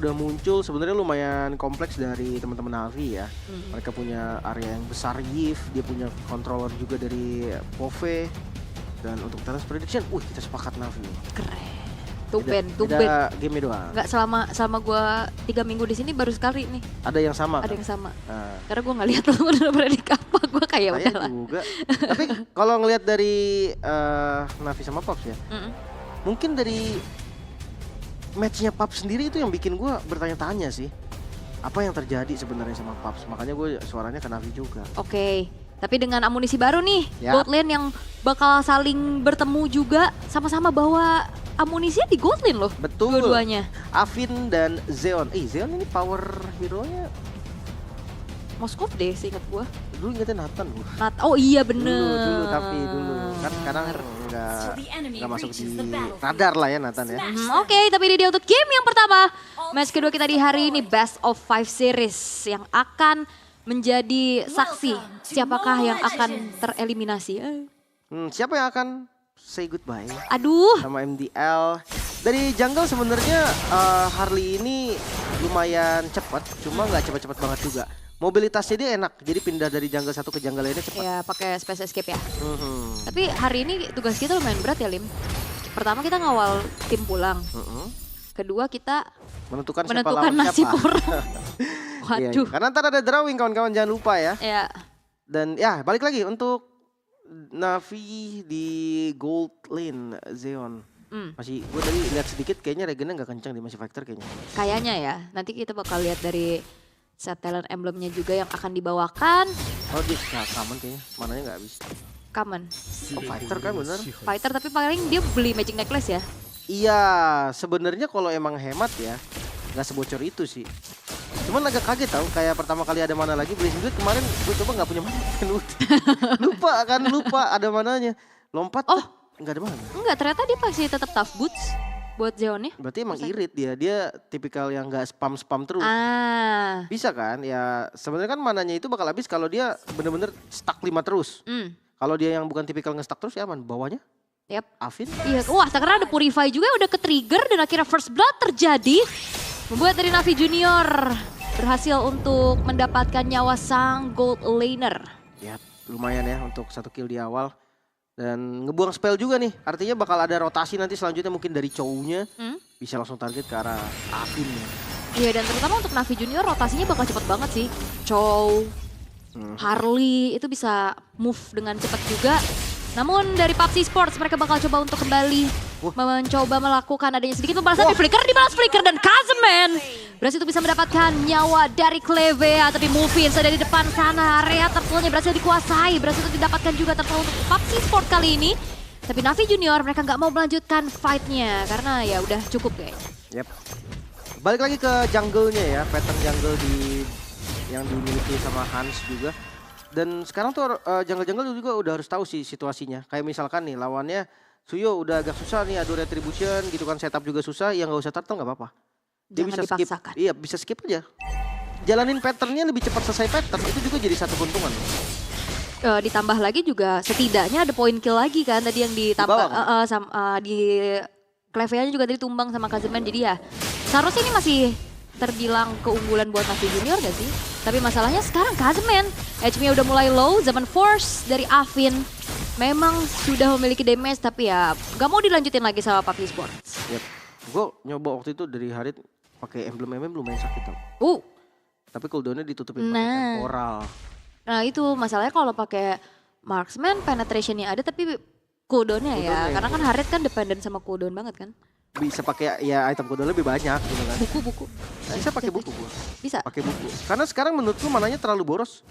udah muncul sebenarnya lumayan kompleks dari teman-teman Navi ya. Mhm. Mereka punya area yang besar Yves, dia punya controller juga dari Pove. Dan untuk Talent Prediction, kita sepakat Navi. Keren. Beda Tumben. game doang. Nggak selama gua 3 minggu di sini baru sekali nih. Ada yang sama Ada kan? yang sama. Nah, Karena gua nggak lihat lu udah predik apa. Gua kayak saya udahlah. juga. Tapi kalau ngelihat dari Navi sama Pops ya, Mm-mm. mungkin dari matchnya Pops sendiri itu yang bikin gue bertanya-tanya sih. Apa yang terjadi sebenarnya sama Pops? Makanya gue suaranya ke Navi juga. Oke. Tapi dengan amunisi baru nih, Ya. Gold Lane yang bakal saling bertemu juga, sama-sama bawa amunisinya di Gold Lane loh. Betul. Dua-duanya. Afin dan Zeon. Zeon ini power hero-nya Moskov deh seingat gua. dulu ingetnya Nathan gue. Oh iya bener. Dulu tapi dulu kan sekarang nggak masuk di radar lah ya Nathan ya. Oke, tapi ini dia untuk game yang pertama. Match kedua kita di hari ini Best of 5 Series yang akan menjadi saksi siapakah yang akan tereliminasi. Siapa yang akan say goodbye Aduh, sama MDL? Dari jungle sebenarnya Harley ini lumayan cepat, cuma nggak cepat-cepat banget juga. Mobilitasnya dia enak, jadi pindah dari jungle satu ke jungle lainnya cepat. ya pakai space escape ya. Mhm. Tapi hari ini tugas kita lumayan berat ya Lim. Pertama kita ngawal tim pulang. Mhm. Kedua kita Menentukan menentukan siapa nasib lawan siapa. orang. Iya, Waduh. karena ntar ada drawing kawan-kawan, jangan lupa ya. Ya, Dan ya balik lagi untuk Navi di gold lane Zeon. Masih gue tadi lihat sedikit kayaknya regennya nggak kencang di Massive Factor kayaknya. kayaknya ya. Nanti kita bakal lihat dari set talent emblemnya juga yang akan dibawakan. Oh dia nggak common kayaknya, mananya nggak habis. Common. Oh, fighter kan bener. Fighter tapi paling dia beli magic necklace ya. Iya sebenarnya kalau emang hemat ya nggak sebocor itu sih. Cuman agak kaget tau kayak pertama kali ada mana lagi Blazing Blade kemarin gue coba nggak punya mana. lupa ada mananya. Lompat nggak ada mana. Enggak, ternyata dia pasti tetap tough boots buat Zeon ya. Berarti emang irit dia tipikal yang nggak spam terus. Ah. Bisa kan ya sebenarnya kan mananya itu bakal habis kalau dia bener-bener stuck 5 terus. Kalau dia yang bukan tipikal nge-stuck terus ya aman. Bawahnya Yap. Afin. Iya, wah sekarang ada Purify juga udah ke-trigger dan akhirnya first blood terjadi. Membuat dari Navi Junior berhasil untuk mendapatkan nyawa sang gold laner. Ya lumayan ya untuk 1 kill di awal. Dan ngebuang spell juga nih. Artinya bakal ada rotasi nanti selanjutnya mungkin dari Chow-nya. Bisa langsung target ke arah Afin ya. Iya, dan terutama untuk Navi Junior rotasinya bakal cepet banget sih. Chow, Harley itu bisa move dengan cepat juga. Namun dari PUBG Sports mereka bakal coba untuk kembali mencoba melakukan adanya sedikit pembalasan di Flicker, dibalas Flicker dan Kazeman berhasil untuk bisa mendapatkan nyawa dari Clevea, tapi Movin sudah di depan sana, area turtle-nya berhasil dikuasai, berhasil untuk didapatkan juga turtle untuk PUBG Sport kali ini. Tapi Navi Junior mereka nggak mau melanjutkan fight-nya karena ya udah cukup kayaknya. Yep. Balik lagi ke jungle-nya ya, pattern jungle yang dimiliki sama Hans juga. Dan sekarang tuh jungle-jungle juga udah harus tahu sih situasinya. Kayak misalkan nih lawannya Suyo udah agak susah nih, adu retribution gitu kan, setup juga susah, yang nggak usah turtle nggak apa-apa. Dia Jangan bisa skip, dipaksakan. iya bisa skip aja. Jalanin patternnya lebih cepat selesai pattern, itu juga jadi satu keuntungan. Ditambah lagi juga setidaknya ada poin kill lagi kan tadi yang ditambah bawah di Clevea-nya juga tadi tumbang sama Kazeman, jadi ya seharusnya ini masih terbilang keunggulan buat Navi Junior gak sih? Tapi masalahnya sekarang Kazeman, HP-nya udah mulai low, zaman force dari Afin memang sudah memiliki damage tapi ya gak mau dilanjutin lagi sama PUBG Sports. Yep. Gue nyoba waktu itu dari Harit pakai emblem lumayan sakit tau. Tapi cooldownnya ditutupin pakai temporal. Nah itu masalahnya kalau pakai marksman penetrationnya ada tapi cooldownnya ya. Karena kan Harit kan dependent sama cooldown banget kan. Bisa pakai ya item cooldown lebih banyak gitu kan. Buku. Bisa pakai buku gua. Bisa. Pakai buku. Karena sekarang menurutku mananya terlalu boros.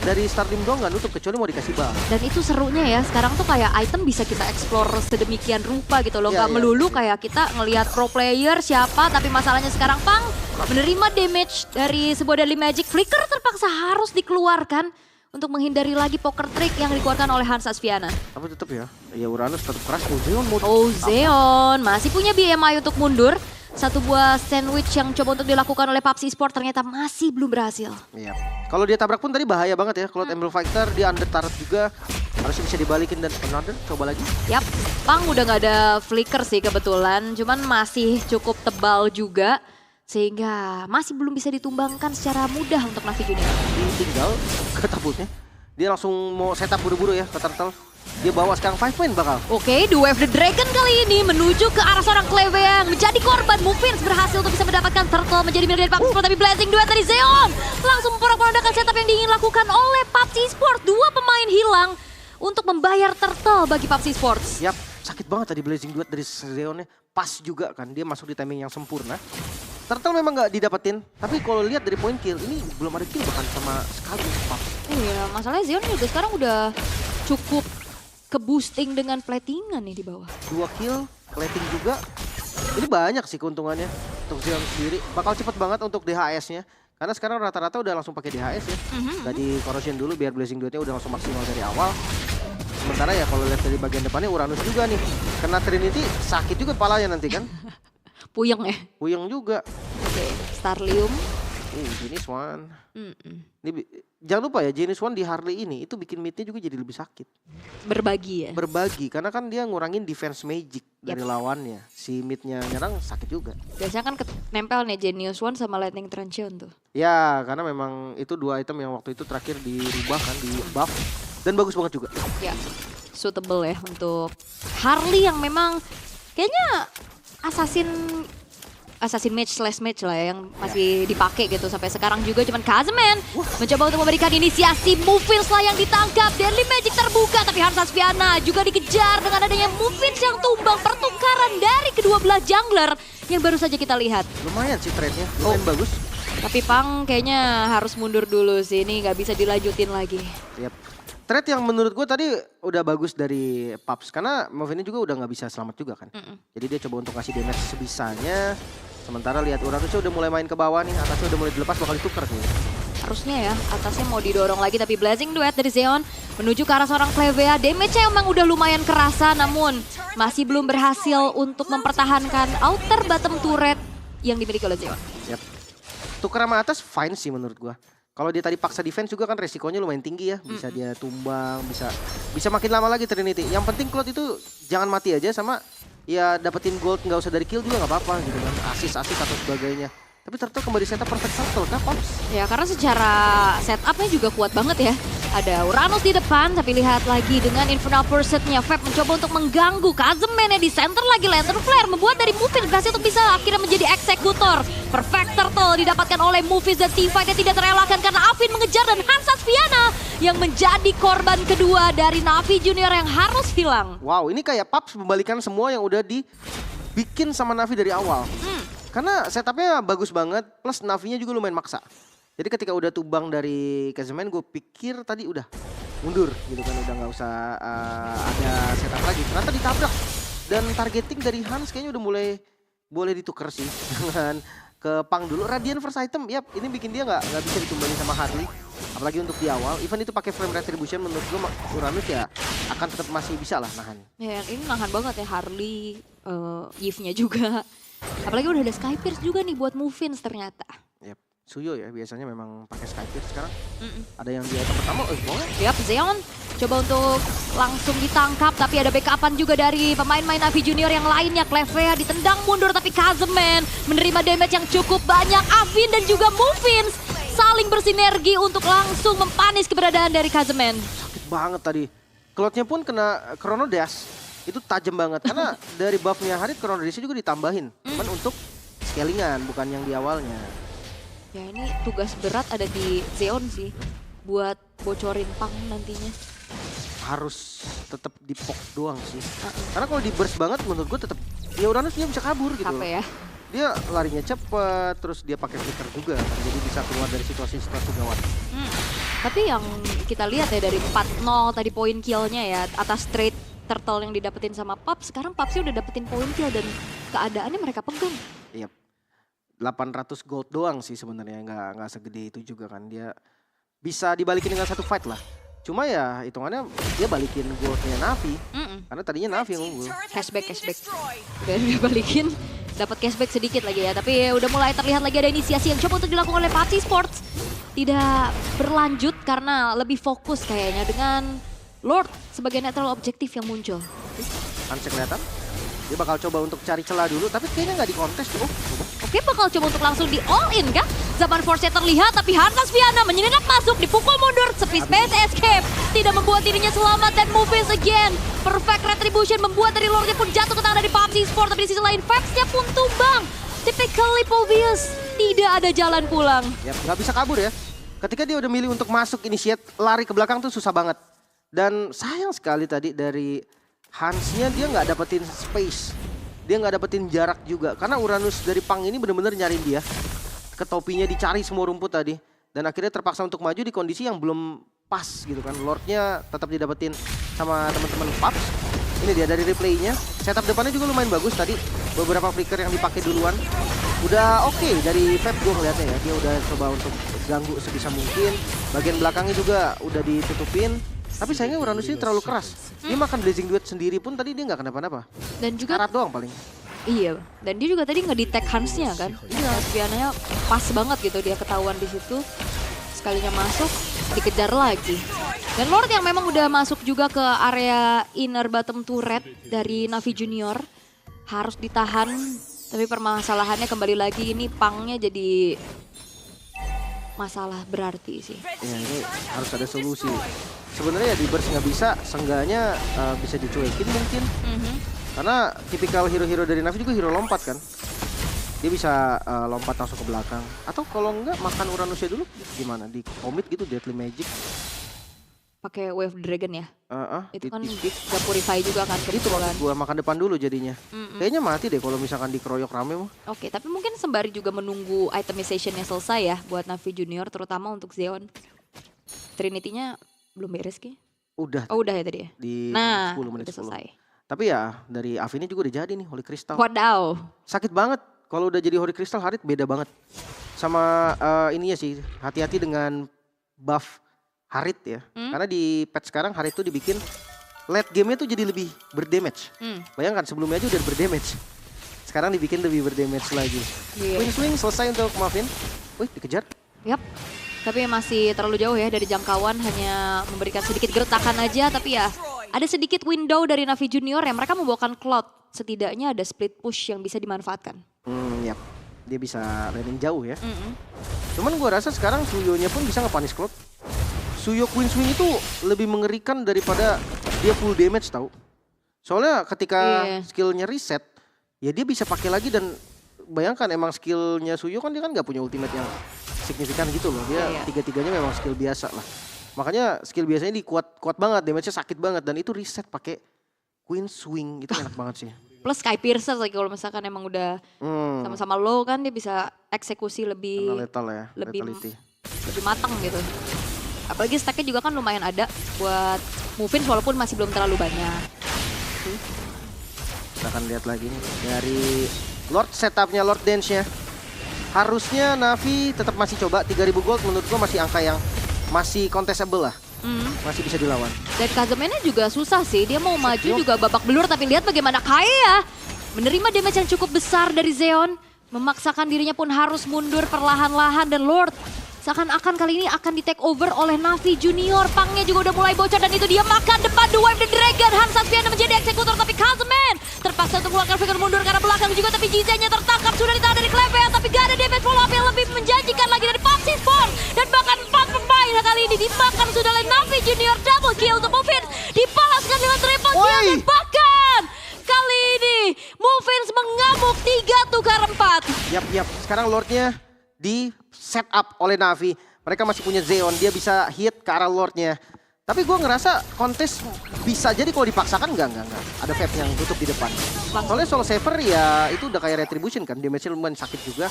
Dari Stardim doang nggak nutup kecuali mau dikasih buff. Dan itu serunya ya, sekarang tuh kayak item bisa kita explore sedemikian rupa gitu loh. Iya, Gak melulu kayak kita ngelihat pro player siapa, tapi masalahnya sekarang Pang menerima damage dari sebuah deadly magic. Flicker terpaksa harus dikeluarkan untuk menghindari lagi poker trick yang dikeluarkan oleh Hans Asviana. Tapi tetap ya Uranus tetap keras. Zeon mau Zeon masih punya BMI untuk mundur. Satu buah sandwich yang coba untuk dilakukan oleh PUBG Sport ternyata masih belum berhasil. Iya. Kalau dia tabrak pun tadi bahaya banget ya. Kalau Emblem Fighter dia under turret juga harusnya bisa dibalikin dan another coba lagi. Yap, Pang udah nggak ada flicker sih kebetulan, cuman masih cukup tebal juga. Sehingga masih belum bisa ditumbangkan secara mudah untuk Navi Junior. Ditinggal ke tabutnya. Dia langsung mau setup buru-buru ya ke Turtle. Dia bawa sekarang 5 point bakal. Oke, The Wave the Dragon kali ini menuju ke arah seorang Kleve yang menjadi korban. Movins berhasil untuk bisa mendapatkan Turtle menjadi milik dari PUBG Sport. Tapi Blazing Duet dari Zeon langsung memporak-porandakan setup yang diingin lakukan oleh PUBG Sport. 2 pemain hilang untuk membayar Turtle bagi PUBG Sports. Yap, sakit banget tadi Blazing Duet dari Zeonnya. Pas juga kan, dia masuk di timing yang sempurna. Turtle memang nggak didapetin, tapi kalau lihat dari point kill, ini belum ada kill bahkan sama sekali. Iya, masalahnya Zeon juga sekarang udah cukup ke-boosting dengan platingan nih di bawah. 2 kill, plating juga. Ini banyak sih keuntungannya untuk Zeon sendiri. Bakal cepet banget untuk DHS-nya. Karena sekarang rata-rata udah langsung pakai DHS ya. Gak di corrosion dulu biar Blazing Duet-nya udah langsung maksimal dari awal. Sementara ya kalau lihat dari bagian depannya Uranus juga nih. Kena Trinity sakit juga kepalanya nanti kan. Puyeng ya? Puyeng juga. Oke, Starlium. Genius One. Jangan lupa ya, Genius One di Harley ini itu bikin midnya juga jadi lebih sakit. Berbagi ya? Berbagi, karena kan dia ngurangin defense magic dari lawannya. Si midnya nyerang sakit juga. Biasanya kan nempel nih Genius One sama Lightning Transition tuh. Ya, karena memang itu 2 item yang waktu itu terakhir dirubah kan, di buff. Dan bagus banget juga. Ya, suitable ya untuk Harley yang memang kayaknya Assassin match lah ya, yang masih dipakai gitu sampai sekarang juga. Cuman Kazeman mencoba untuk memberikan inisiasi. Movins lah yang ditangkap, Deadly Magic terbuka, tapi Hans Asviana juga dikejar dengan adanya Movins yang tumbang. Pertukaran dari kedua belah jungler yang baru saja kita lihat. Lumayan sih trade-nya, lumayan bagus. Tapi Pang kayaknya harus mundur dulu sih, ini nggak bisa dilanjutin lagi. Yap. Trade yang menurut gue tadi udah bagus dari Paps, karena Movin juga udah nggak bisa selamat juga kan. Jadi dia coba untuk kasih damage sebisanya. Sementara lihat Uranusnya udah mulai main ke bawah nih, atasnya udah mulai dilepas, bakal ditukar nih. Harusnya ya, atasnya mau didorong lagi, tapi Blazing Duet dari Zeon menuju ke arah seorang Klevea. Damage-nya emang udah lumayan kerasa, namun masih belum berhasil untuk mempertahankan outer bottom turret yang dimiliki oleh Zeon. Yap. Tukar sama atas fine sih menurut gua. Kalau dia tadi paksa defense juga kan resikonya lumayan tinggi ya. Bisa dia tumbang, bisa makin lama lagi Trinity. Yang penting Cloud itu jangan mati aja, sama ya dapetin gold, nggak usah dari kill juga nggak apa-apa gitu kan. Asis atau sebagainya. Tapi Turtle kembali setup perfect circle kah Pops? Ya karena secara setupnya juga kuat banget ya. Ada Uranus di depan, tapi lihat lagi dengan Infernal Pursuit-nya. Fab mencoba untuk mengganggu. Kazeman di center lagi, Lantern Flare membuat dari Movins berhasil untuk bisa akhirnya menjadi eksekutor. Perfect Turtle didapatkan oleh Movins dan teamfight-nya tidak terelakkan karena Afin mengejar dan Hans Asviana yang menjadi korban kedua dari Navi Junior yang harus hilang. Wow, ini kayak Paps membalikan semua yang udah dibikin sama Navi dari awal. Karena setupnya bagus banget, plus Navinya juga lumayan maksa. Jadi ketika udah tumbang dari Kazeman, gue pikir tadi udah mundur gitu kan, udah nggak usah ada setup lagi. Ternyata ditabrak, dan targeting dari Hans kayaknya udah mulai boleh ditukar sih dengan ke Pang dulu. Radiant first item, yap, ini bikin dia nggak bisa ditumbangin sama Harley. Apalagi untuk di awal, even itu pakai frame retribution, menurut gue Uranus ya akan tetap masih bisa lah nahan. Ya ini nahan banget ya Harley, Yves-nya juga. Apalagi udah ada Skypierce juga nih buat Movins ternyata. Yap. Suyo ya biasanya memang pakai Skypierce sekarang. Ada yang di item pertama, boleh. Yap, Zeon coba untuk langsung ditangkap, tapi ada backupan juga dari pemain-pemain Navi Junior yang lainnya. Klevea ditendang mundur, tapi Kazeman menerima damage yang cukup banyak. Afin dan juga Movins saling bersinergi untuk langsung mempanis keberadaan dari Kazeman. Sakit banget tadi. Cloud-nya pun kena Chrono Dash. Itu tajam banget karena dari buff-nya Harit, Chrono Dash-nya juga ditambahin. Cuman untuk scalingan, bukan yang di awalnya. Ya ini tugas berat ada di Zeon sih, buat bocorin Pang nantinya. Harus tetap di poke doang sih. Karena kalau di burst banget menurut gue tetap ya Uranus dia bisa kabur gitu. Capek ya. Dia larinya cepet, terus dia pakai flicker juga kan, jadi bisa keluar dari situasi-situasi gawat. Tapi yang kita lihat ya dari 4-0 tadi poin kill-nya ya atas trade Turtle yang didapetin sama Paps, sekarang Papsnya udah dapetin poin kill dan keadaannya mereka pegang. Iya. 800 gold doang sih sebenarnya, nggak segede itu juga kan. Dia bisa dibalikin dengan satu fight lah. Cuma ya hitungannya dia balikin goldnya Navi. Karena tadinya Navi yang unggul. Cashback. Udah balikin, dapat cashback sedikit lagi ya. Tapi ya udah mulai terlihat lagi ada inisiasi yang coba untuk dilakukan oleh PUBG Sports. Tidak berlanjut karena lebih fokus kayaknya dengan Lord sebagai netral objektif yang muncul. Kan kelihatan. Dia bakal coba untuk cari celah dulu, tapi kayaknya nggak dikontes tuh. Oke, Navi bakal coba untuk langsung di all in kah? Zaman Force terlihat tapi Hansa Sviana menyelinap masuk, dipukul mundur, sepi space escape. Tidak membuat dirinya selamat dan movies again. Perfect retribution membuat dari Lordnya pun jatuh ke tangan dari PUBG Sport. Tapi di sisi lain Vibes-nya pun tumbang. Typically obvious, tidak ada jalan pulang. Ya, nggak bisa kabur ya. Ketika dia udah milih untuk masuk initiate, lari ke belakang tuh susah banget. Dan sayang sekali tadi dari Hans-nya dia nggak dapetin space. Dia nggak dapetin jarak juga. Karena Uranus dari Pang ini bener-bener nyariin dia. Ke topinya dicari semua rumput tadi. Dan akhirnya terpaksa untuk maju di kondisi yang belum pas gitu kan. Lordnya tetap didapetin sama teman-teman PUBG. Ini dia dari replaynya. Setup depannya juga lumayan bagus tadi. Beberapa flicker yang dipakai duluan. Udah oke dari Feb gue ngeliatnya ya. Dia udah coba untuk ganggu sebisa mungkin. Bagian belakangnya juga udah ditutupin. Tapi sayangnya Uranus ini terlalu keras. Dia makan Blazing Duet sendiri pun tadi dia nggak kenapa-napa. Dan juga Karat doang paling. iya, dan dia juga tadi nge-detect Hans-nya kan. Iya, Sviananya pas banget gitu dia ketahuan di situ. Sekalinya masuk, dikejar lagi. Dan Lord yang memang udah masuk juga ke area inner bottom turret dari Navi Junior. Harus ditahan, tapi permasalahannya kembali lagi ini Pangnya jadi masalah berarti sih. Ya ini harus ada solusi. Sebenarnya ya di burst nggak bisa, seenggaknya bisa dicuekin mungkin. Karena tipikal hero-hero dari Navi juga hero lompat kan. Dia bisa lompat langsung ke belakang. Atau kalau enggak makan Uranusnya dulu gimana? Di commit gitu Deadly Magic. Pakai Wave Dragon ya? Itu kan di gak purify juga kan itu kebetulan. gua makan depan dulu jadinya. Kayaknya mati deh kalau misalkan dikeroyok rame mah. Oke, tapi mungkin sembari juga menunggu itemizationnya selesai ya buat Navi Junior, terutama untuk Zeon. Trinity-nya belum beres ki? Udah. Oh udah ya tadi ya? Di Nah, 10 menit udah 10. selesai. Tapi ya dari Avi ini juga udah jadi nih Holy Crystal. Wadaw. Sakit banget kalau udah jadi Holy Crystal Harit beda banget. Sama ininya sih, hati-hati dengan buff Harit ya. Karena di patch sekarang Harit tuh dibikin late game-nya tuh jadi lebih berdamage. Bayangkan sebelumnya aja udah berdamage. Sekarang dibikin lebih berdamage lagi. Iya. Wing swing selesai untuk Marvin. Wih, dikejar. Yap. Tapi masih terlalu jauh ya dari jangkauan, hanya memberikan sedikit gertakan aja. Tapi ya ada sedikit window dari Navi Junior yang mereka membawakan Cloud. Setidaknya ada split push yang bisa dimanfaatkan. Yap. Dia bisa landing jauh ya. Cuman gua rasa sekarang Suyo-nya pun bisa nge-punish Cloud. Suyo Queen Swing itu lebih mengerikan daripada dia full damage tau. Soalnya ketika skillnya reset, ya dia bisa pakai lagi dan bayangkan emang skillnya Suyo kan dia kan nggak punya ultimate yang signifikan gitu loh. Dia tiga-tiganya memang skill biasa lah. Makanya skill biasanya kuat banget, damage-nya sakit banget dan itu reset pakai Queen Swing itu enak banget sih. Plus Sky Piercer lagi kalau misalkan emang udah sama-sama low kan dia bisa eksekusi lebih Lethal ya, lebih lethality. lebih matang gitu. Apalagi stacknya juga kan lumayan ada buat Movins walaupun masih belum terlalu banyak. Kita akan lihat lagi nih dari Lord setupnya, Lord dance-nya. Harusnya Navi tetap masih coba 3000 gold menurut gua masih angka yang masih contestable lah. Masih bisa dilawan. Dan Kazamennya juga susah sih, dia mau maju juga babak belur tapi lihat bagaimana Kaeya menerima damage yang cukup besar dari Zeon. Memaksakan dirinya pun harus mundur perlahan-lahan dan Lord seakan-akan kali ini akan di take over oleh Navi Junior. Pangnya juga udah mulai bocor dan itu dia makan depan The Wave the Dragon. Hansa Sviana menjadi eksekutor tapi Kazemen terpaksa untuk mengeluarkan figure mundur karena belakang juga tapi Jizen-nya tertangkap sudah ditahan dari Clevea tapi gak ada damage follow up yang lebih menjanjikan lagi dari PUBG Sport. Dan bahkan 4 pemain kali ini dimakan sudah oleh Navi Junior. Double kill untuk Movins dibalaskan dengan triple kill dan bahkan kali ini Movins mengamuk 3 tukar 4. Yap. Sekarang Lordnya di set up oleh Navi. Mereka masih punya Zeon, dia bisa hit ke arah Lordnya. Tapi gue ngerasa kontes bisa jadi kalau dipaksakan enggak. Ada Feb yang tutup di depan. Soalnya Soul Saver ya itu udah kayak Retribution kan, damage-nya lumayan sakit juga.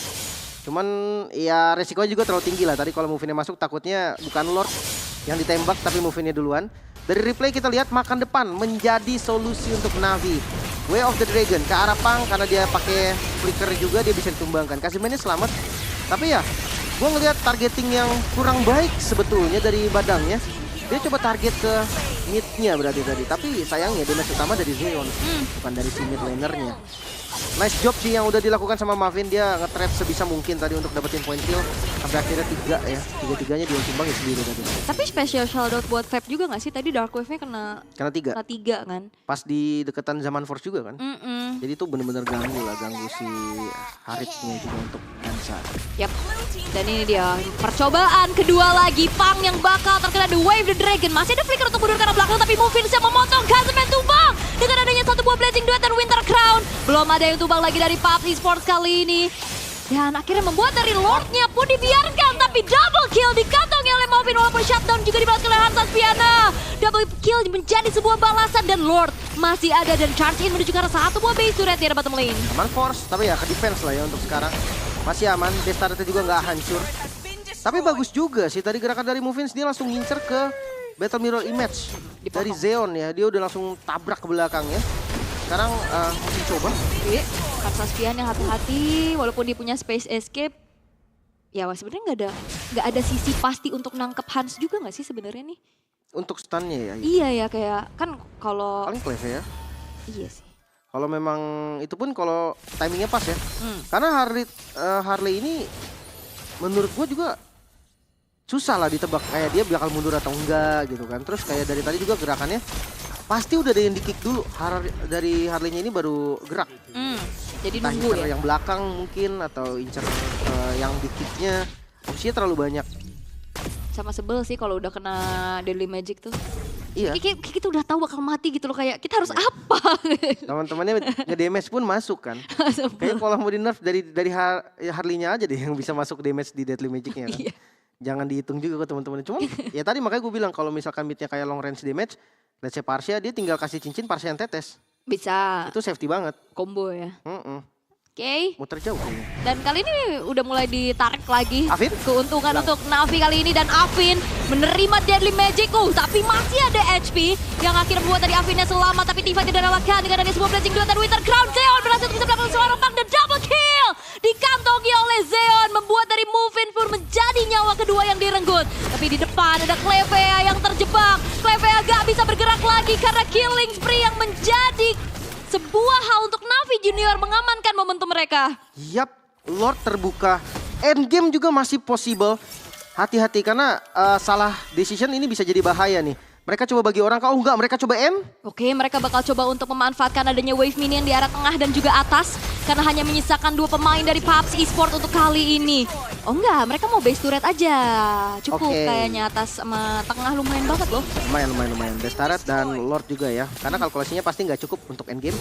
Cuman ya resikonya juga terlalu tinggi lah. Tadi kalau Movin-nya masuk takutnya bukan Lord yang ditembak tapi Movin-nya duluan. Dari replay kita lihat makan depan menjadi solusi untuk Navi. Way of the Dragon ke arah Pang karena dia pakai flicker juga dia bisa ditumbangkan. Kazimennya selamat. Tapi ya gue ngeliat targeting yang kurang baik sebetulnya dari badangnya. Dia coba target ke mid-nya berarti tadi. Tapi sayangnya damage utama dari Zeon bukan dari si mid laner-nya. Nice job sih yang udah dilakukan sama Mavin. Dia nge-trap sebisa mungkin tadi untuk dapetin point kill. Sampai akhirnya 3 ya. 3-3-nya dia timbang ya sendiri tadi. Tapi special shoutout buat Fab juga gak sih? Tadi Dark Wave-nya Karena 3. kena 3 kan? Pas di deketan Zaman Force juga kan. Mm-mm. Jadi itu bener-bener ganggu si Harithnya juga untuk Hansa. Yap. Dan ini dia percobaan kedua lagi. Pang yang bakal terkena The Wave the Dragon. Masih ada flicker untuk mundur ke arah belakang. Tapi Movin siap memotong. Kazeman tumbang. Dengan adanya satu buah Blazing Duet dan Winter Crown. Belum ada yang tumbang lagi dari PUBG Esports kali ini. Dan akhirnya membuat dari Lordnya pun dibiarkan. Tapi double kill dikantongi oleh Movin. Walaupun shutdown juga dibalas oleh Hansa Spiana. Double kill menjadi sebuah balasan. Dan Lord masih ada dan charge in menuju ke arah satu buah base turret di arah bottom lane. Aman Force, tapi ya ke defense lah ya untuk sekarang. Masih aman, base turretnya juga nggak hancur. Tapi bagus juga sih tadi gerakan dari Movins, dia langsung ngincer ke Battle Mirror Image. Dari Zeon ya, dia udah langsung tabrak ke belakang ya. Sekarang masih coba. Hansa Spiana hati-hati, walaupun dia punya space escape. Ya sebenarnya nggak ada sisi pasti untuk nangkep Hans juga nggak sih sebenarnya nih? Untuk stunnya ya. Iya ya kayak kan kalau Paling clever ya. iya sih. Kalau memang itu pun kalau timingnya pas ya. Karena Harley ini menurut gua juga susah lah ditebak kayak dia bakal mundur atau enggak gitu kan. Terus kayak dari tadi juga gerakannya pasti udah ada yang di kick dulu. Dari Harley-nya ini baru gerak. Jadi Entah nunggu incer ya. yang belakang mungkin atau incer yang di kicknya. Opsinya terlalu banyak. Sama sebel sih kalau udah kena Deadly Magic tuh. Iya. Kayak kita udah tahu bakal mati gitu loh, kayak kita harus apa? Teman-temannya nge-damage pun masuk kan. Kayaknya kalau mau di nerf dari Harley-nya aja deh yang bisa masuk damage di Deadly Magic-nya kan. Iya. Jangan dihitung juga ke teman-teman. Cuman ya tadi makanya gue bilang kalau misalkan midnya kayak long range damage, let's say Parsia, dia tinggal kasih cincin, Parsia yang tetes. Bisa Itu safety banget. combo ya. Oke. Muter jauh kayaknya. Dan kali ini udah mulai ditarik lagi Afin? keuntungan untuk Navi kali ini, dan Afin menerima Deadly Magic. Tapi masih ada HP yang akhirnya membuat tadi Afinnya selamat, tapi Tifa tidak relakan dengan adanya sebuah Blazing Duet dan Winter Crown. Zeon berhasil untuk bisa mendapatkan seorang Pang dan double kill dikantongi oleh Zeon, membuat dari Movin pun menjadi nyawa kedua yang direnggut. Tapi di depan ada Clevea yang terjebak. Clevea gak bisa bergerak lagi karena killing spree yang menjadi sebuah hal untuk Navi Junior mengamankan momentum mereka. Yap, Lord terbuka. Endgame juga masih possible. Hati-hati karena salah decision ini bisa jadi bahaya nih. Mereka coba bagi orang, oh enggak, mereka coba end. Oke, mereka bakal coba untuk memanfaatkan adanya wave minion di arah tengah dan juga atas. Karena hanya menyisakan 2 pemain dari PUBG Esports untuk kali ini. Oh enggak, mereka mau base turret aja. Cukup kayaknya atas sama tengah lumayan banget loh. Lumayan. Base turret dan Lord juga ya. Karena kalkulasinya pasti nggak cukup untuk endgame.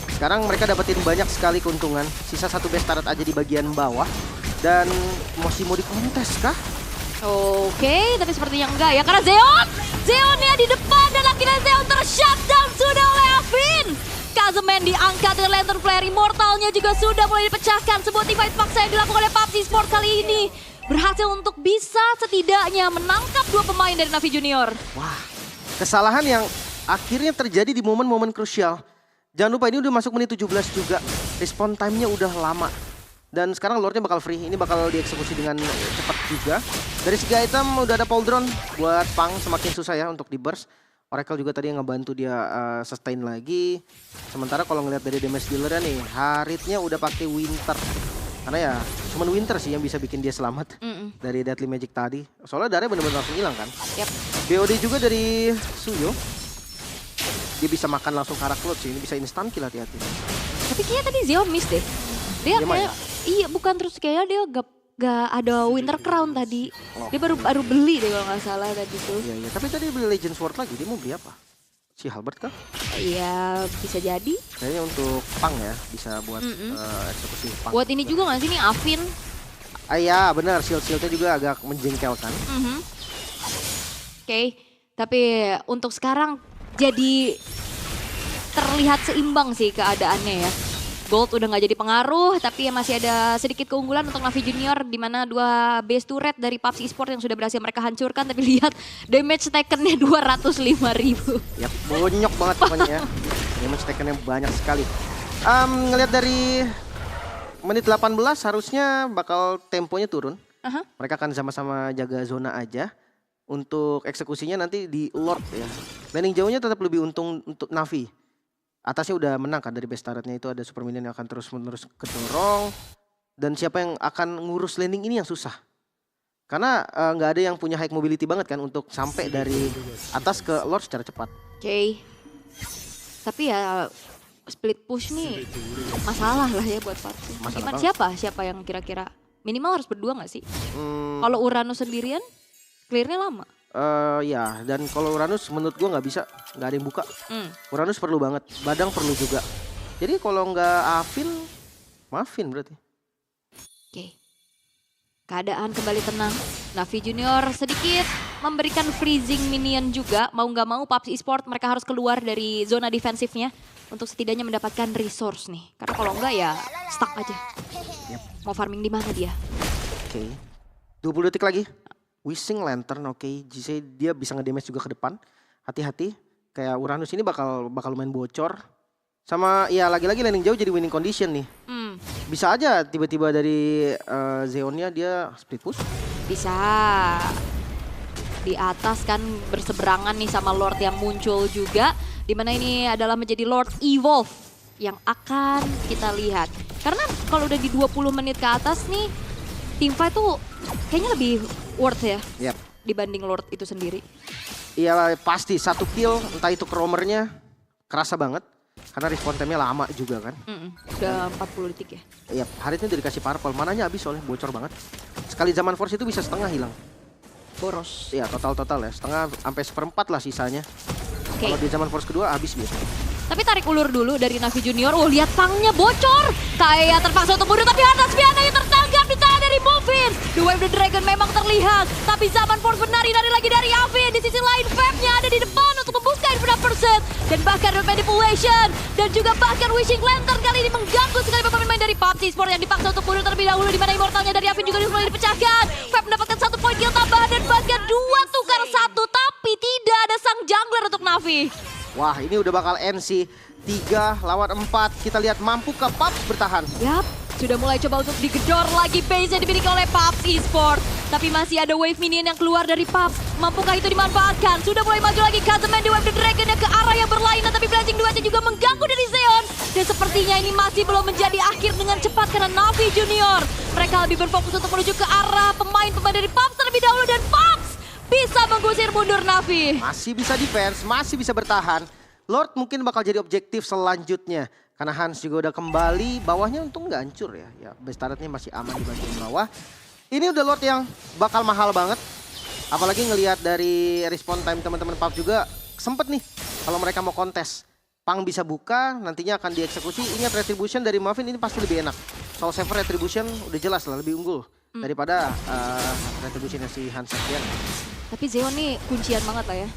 Sekarang mereka dapetin banyak sekali keuntungan. Sisa 1 base turret aja di bagian bawah. Dan masih mau dikontes kah? Oke, tapi sepertinya enggak ya. Karena Zeonnya di depan dan akhirnya Zeon ter-shutdown sudah oleh Afin. Kazeman diangkat dengan Lantern Flare, Immortalnya juga sudah mulai dipecahkan. Sebuah teamfight paksa yang dilakukan oleh PUBG Esports kali ini berhasil untuk bisa setidaknya menangkap 2 pemain dari Navi Junior. Wah, kesalahan yang akhirnya terjadi di momen-momen krusial. Jangan lupa ini udah masuk menit 17 juga. Respawn time-nya udah lama. Dan sekarang Lordnya bakal free, ini bakal dieksekusi dengan cepat juga. Dari segi item udah ada Pauldron buat Pang, semakin susah ya untuk di burst. Oracle juga tadi yang ngebantu dia sustain lagi. Sementara kalau ngeliat dari damage dealer-nya nih, Harithnya udah pakai Winter. Karena ya cuman Winter sih yang bisa bikin dia selamat dari Deadly Magic tadi. Soalnya darahnya bener-bener langsung hilang kan. Yap. BOD juga dari Suyo. Dia bisa makan langsung karak Cloud sih, ini bisa instant kill, hati-hati. Tapi kayaknya tadi Zeon miss deh. Dia Iya, kayak, iya bukan, terus kayaknya dia gak ada Winter Crown tadi. Dia baru beli deh kalau nggak salah tadi tuh. Iya, tapi tadi beli Legend Sword lagi, dia mau beli apa? Si Halbert kah? Iya bisa jadi. Kayaknya untuk Pang ya, bisa buat eksekusi Pang. Buat ini juga nggak sih nih Afin? Iya benar, shield-shieldnya juga agak menjengkelkan. Oke, tapi untuk sekarang jadi terlihat seimbang sih keadaannya ya. Gold udah nggak jadi pengaruh, tapi ya masih ada sedikit keunggulan untuk Navi Junior, di mana 2 base turret dari PUBG Esports yang sudah berhasil mereka hancurkan. Tapi lihat damage taken-nya 205.000. Ya bonyok banget pokoknya ya. Damage taken-nya banyak sekali. Ngelihat dari menit 18 harusnya bakal temponya turun. Mereka akan sama-sama jaga zona aja. Untuk eksekusinya nanti di Lord ya. Landing jauhnya tetap lebih untung untuk Navi. atasnya udah menang kan dari base turretnya itu ada super minion yang akan terus-menerus kedorong. Dan siapa yang akan ngurus landing ini yang susah. Karena nggak ada yang punya high mobility banget kan untuk sampai dari atas ke Lord secara cepat. Oke. Tapi ya split push nih masalah lah ya buat Papsi. Masalah Gimana banget. siapa yang kira-kira minimal harus berdua nggak sih? Kalau Uranus sendirian clearnya lama. Ya, dan kalau Uranus menurut gua nggak ada yang buka. Uranus perlu banget, Badang perlu juga. Jadi kalau nggak Afin, Maafin berarti. Oke. Keadaan kembali tenang. Navi Junior sedikit memberikan freezing minion juga. Mau nggak mau PUBG Esport mereka harus keluar dari zona defensifnya untuk setidaknya mendapatkan resource nih. Karena kalau enggak ya stuck aja. Mau farming di mana dia? Oke. 20 detik lagi. Wishing Lantern, oke. JC dia bisa ngedamage juga ke depan. Hati-hati. Kayak Uranus ini bakal lumayan bocor. Sama ya lagi-lagi landing jauh jadi winning condition nih. Bisa aja tiba-tiba dari Zeonnya dia split push. Bisa. Di atas kan berseberangan nih sama Lord yang muncul juga. Dimana ini adalah menjadi Lord Evolve yang akan kita lihat. Karena kalau udah di 20 menit ke atas nih, teamfight tuh kayaknya lebih worth ya Yap. dibanding Lord itu sendiri. Iya pasti 1 kill entah itu ke roamernya kerasa banget. Karena respawn time-nya lama juga kan. Udah 40 detik ya. Iya, hari ini udah dikasih purple. Mananya habis soalnya bocor banget. Sekali zaman force itu bisa setengah hilang. Boros. Iya, total ya. Setengah sampai seperempat lah sisanya. Oke. Kalau di zaman force kedua habis biasanya. Tapi tarik ulur dulu dari Navi Junior. Oh, lihat pangnya bocor. Kayak terpaksa untuk mundur, tapi Hardas Piana yang tertangkap di tangan dari Movin. The Wave the Dragon memang terlihat. Tapi zaman force menari-nari lagi dari Avin. Di sisi lain, Fab-nya ada di depan untuk membuka infinite percent. Dan bahkan Road Manipulation. Dan juga bahkan Wishing Lantern kali ini mengganggu sekali pemain-pemain dari PUBG Sport yang dipaksa untuk mundur terlebih dahulu. Di mana Immortalnya dari Avin juga mulai dipecahkan. Fab mendapatkan 1 poin kill tambahan dan bahkan 2 tukar 1. Tapi tidak ada sang jungler untuk Navi. Wah, ini udah bakal NC 3 lawan 4. Kita lihat mampukah PUBG bertahan. Yap, sudah mulai coba untuk digedor lagi base yang dimiliki oleh PUBG Esport. Tapi masih ada wave minion yang keluar dari PUBG. Mampukah itu dimanfaatkan? Sudah mulai maju lagi Kazeman di Wave the Dragon yang ke arah yang berlainan. Tapi Blazing Duetnya juga mengganggu dari Zeon. Dan sepertinya ini masih belum menjadi akhir dengan cepat karena Navi Junior. Mereka lebih berfokus untuk menuju ke arah pemain-pemain dari PUBG terlebih dahulu. Dan PUBG bisa menggusir mundur Navi. Masih bisa defense, masih bisa bertahan. Lord mungkin bakal jadi objektif selanjutnya. Karena Hans juga udah kembali, bawahnya untung nggak hancur ya. Ya base turretnya masih aman di bagian bawah. Ini udah Lord yang bakal mahal banget. Apalagi ngelihat dari respawn time teman-teman PUBG juga sempet nih. Kalau mereka mau kontes, Pang bisa buka, nantinya akan dieksekusi. Ingat Retribution dari Muffin ini pasti lebih enak. Soul Saver Retribution udah jelas lah, lebih unggul. Daripada Retributionnya si Hans Sekian. Tapi Zeon nih kuncian banget lah ya.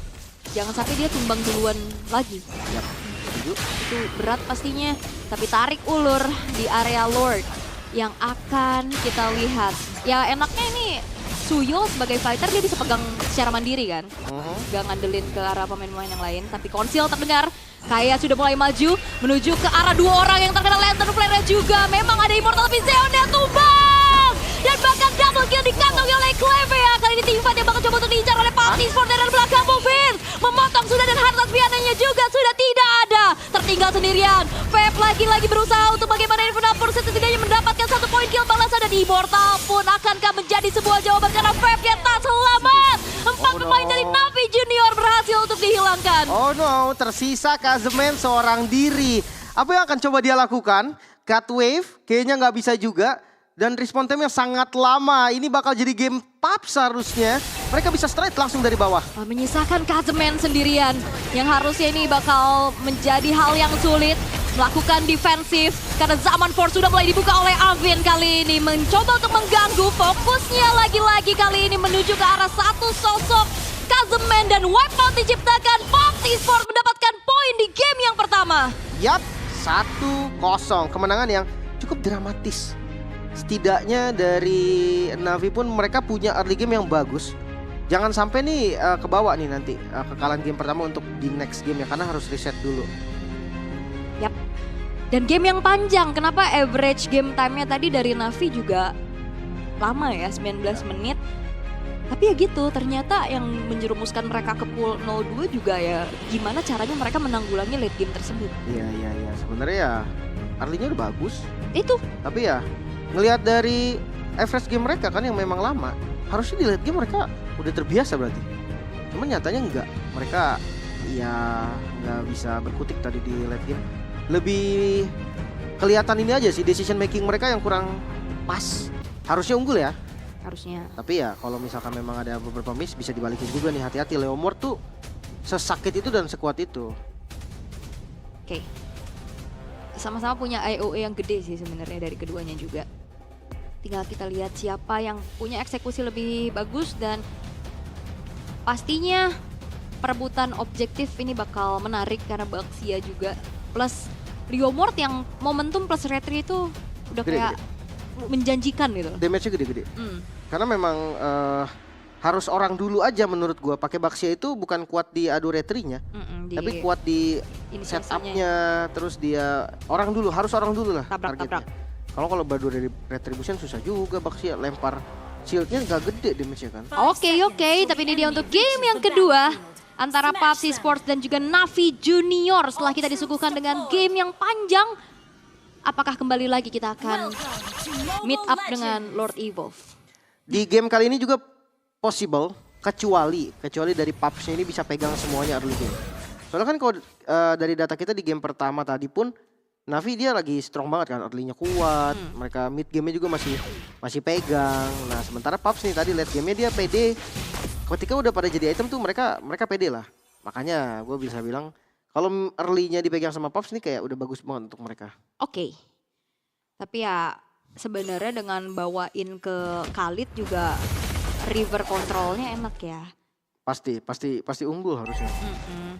Jangan sampai dia tumbang duluan lagi. Yap, setuju. Itu berat pastinya. Tapi tarik ulur di area Lord yang akan kita lihat. Ya enaknya ini Suyo sebagai fighter dia bisa pegang secara mandiri kan. Gak ngandelin ke arah pemain-pemain yang lain. Tapi Konsil terdengar kayak sudah mulai maju menuju ke arah 2 orang yang terkena lantern flare juga. Memang ada Immortal tapi Zeon yang tumbang. Dan bahkan double kill dikantongi oleh Cleve ya. Kali ini teamfight yang bakal coba untuk diincar oleh PUBG Sport dari belakang Movin. Memotong sudah dan Hartas Piananya juga sudah tidak ada. Tertinggal sendirian. Fab lagi-lagi berusaha untuk bagaimana Infinite Pursuit setidaknya mendapatkan 1 poin kill balasan. Dan Immortal pun akankah menjadi sebuah jawaban karena Fab-nya tak selamat. 4 pemain dari Navi Junior berhasil untuk dihilangkan. Oh no, tersisa Kazeman seorang diri. Apa yang akan coba dia lakukan? Cut wave, kayaknya nggak bisa juga. Dan respawn time-nya sangat lama. Ini bakal jadi game PUBG seharusnya. Mereka bisa straight langsung dari bawah. Menyisakan Kazeman sendirian. Yang harusnya ini bakal menjadi hal yang sulit. Melakukan defensif. Karena zaman force sudah mulai dibuka oleh Avin kali ini. Mencoba untuk mengganggu. Fokusnya lagi-lagi kali ini menuju ke arah satu sosok Kazeman. Dan wipeout diciptakan. PUBG Sport mendapatkan poin di game yang pertama. Yap, 1-0. Kemenangan yang cukup dramatis. Setidaknya dari Navi pun mereka punya early game yang bagus. Jangan sampai nih kebawa nih nanti kekalahan game pertama untuk di next game ya. Karena harus reset dulu. Yap. Dan game yang panjang. Kenapa average game time-nya tadi dari Navi juga lama ya, 19 menit. Tapi ya gitu, ternyata yang menjerumuskan mereka ke pool 0-2 juga ya gimana caranya mereka menanggulangi late game tersebut. Iya. Sebenarnya ya early-nya udah bagus. Itu Tapi ya ngelihat dari average game mereka kan yang memang lama, harusnya di late game mereka udah terbiasa berarti. Cuman nyatanya enggak. Mereka ya nggak bisa berkutik tadi di late game. Lebih kelihatan ini aja sih decision making mereka yang kurang pas. Harusnya unggul ya. harusnya. Tapi ya kalau misalkan memang ada beberapa miss bisa dibalikin juga nih, hati-hati. Leomord tuh sesakit itu dan sekuat itu. Oke. Sama-sama punya IOE yang gede sih sebenarnya dari keduanya juga. Tinggal kita lihat siapa yang punya eksekusi lebih bagus dan pastinya perebutan objektif ini bakal menarik karena Baxia juga. Plus Leomord yang momentum plus retri itu udah Gede, kayak menjanjikan gitu. Damage-nya gede-gede. Hmm. Karena memang harus orang dulu aja menurut gua. Pakai Baxia itu bukan kuat di adu retrinya, tapi kuat di setupnya. Terus dia orang dulu, harus orang dulu lah Tabrak-tabrak. targetnya. Kalau baru dari retribution susah juga Baxia, lempar shieldnya nggak gede damage-nya kan. Oke, tapi ini dia untuk game yang kedua antara PUBG Sports dan juga Navi Junior. Setelah kita disuguhkan dengan game yang panjang, apakah kembali lagi kita akan meet up dengan Lord Evolve? Di game kali ini juga possible, kecuali dari PUBG ini bisa pegang semuanya early game. Soalnya kan kalau dari data kita di game pertama tadi pun Navi dia lagi strong banget kan, early-nya kuat, mereka mid game-nya juga masih pegang. Nah sementara PUBG nih tadi late game-nya dia pede. Ketika udah pada jadi item tuh mereka pede lah. Makanya gue bisa bilang kalau early-nya dipegang sama PUBG nih kayak udah bagus banget untuk mereka. Oke. Tapi ya sebenarnya dengan bawain ke Khalid juga river controlnya enak ya. Pasti unggul harusnya.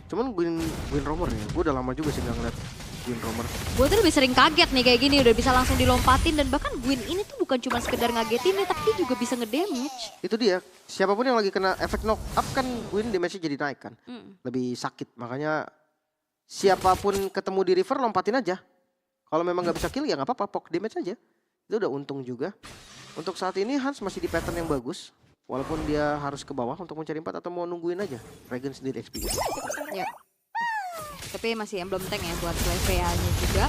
Cuman Gwyn Romer ya, gue udah lama juga sih gak ngeliat Gwyn Romer. Gue tuh lebih sering kaget nih kayak gini, udah bisa langsung dilompatin dan bahkan Gwyn ini tuh bukan cuma sekedar ngagetin nih, tapi dia juga bisa ngedamage. Itu dia, siapapun yang lagi kena efek knock up kan Gwyn damage-nya jadi naik kan. Lebih sakit, makanya siapapun ketemu di river lompatin aja. Kalau memang gak bisa kill ya gak apa-apa, poke damage aja. Itu udah untung juga. Untuk saat ini Hans masih di pattern yang bagus. Walaupun dia harus ke bawah untuk mencari 4 atau mau nungguin aja. Regen sendiri XP. Ya. Tapi masih emblem tank ya buat Clevea-nya juga.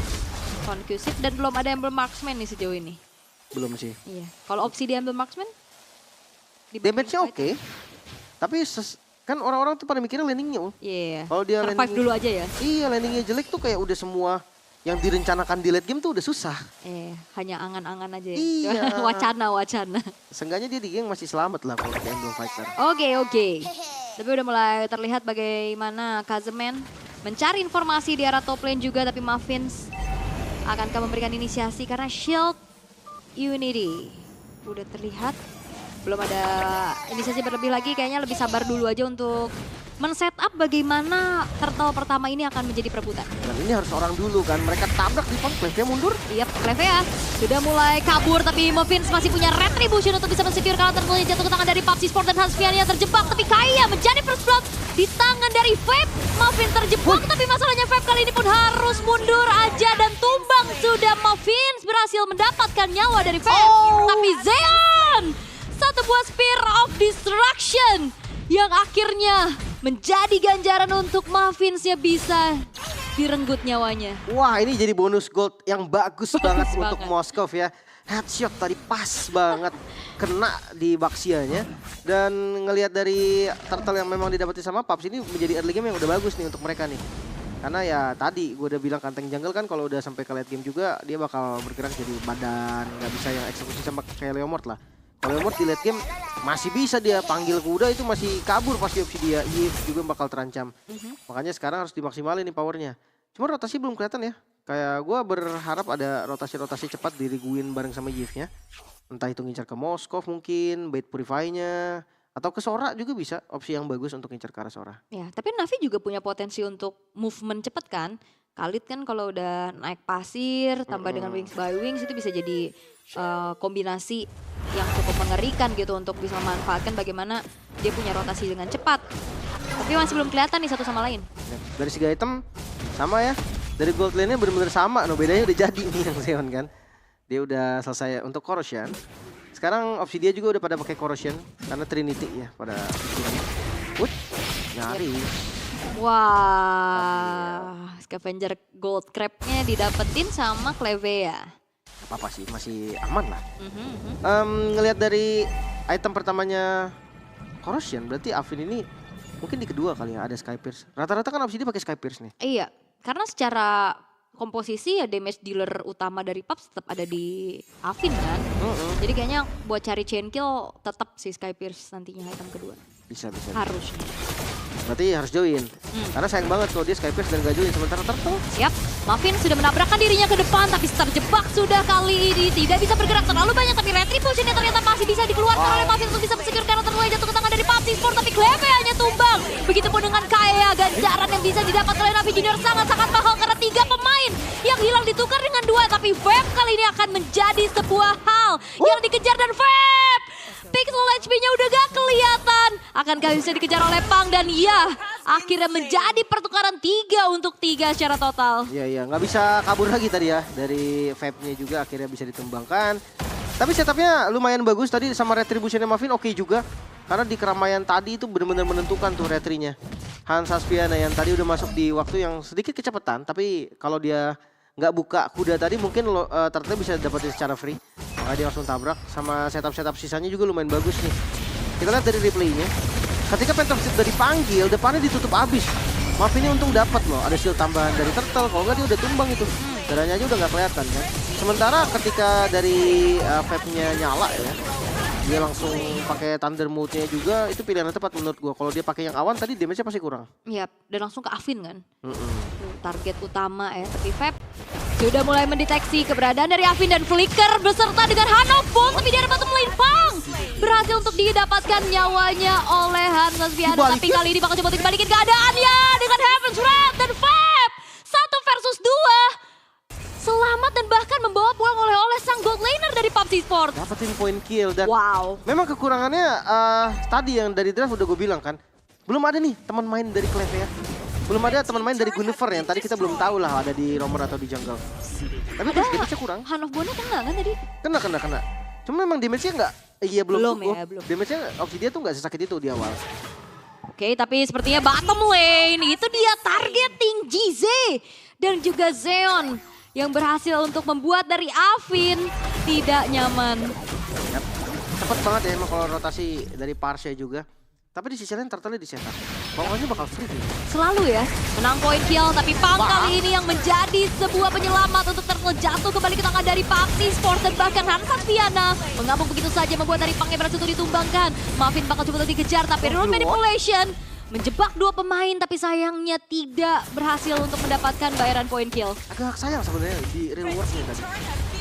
Conclusive dan belum ada emblem marksman nih sejauh ini. Belum sih. Iya. Kalau opsi di emblem marksman? Damage-nya oke. Tapi kan orang-orang tuh pada mikirnya landing-nya. Iya. Kalau dia survive landing, dulu aja ya. Iya, landing-nya jelek tuh kayak udah semua yang direncanakan di late game tuh udah susah. Hanya angan-angan aja ya. Iya. Wacana. Seenggaknya dia di game masih selamat lah kalau pakai Emblem Fighter. Oke. Tapi udah mulai terlihat bagaimana Kazeman mencari informasi di arah top lane juga, tapi Muffins akankah memberikan inisiasi karena Shield Unity udah terlihat. Belum ada inisiasi berlebih lagi, kayaknya lebih sabar dulu aja untuk men-setup bagaimana turtle pertama ini akan menjadi perebutan. Dan ini harus orang dulu kan, mereka tabrak di pond, Clevea mundur. Iya, Clevea sudah mulai kabur tapi Muffins masih punya retribution untuk bisa mensecure kalau terpulih jatuh ke tangan dari PUBG Sport dan Hansfian yang terjebak. Tapi Kaya menjadi first blood di tangan dari Vape. Muffins terjebak tapi masalahnya Vape kali ini pun harus mundur aja dan tumbang sudah. Muffins berhasil mendapatkan nyawa dari Vape. Tapi Zeon, satu buah Spear of Destruction yang akhirnya menjadi ganjaran untuk Muffinsnya bisa direnggut nyawanya. Wah, ini jadi bonus gold yang bagus banget banget. untuk Moskov ya. Headshot tadi pas banget kena di Baxianya. Dan ngelihat dari turtle yang memang didapati sama Paps ini menjadi early game yang udah bagus nih untuk mereka nih. Karena ya tadi gue udah bilang kanteng jungle kan kalau udah sampai ke late game juga dia bakal bergerak jadi badan, nggak bisa yang eksekusi sama kayak Leomord lah. Kalau Leomord di late game masih bisa dia panggil kuda itu masih kabur pasti opsi dia. Yves juga bakal terancam. Makanya sekarang harus dimaksimalin nih powernya. Cuma rotasi belum kelihatan ya. Kayak gue berharap ada rotasi-rotasi cepat dari Gwyn bareng sama Yves-nya. Entah itu ngincar ke Moskov mungkin, bait Purify-nya. Atau ke Sora juga bisa opsi yang bagus untuk ngincar ke arah Sora. Ya, tapi Navi juga punya potensi untuk movement cepet kan. Khalid kan kalau udah naik pasir tambah dengan Wings by Wings itu bisa jadi kombinasi yang cukup mengerikan gitu untuk bisa memanfaatkan bagaimana dia punya rotasi dengan cepat. Tapi masih belum kelihatan nih satu sama lain. Dari segi item sama ya. Dari gold lane-nya bener-bener sama. No bedanya udah jadi nih yang Zeon kan. Dia udah selesai untuk Corrosion. Sekarang Obsidia juga udah pada pakai Corrosion karena Trinity ya pada sini. Nyari. Wah, Scavenger Gold Crab-nya didapetin sama Clevea. Apa sih, masih aman lah. Mhm. Ngelihat dari item pertamanya Corrosion, berarti Afin ini mungkin di kedua kali ya ada Sky Pierce. Rata-rata kan Obsidia pakai Sky Pierce nih. Iya, karena secara komposisi ya damage dealer utama dari Paps tetap ada di Afin kan. Jadi kayaknya buat cari chain kill tetap si Sky Pierce nantinya item kedua. Bisa. Harusnya. Berarti harus join. Karena sayang banget kalau dia Sky Pierce dan gak join sementara Turtle. Siap, Muffin sudah menabrakkan dirinya ke depan tapi terjebak sudah kali ini. Tidak bisa bergerak terlalu banyak tapi Retribution-nya ternyata masih bisa dikeluarkan oleh Muffin untuk bisa mensekir karena terlalu jatuh ke tangan dari PUBG Sport tapi Cleve hanya tumbang. Begitupun dengan Kaya, ganjaran yang bisa didapat oleh Navi Junior sangat-sangat mahal karena 3 pemain yang hilang ditukar dengan 2 tapi Vape kali ini akan menjadi sebuah hal yang dikejar dan Vape pixel HP-nya udah gak kelihatan. Akankah bisa dikejar oleh Pang dan ya akhirnya menjadi pertukaran 3 untuk 3 secara total. Iya, nggak bisa kabur lagi tadi ya dari vape-nya juga akhirnya bisa ditumbangkan. Tapi setupnya lumayan bagus tadi sama Retribution-nya Muffin oke juga. Karena di keramaian tadi itu benar-benar menentukan tuh retrinya. Hans Aspiana yang tadi udah masuk di waktu yang sedikit kecepatan. Tapi kalau dia nggak buka kuda tadi mungkin Turtle bisa dapetin secara free. Makanya dia langsung tabrak. Sama setup-setup sisanya juga lumayan bagus nih. Kita lihat dari replaynya. Ketika Phantom Shield udah dipanggil, depannya ditutup abis. Muffin ini untung dapat loh. Ada shield tambahan dari Turtle. Kalau nggak dia udah tumbang itu. Darahnya aja udah nggak kelihatan kan. Sementara ketika dari vape-nya nyala ya. Dia langsung pakai Thunder Mode-nya juga, itu pilihan yang tepat menurut gua. Kalau dia pakai yang awan tadi damage-nya pasti kurang. Iya, dan langsung ke Afin kan. Target utama ya, tapi Vape sudah mulai mendeteksi keberadaan dari Afin dan Flicker beserta dengan Hanobon, tapi dia dapat melalui Pang. Berhasil untuk didapatkan nyawanya oleh Hansa Spiana, tapi kali ini bakal coba dibalikin keadaannya dengan Heaven's Wrath dan Vape. 1 versus 2. Selamat dan bahkan membawa pulang oleh sang gold laner dari PUBG Sport. Dapetin point kill dan Wow. memang kekurangannya tadi yang dari draft udah gue bilang kan. Belum ada nih teman main dari Cleve ya. Belum ada teman main dari Guinevere yang tadi kita belum tahu lah ada di roamer atau di jungle. Tapi damage-nya kurang. Hanobonnya kena kan tadi? Kena. Cuma memang damage-nya nggak, iya belum. Belum. Damage-nya Obsidia tuh nggak sesakit itu di awal. Oke, tapi sepertinya bottom lane itu dia targeting GZ dan juga Zeon yang berhasil untuk membuat dari Afin tidak nyaman. Yap. Cepet banget ya emang kalau rotasi dari Parsha juga. Tapi di sisi lain Turtle di setup. Bawahnya bakal free nih. Selalu ya, menang point kill tapi Pang kali ini yang menjadi sebuah penyelamat untuk Turtle jatuh kembali ke tangan dari PUBG Sport dan bahkan Hansa Spiana mengamuk begitu saja membuat dari Pang yang berhasil untuk ditumbangkan. Muffin bakal coba untuk dikejar tapi rule manipulation menjebak 2 pemain tapi sayangnya tidak berhasil untuk mendapatkan bayaran point kill. Agak sayang sebenarnya di real world-nya tadi.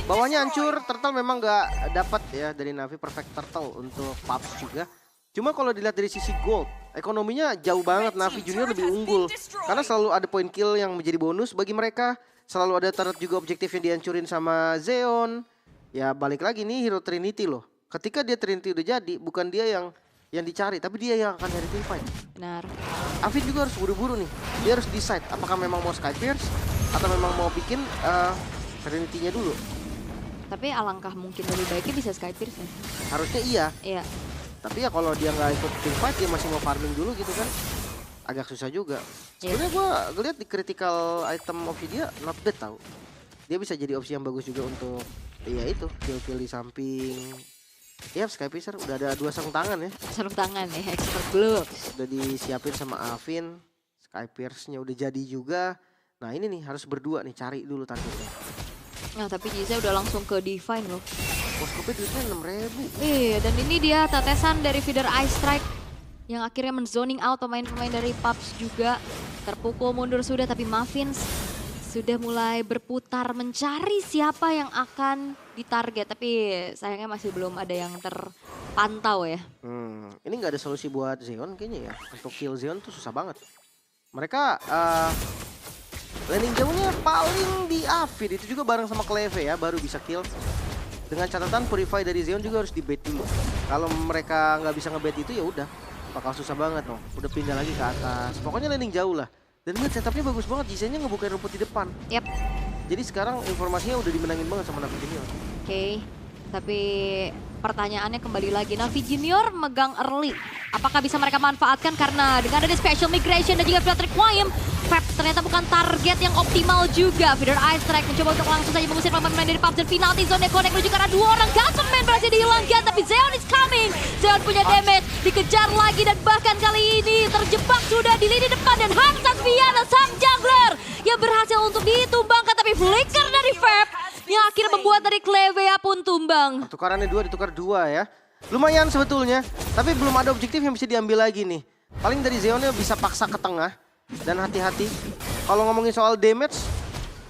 Bawahnya hancur, Turtle memang nggak dapat ya dari Navi perfect Turtle untuk Paps juga. Cuma kalau dilihat dari sisi gold, ekonominya jauh banget. Navi Junior lebih unggul karena selalu ada point kill yang menjadi bonus bagi mereka. Selalu ada turret juga objektif yang dihancurin sama Zeon. Ya balik lagi nih Hero Trinity loh. Ketika dia Trinity udah jadi, bukan dia yang dicari, tapi dia yang akan nyari teamfight. Benar. Afin juga harus buru-buru nih. Dia harus decide apakah memang mau Sky Pierce atau memang mau bikin Trinity-nya dulu. Tapi alangkah mungkin lebih baiknya bisa Sky Pierce ya. Harusnya iya. Iya. Tapi ya kalau dia nggak ikut teamfight, dia masih mau farming dulu gitu kan. Agak susah juga. Sebenarnya gue ngeliat di critical item Obsidia not bad tau. Dia bisa jadi opsi yang bagus juga untuk ya itu kill di samping. Ya Sky Piercer udah ada 2 sarung tangan ya. Sarung tangan ya, expert gloves. Udah disiapin sama Afin. Sky Pierce-nya udah jadi juga. Nah ini nih harus berdua nih cari dulu targetnya. Nah tapi Jiza udah langsung ke Divine loh. Boskopnya duitnya 6.000. Iya dan ini dia tetesan dari feeder Ice Strike. Yang akhirnya men-zoning out pemain-pemain dari PUBG juga. Terpukul mundur sudah tapi Muffins sudah mulai berputar mencari siapa yang akan ditarget. Tapi sayangnya masih belum ada yang terpantau ya. Ini nggak ada solusi buat Zeon kayaknya ya. Untuk kill Zeon tuh susah banget. Mereka landing jauhnya paling di Afid. Itu juga bareng sama Cleve ya baru bisa kill. Dengan catatan Purify dari Zeon juga harus di-bait dulu. Kalau mereka nggak bisa nge-bait itu ya udah bakal susah banget loh. Udah pindah lagi ke atas. Pokoknya landing jauh lah. Dan lihat setupnya bagus banget. Jisanya ngebukain rumput di depan. Yap. Jadi sekarang informasinya udah dimenangin banget sama Navi Junior. Oke. Tapi pertanyaannya kembali lagi, Navi Junior megang early. Apakah bisa mereka manfaatkan karena dengan ada special migration dan juga filter requiem, Fab ternyata bukan target yang optimal juga. Feeder Ice Strike mencoba untuk langsung saja mengusir pemain dari PUBG dan penalti zone connect menuju karena dua orang Gunman berhasil dihilangkan, tapi Zeon is coming. Zeon punya damage, dikejar lagi dan bahkan kali ini terjebak sudah di lini depan dan Hansa Viana sang jungler yang berhasil untuk ditumbangkan, tapi flicker dari Fab yang akhirnya membuat dari Clevea pun tumbang. Tukarannya 2 ditukar 2 ya. Lumayan sebetulnya, tapi belum ada objektif yang bisa diambil lagi nih. Paling dari Zeonnya bisa paksa ke tengah. Dan hati-hati, kalau ngomongin soal damage,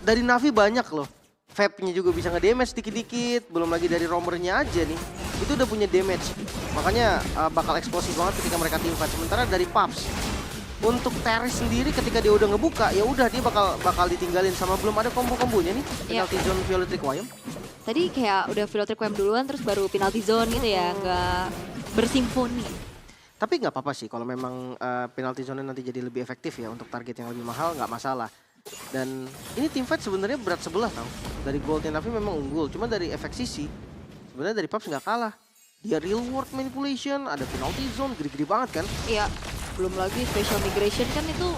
dari Navi banyak loh. Fab-nya juga bisa nge-damage dikit-dikit, belum lagi dari roamernya aja nih. Itu udah punya damage. Makanya bakal eksplosif banget ketika mereka teamfight. Sementara dari Pups, untuk Teres sendiri ketika dia udah ngebuka, ya udah dia bakal ditinggalin sama belum ada kombo-kombonya nih. Penalty zone Violet Requiem. Tadi kayak udah filter requiem duluan terus baru penalty zone gitu ya, nggak bersimfoni. Tapi nggak apa-apa sih kalau memang penalty zone nanti jadi lebih efektif ya untuk target yang lebih mahal, nggak masalah. Dan ini teamfight sebenarnya berat sebelah tau. Dari goldnya Navi memang unggul, cuma dari efek sisi sebenarnya dari Pups nggak kalah. Dia real world manipulation, ada penalty zone, gede-gede banget kan. Iya, belum lagi special migration kan itu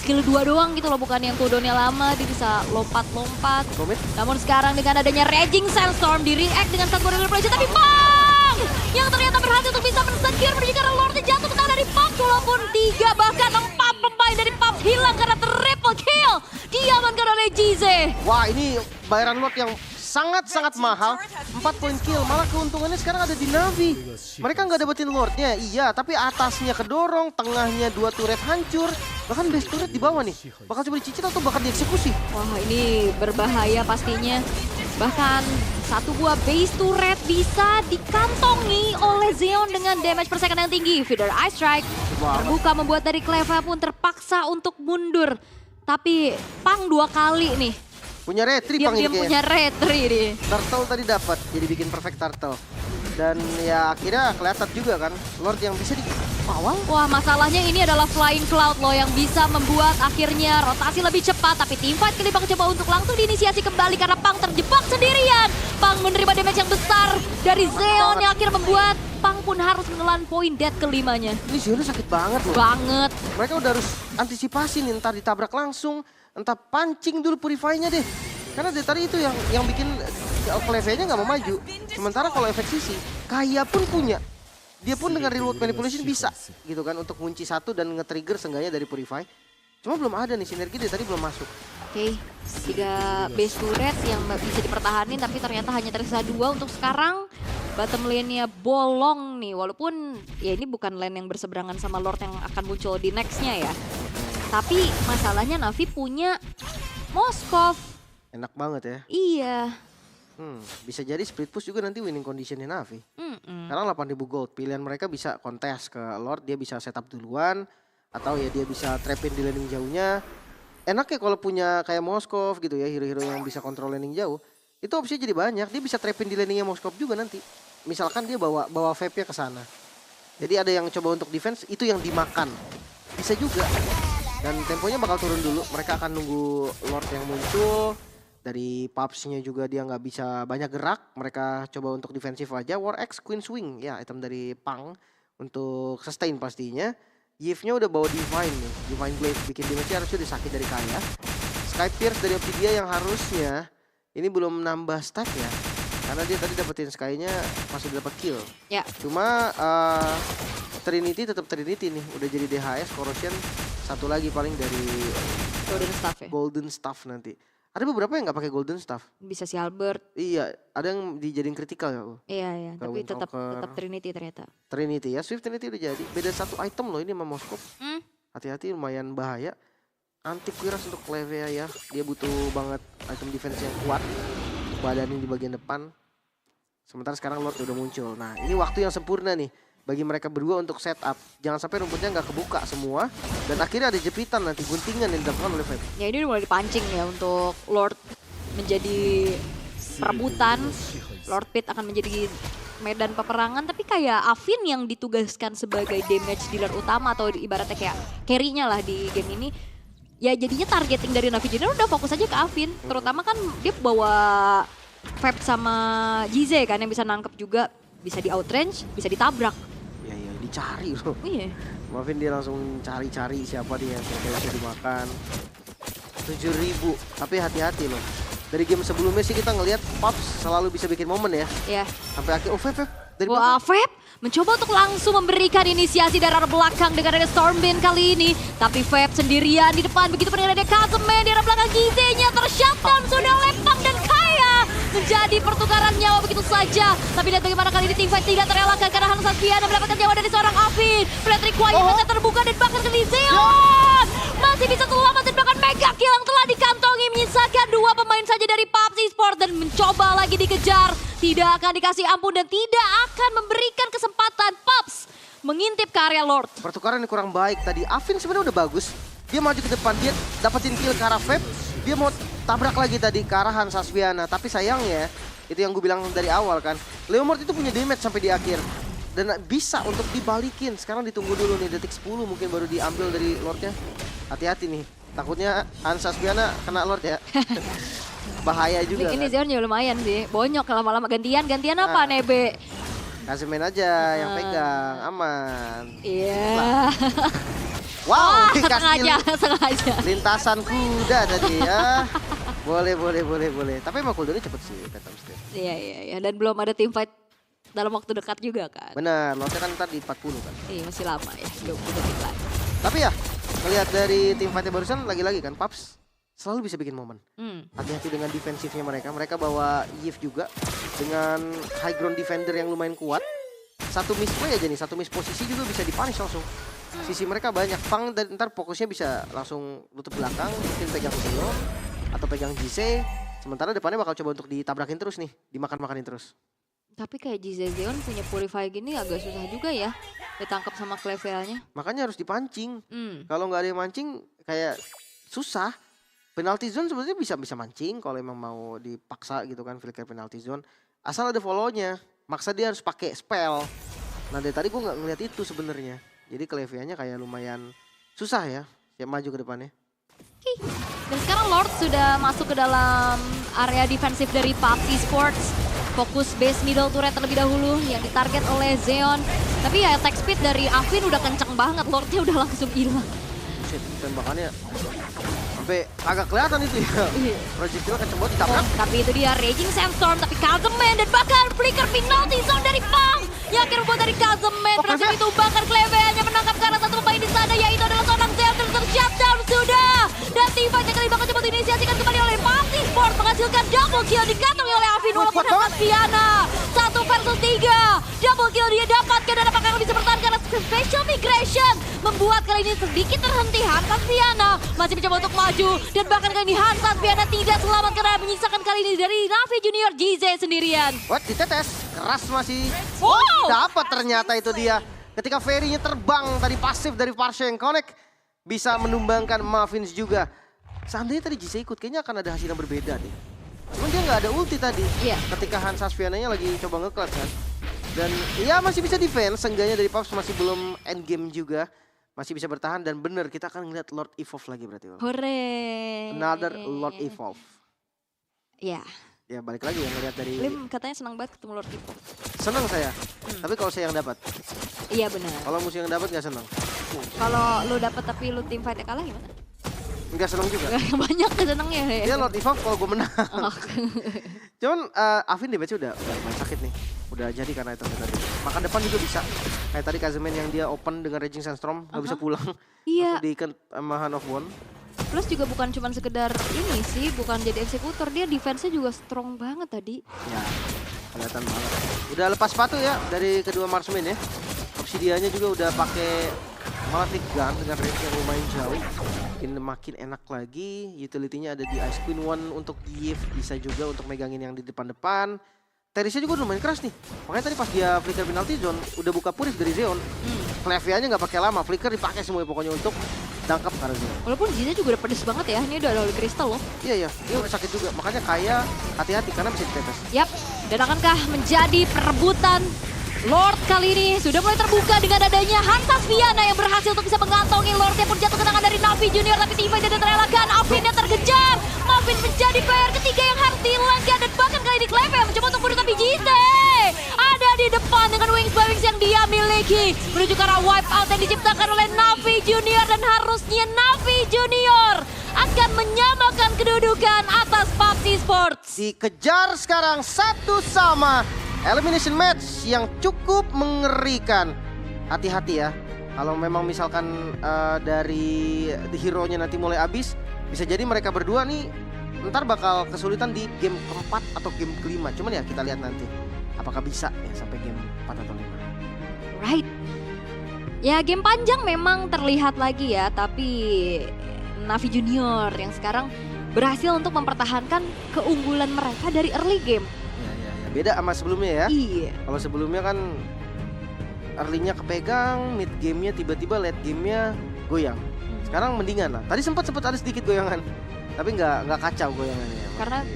skill 2 doang gitu loh, bukan yang cooldownnya lama, dia bisa lompat-lompat. Namun sekarang dengan adanya Raging Sandstorm di react dengan satu manipulation, tapi Pang yang ternyata berhasil untuk bisa men-secure menuju karena Lordnya jatuh ke tangan dari Pups, walaupun 3 bahkan 4 pemain dari Pups hilang karena triple kill diamankan oleh Jize. Wah, ini bayaran Lord yang sangat-sangat mahal, 4 poin kill, malah keuntungannya sekarang ada di Navi. Mereka nggak dapetin Lordnya, iya, tapi atasnya kedorong, tengahnya 2 turret hancur, bahkan base turret di bawah nih. Bakal coba dicicil atau bakal dieksekusi? Wah, ini berbahaya pastinya. Bahkan satu buah base turret bisa dikantongi oleh Zeon dengan damage per second yang tinggi. Feeder Ice Strike terbuka membuat dari Cleva pun terpaksa untuk mundur. Tapi Pang 2 kali nih. Punya retri Pang ini kayaknya. Punya retri nih. Turtle tadi dapat, jadi bikin perfect turtle. Dan ya akhirnya kelihatan juga kan, Lord yang bisa dikawal. Wah, masalahnya ini adalah Flying Cloud loh yang bisa membuat akhirnya rotasi lebih cepat. Tapi teamfight kali Pang coba untuk langsung diinisiasi kembali karena Pang terjebak sendirian. Pang menerima damage yang besar dari Zeon yang akhirnya membuat Pang pun harus menelan poin dead kelimanya. Ini Zeonnya sakit banget loh. Banget. Mereka udah harus antisipasi nih, entar ditabrak langsung, entah pancing dulu Purify-nya deh. Karena dari tadi itu yang bikin Clevea-nya nggak mau maju. Sementara kalau efek sisi, Kaya pun punya. Dia pun dengan reload manipulation bisa gitu kan untuk kunci satu dan nge-trigger seenggaknya dari Purify. Cuma belum ada nih sinergi dari tadi belum masuk. Oke, 3 base turret yang bisa dipertahanin tapi ternyata hanya tersisa 2 untuk sekarang. Bottom lane-nya bolong nih, walaupun ya ini bukan lane yang berseberangan sama Lord yang akan muncul di next-nya ya. Tapi masalahnya Navi punya Moskov. Enak banget ya. Iya. Bisa jadi split push juga nanti winning conditionnya Navi. Karena 8.000 gold, pilihan mereka bisa kontes ke Lord, dia bisa setup duluan. Atau ya dia bisa trapin di landing jauhnya. Enak ya kalau punya kayak Moskov gitu ya, hero-hero yang bisa kontrol landing jauh. Itu opsinya jadi banyak, dia bisa trapin di landingnya Moskov juga nanti. Misalkan dia bawa vape-nya ke sana. Jadi ada yang coba untuk defense, itu yang dimakan. Bisa juga. Dan temponya bakal turun dulu, mereka akan nunggu Lord yang muncul. Dari Pups-nya juga dia nggak bisa banyak gerak, mereka coba untuk defensif aja. War X Queen Swing, ya item dari Pang untuk sustain pastinya. Yves-nya udah bawa Divine nih, Divine Blade bikin damage-nya harusnya udah sakit dari Kaya. Sky Pierce dari Optidia yang harusnya ini belum nambah stack ya. Karena dia tadi dapetin Sky-nya pas udah dapet kill. Ya. Cuma Trinity tetap Trinity nih, udah jadi DHS, Corrosion. Satu lagi paling dari Golden Staff ya? Golden Staff nanti. Ada beberapa yang nggak pakai Golden Staff. Bisa si Albert. Iya, ada yang dijadiin kritikal ya. Iya, iya. Tapi tetap Windtalker. Trinity ternyata. Trinity ya, Swift Trinity udah jadi. Beda satu item loh ini sama Moskov. Hati-hati lumayan bahaya. Anti Quiras untuk Clevea ya. Dia butuh banget item defense yang kuat. Badanin di bagian depan. Sementara sekarang Lord udah muncul. Nah ini waktu yang sempurna nih bagi mereka berdua untuk setup. Jangan sampai rumputnya nggak kebuka semua. Dan akhirnya ada jepitan nanti, guntingan yang dilakukan oleh Fab. Ya ini udah mulai dipancing ya untuk Lord menjadi perebutan. Lord Pit akan menjadi medan peperangan. Tapi kayak Afin yang ditugaskan sebagai damage dealer utama atau ibaratnya kayak carry-nya lah di game ini. Ya jadinya targeting dari Navi Junior udah fokus aja ke Afin. Terutama kan dia bawa Fab sama Jize kan yang bisa nangkep juga. Bisa di outrange, bisa ditabrak. Iya, dicari loh. Iya. Maafin dia langsung cari-cari siapa dia yang bisa dimakan. 7.000, tapi hati-hati loh. Dari game sebelumnya sih kita ngelihat Paps selalu bisa bikin momen ya. Iya. Sampai akhir, Feb, dari Wah, Feb mencoba untuk langsung memberikan inisiasi dari arah belakang dengan ada Stormwind kali ini. Tapi Feb sendirian di depan, begitu pun dengan ada Kazeman di arah belakang Gize-nya tershutdown sudah Lepang dan Kaya. Menjadi pertukaran nyawa begitu saja. Tapi lihat bagaimana kali ini teamfight tidak terelakkan karena Hans Saspiana mendapatkan nyawa dari seorang Afin. Frederick Wyatt terbuka dan bahkan ke Zeon. Masih bisa selamat dan bahkan mega kill yang telah dikantongi. Menyisakan 2 pemain saja dari PUBG Sport dan mencoba lagi dikejar. Tidak akan dikasih ampun dan tidak akan memberikan kesempatan Paps mengintip ke area Lord. pertukaran yang kurang baik tadi. Afin sebenarnya udah bagus. Dia maju ke depan, dia dapetin kill ke arah Feb. Dia mau tabrak lagi tadi ke arah Hans Saspiana. Tapi sayangnya, itu yang gue bilang dari awal kan. Leomord itu punya damage sampai di akhir. Dan bisa untuk dibalikin. Sekarang ditunggu dulu nih, detik 10 mungkin baru diambil dari Lordnya. Hati-hati nih, takutnya Hans Saspiana kena Lord ya. Bahaya juga Ini kan. Zeon juga lumayan sih, bonyok lama-lama gantian apa Nah. Nebe? Kazeman aja yang pegang, aman. Iya. Wow, sengaja. lintasan kuda tadi ya. Boleh. Tapi emang cooldownnya cepet sih, Phantom Steel. Iya. Dan belum ada team fight dalam waktu dekat juga kan. Benar, Lordnya kan tadi 40 kan. Iya masih lama ya, 20 detik lagi. Tapi ya, ngelihat dari tim fightnya barusan lagi-lagi kan, Paps selalu bisa bikin momen. Hati-hati dengan defensifnya mereka. Mereka bawa Yves juga dengan high ground defender yang lumayan kuat. Satu misplay aja nih, satu miss posisi juga bisa dipunish langsung. Sisi mereka banyak, Pang dan ntar fokusnya bisa langsung tutup belakang, mungkin pegang Zero atau pegang JC. Sementara depannya bakal coba untuk ditabrakin terus nih, dimakan-makanin terus. Tapi kayak Zeon punya Purify gini agak susah juga ya ditangkap sama Clevelnya. Makanya harus dipancing. Kalau nggak ada yang mancing, kayak susah. Penalty zone sebenarnya bisa mancing kalau emang mau dipaksa gitu kan, flicker penalty zone. Asal ada follow-nya, maksa dia harus pakai spell. Nah dari tadi gue nggak ngeliat itu sebenarnya. Jadi Clevianya kayak lumayan susah ya, siap maju ke depannya. Dan sekarang Lord sudah masuk ke dalam area defensif dari PUBG Sports. Fokus base middle turret terlebih dahulu yang ditarget oleh Zeon. Tapi ya attack speed dari Afin udah kenceng banget, Lordnya udah langsung hilang. Shit, tembakannya sampai agak kelihatan itu ya. Projectile kenceng banget ditabrak. Tapi itu dia Raging Sandstorm, tapi Kazeman dan bahkan flicker penalty zone dari Pang. Yang akhirnya membuat dari Kazeman berhasil ditumbangkan. Cleve hanya menangkap ke arah satu pemain di sana, yaitu adalah seorang Zeon tershutdown sudah. Dan tim fight yang kali bakal coba diinisiasikan kembali oleh PUBG Sport menghasilkan double kill dikantongi oleh Afin walaupun Hans Piana. 1 versus 3. Double kill dia dapatkan dan apakah bisa bertahan karena special migration membuat kali ini sedikit terhenti. Hans Piana masih mencoba untuk maju dan bahkan kali ini Hans Piana tidak selamat karena menyisakan kali ini dari Navi Junior Gize sendirian. What, ditetes, keras masih. Wow. Dapat ternyata itu dia. Ketika Ferry-nya terbang tadi pasif dari Parsha yang connect. Bisa menumbangkan Mavins juga. Seandainya tadi Gize ikut, kayaknya akan ada hasil yang berbeda nih. Cuman dia nggak ada ulti tadi. Iya. Ketika Hans Saspiananya lagi coba nge-clutch kan. Dan ya masih bisa defense, seenggaknya dari Paps masih belum end game juga. Masih bisa bertahan dan bener kita akan ngeliat Lord Evolve lagi berarti. Hore. Another Lord Evolve. Ya. Ya balik lagi ya ngeliat dari... Lim katanya senang banget ketemu Lord Evolve. Seneng saya. Tapi kalau saya yang dapat. Iya benar. Kalau musuh yang dapat nggak seneng. Kalau lu dapet tapi lu tim fight kalah gimana? Nggak seneng juga. Banyak kesenengnya ya. Dia Lord Evolve kalau gue menang. Oh. Cuman Afin di match udah lumayan sakit nih. Udah jadi karena itu tadi. Makan depan juga bisa. Kayak tadi Kazeman yang dia open dengan Raging Sandstorm nggak bisa pulang. Iya. Langsung diikat sama Hand of One. Plus juga bukan cuma sekedar ini sih, bukan jadi eksekutor, dia defense-nya juga strong banget tadi. Ya, kelihatan banget. Udah lepas sepatu ya dari kedua marksman ya. Obsidiannya juga udah pakai Malavik Gun dengan range yang lumayan jauh. Makin enak lagi. Utility-nya ada di Ice Queen One untuk Yves, bisa juga untuk megangin yang di depan-depan. Terisnya juga lumayan keras nih. Makanya tadi pas dia flicker penalty zone udah buka purif dari Zeon. Clevianya nggak pakai lama, flicker dipakai semua pokoknya untuk tangkap karena Zeon. Walaupun Giza juga udah pedes banget ya, ini udah ada Holy Crystal loh. Iya, dia udah sakit juga. Makanya kayak hati-hati karena bisa ditetes. Yap, dan akankah menjadi perebutan Lord kali ini sudah mulai terbuka dengan adanya Hansa Sviana yang berhasil untuk bisa mengantongi Lordnya pun jatuh ke tangan dari Navi Junior. Tapi T-Fight tidak terelakkan, Alvinnya terkejar. Alvin menjadi player ketiga yang harus dihilangkan. Dan bahkan kali ini Cleve yang mencoba untuk bunuh, tapi Jize ada di depan dengan wings by wings yang dia miliki. Menuju ke arah wipe out yang diciptakan oleh Navi Junior. Dan harusnya Navi Junior akan menyamakan kedudukan atas PUBG Sports. Dikejar sekarang 1-1. Elimination match yang cukup mengerikan. Hati-hati ya. Kalau memang misalkan dari hero-nya nanti mulai habis, bisa jadi mereka berdua nih ntar bakal kesulitan di game keempat atau game kelima. Cuman ya kita lihat nanti apakah bisa ya sampai game 4 atau 5. Right. Ya game panjang memang terlihat lagi ya, tapi Navi Junior yang sekarang berhasil untuk mempertahankan keunggulan mereka dari early game. Ya, beda sama sebelumnya ya. Iya. Kalau sebelumnya kan early-nya kepegang, mid game-nya tiba-tiba late game-nya goyang. Sekarang mendingan lah. Tadi sempat ada sedikit goyangan, tapi nggak kacau goyangannya.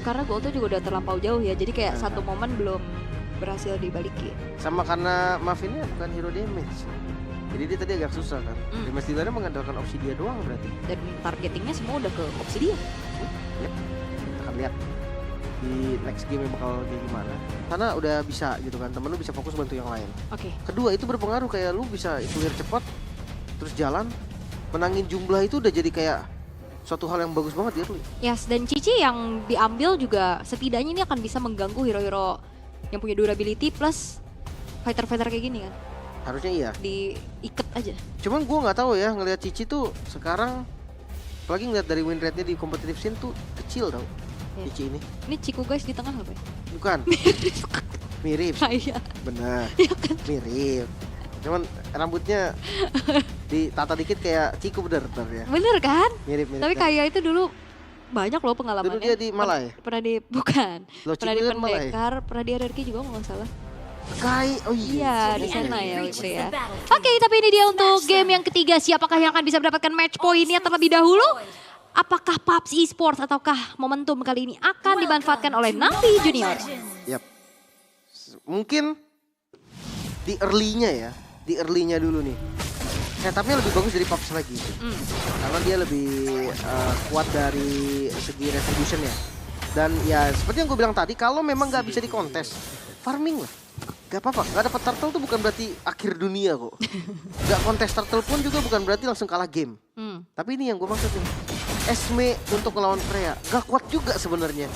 Karena gol tuh juga udah terlampau jauh ya, jadi kayak satu momen belum berhasil dibalikin. Sama karena Mavinnya bukan hero damage, jadi dia tadi agak susah kan. Dimas Dilana mengandalkan opsi dia doang berarti. Dan targetingnya semua udah ke opsi dia. Ya, kita akan lihat di next game bakal kayak gimana. Karena udah bisa gitu kan, temen lu bisa fokus bantu yang lain. Oke. Kedua itu berpengaruh, kayak lu bisa clear cepat, terus jalan, menangin jumlah itu udah jadi kayak suatu hal yang bagus banget di early. Yes, dan Cici yang diambil juga setidaknya ini akan bisa mengganggu hero-hero yang punya durability plus fighter-fighter kayak gini kan. Harusnya iya. Diikat aja. Cuman gua nggak tahu ya, ngelihat Cici tuh sekarang, apalagi ngeliat dari win rate-nya di competitive scene tuh kecil tau. Ya. Cici ini. Ini Ciku guys di tengah apa ya? Bukan. Mirip. Iya. Benar. Mirip. Cuman rambutnya ditata dikit kayak Ciku bener ya. Bener kan? Mirip. Tapi kayak itu dulu banyak loh pengalamannya. Dulu dia di Malai. Bukan. Loh, Pernah Ciku di kan Malai. Pendekar, pernah di RRQ juga kalau nggak salah. Oh Iya, di sana ya itu ya. Oke, tapi ini dia untuk game yang ketiga. Siapakah yang akan bisa mendapatkan match point-nya terlebih dahulu? Apakah PUBG Esports ataukah momentum kali ini akan dimanfaatkan oleh Navi Junior? Yap. Mungkin di early-nya dulu nih. Setupnya lebih bagus dari PUBG lagi. Karena dia lebih kuat dari segi retribution ya. Dan ya seperti yang gue bilang tadi, kalau memang nggak bisa dikontes, farming lah. Gak apa-apa, gak dapet turtle tuh bukan berarti akhir dunia kok. Gak kontes turtle pun juga bukan berarti langsung kalah game. Tapi ini yang gue maksud nih. Esme untuk melawan Freya gak kuat juga sebenarnya.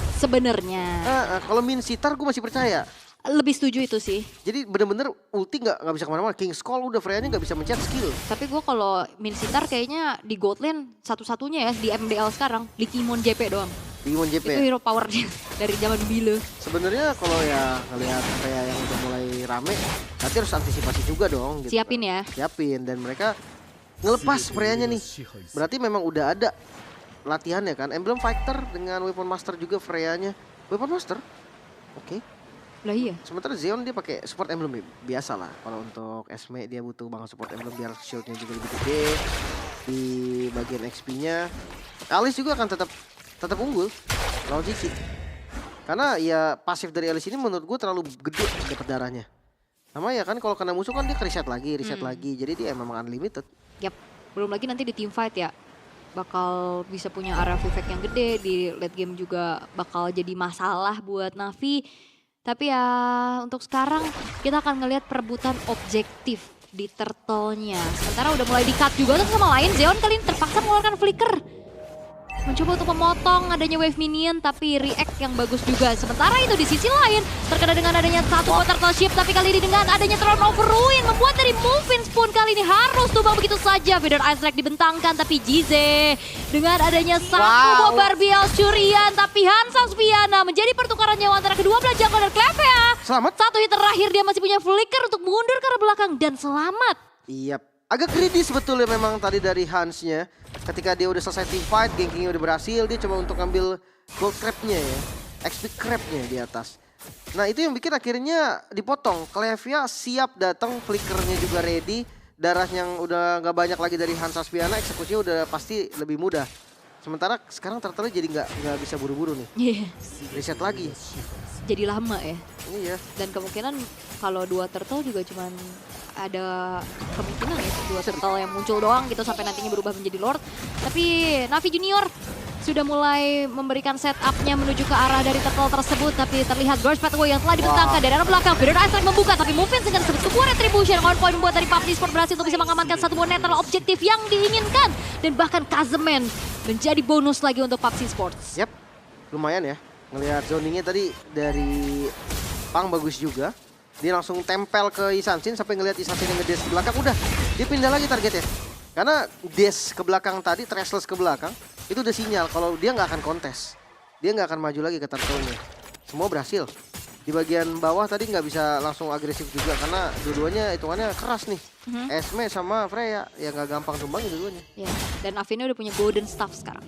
Kalau Min Sitar gue masih percaya. Lebih setuju itu sih. Jadi bener-bener ulti gak bisa kemana-mana. King's Call udah Freya-nya gak bisa mencet skill. Tapi gue kalau Min Sitar kayaknya di Gold Lane satu-satunya ya di MDL sekarang. Di Kimon JP doang. Digimon JP. Itu hero power dari zaman dulu. Sebenarnya kalau ya ngelihat Freya yang udah mulai rame, nanti harus antisipasi juga dong. Gitu. Siapin ya. Siapin, dan mereka ngelepas Freya-nya nih. Berarti memang udah ada latihannya kan. Emblem Fighter dengan Weapon Master juga Freya-nya. Weapon Master? Oke. Lah iya. Sementara Zeon dia pakai support emblem biasa lah. Kalau untuk Esme dia butuh banget support emblem biar shieldnya juga lebih gede di bagian XP-nya. Alice juga akan tetap unggul lawan Cici. Karena ya pasif dari Alice ini menurut gue terlalu gede dapat darahnya. Sama ya kan kalau kena musuh kan dia reset lagi. Jadi dia memang unlimited. Yap. Belum lagi nanti di team fight ya. Bakal bisa punya area effect yang gede. Di late game juga bakal jadi masalah buat Navi. Tapi ya untuk sekarang kita akan ngelihat perebutan objektif di turtle-nya. Sementara udah mulai di-cut juga tuh sama lain. Zeon kali ini terpaksa mengeluarkan flicker. Mencoba untuk memotong adanya wave minion tapi react yang bagus juga. Sementara itu di sisi lain terkena dengan adanya satu turtle ship, tapi kali ini dengan adanya Throne of Ruin membuat dari Movins pun kali ini harus tumbang begitu saja. Feather Ice Strike dibentangkan tapi Jize dengan adanya satu Barbiel curian, tapi Hansa Sviana menjadi pertukaran nyawa antara kedua belah jungle dan Cleve. Selamat. Satu hit terakhir dia masih punya flicker untuk mundur ke arah belakang dan selamat. Iya. Agak greedy sebetulnya memang tadi dari Hans-nya. Ketika dia udah selesai team fight, gankingnya udah berhasil, dia coba untuk ngambil gold crab-nya ya. XP crab-nya di atas. Nah itu yang bikin akhirnya dipotong. Clevia siap datang, flickernya juga ready. Darah yang udah gak banyak lagi dari Hansa Sviana, eksekusinya udah pasti lebih mudah. Sementara sekarang Turtle jadi nggak bisa buru-buru nih. Reset lagi. jadi lama ya. Iya. Dan kemungkinan kalau 2 turtle juga cuman ada kemungkinan ya 2 turtle yang muncul doang gitu sampai nantinya berubah menjadi Lord. Tapi Navi Junior sudah mulai memberikan setupnya menuju ke arah dari turtle tersebut, tapi terlihat Burst Pathway yang telah dibentangkan dari arah belakang. Federer Ice Strike membuka, tapi Movins dengan sebuah retribution on point membuat dari PUBG Sport berhasil untuk bisa mengamankan satu buah netral objektif yang diinginkan, dan bahkan Kazeman menjadi bonus lagi untuk PUBG Sports. Yap, lumayan ya. Ngelihat zoningnya tadi dari Pang bagus juga. Dia langsung tempel ke Isansin sampai ngelihat Isansin yang ngedes ke belakang. Udah, dia pindah lagi targetnya. Karena dash ke belakang tadi, trashless ke belakang, itu udah sinyal kalau dia nggak akan kontes. Dia nggak akan maju lagi ke turtle-nya. Semua berhasil. Di bagian bawah tadi nggak bisa langsung agresif juga karena dua-duanya hitungannya keras nih. Esme sama Freya yang nggak gampang tumbang dua-duanya. Ya, dan Avina udah punya golden staff sekarang.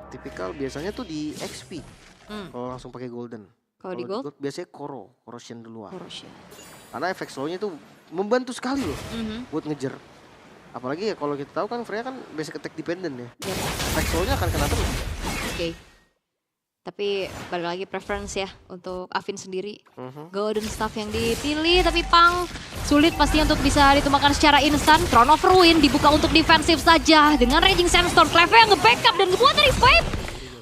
Tipikal biasanya tuh di XP. Kalau langsung pakai golden. Kalau di gold? Biasanya corrosion duluan. Corrosion. Karena efek slownya tuh membantu sekali loh buat ngejar. Apalagi ya kalau kita tahu kan Freya kan basic attack dependent ya. Yep. Efek slownya akan kena terus. Oke. Tapi balik lagi preference ya untuk Avin sendiri. Golden Staff yang dipilih, tapi Pang sulit pasti untuk bisa ditumbangkan secara instan. Throne of Ruin dibuka untuk defensif saja dengan Raging Sandstorm. Cleve yang nge-backup dan ngebuat dari Vape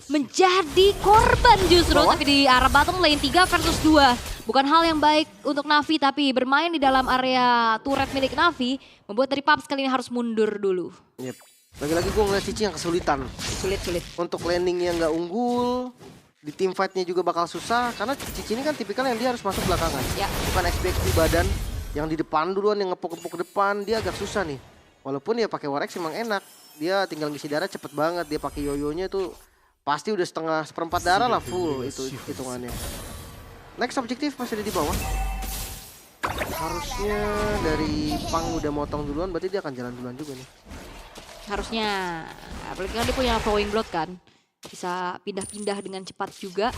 menjadi korban justru. Tapi di arah bottom lane 3 versus 2. Bukan hal yang baik untuk Navi, tapi bermain di dalam area turret milik Navi membuat dari Pubs kali ini harus mundur dulu. Yep. Lagi-lagi gue ngeliat Cici yang kesulitan. Sulit. Untuk landingnya nggak unggul, di team fight-nya juga bakal susah. Karena Cici ini kan tipikal yang dia harus masuk belakangan. Ya. Bukan XP badan, yang di depan duluan, yang ngepuk-ngepuk ke depan, dia agak susah nih. Walaupun ya pakai War X emang enak. Dia tinggal ngisi darah cepet banget, dia pakai yoyonya tuh pasti udah seperempat darah lah full itu hitungannya. Next objektif masih ada di bawah. Harusnya dari Pang udah motong duluan, berarti dia akan jalan duluan juga nih. Harusnya, apalagi kan dia punya flowing blood kan. Bisa pindah-pindah dengan cepat juga.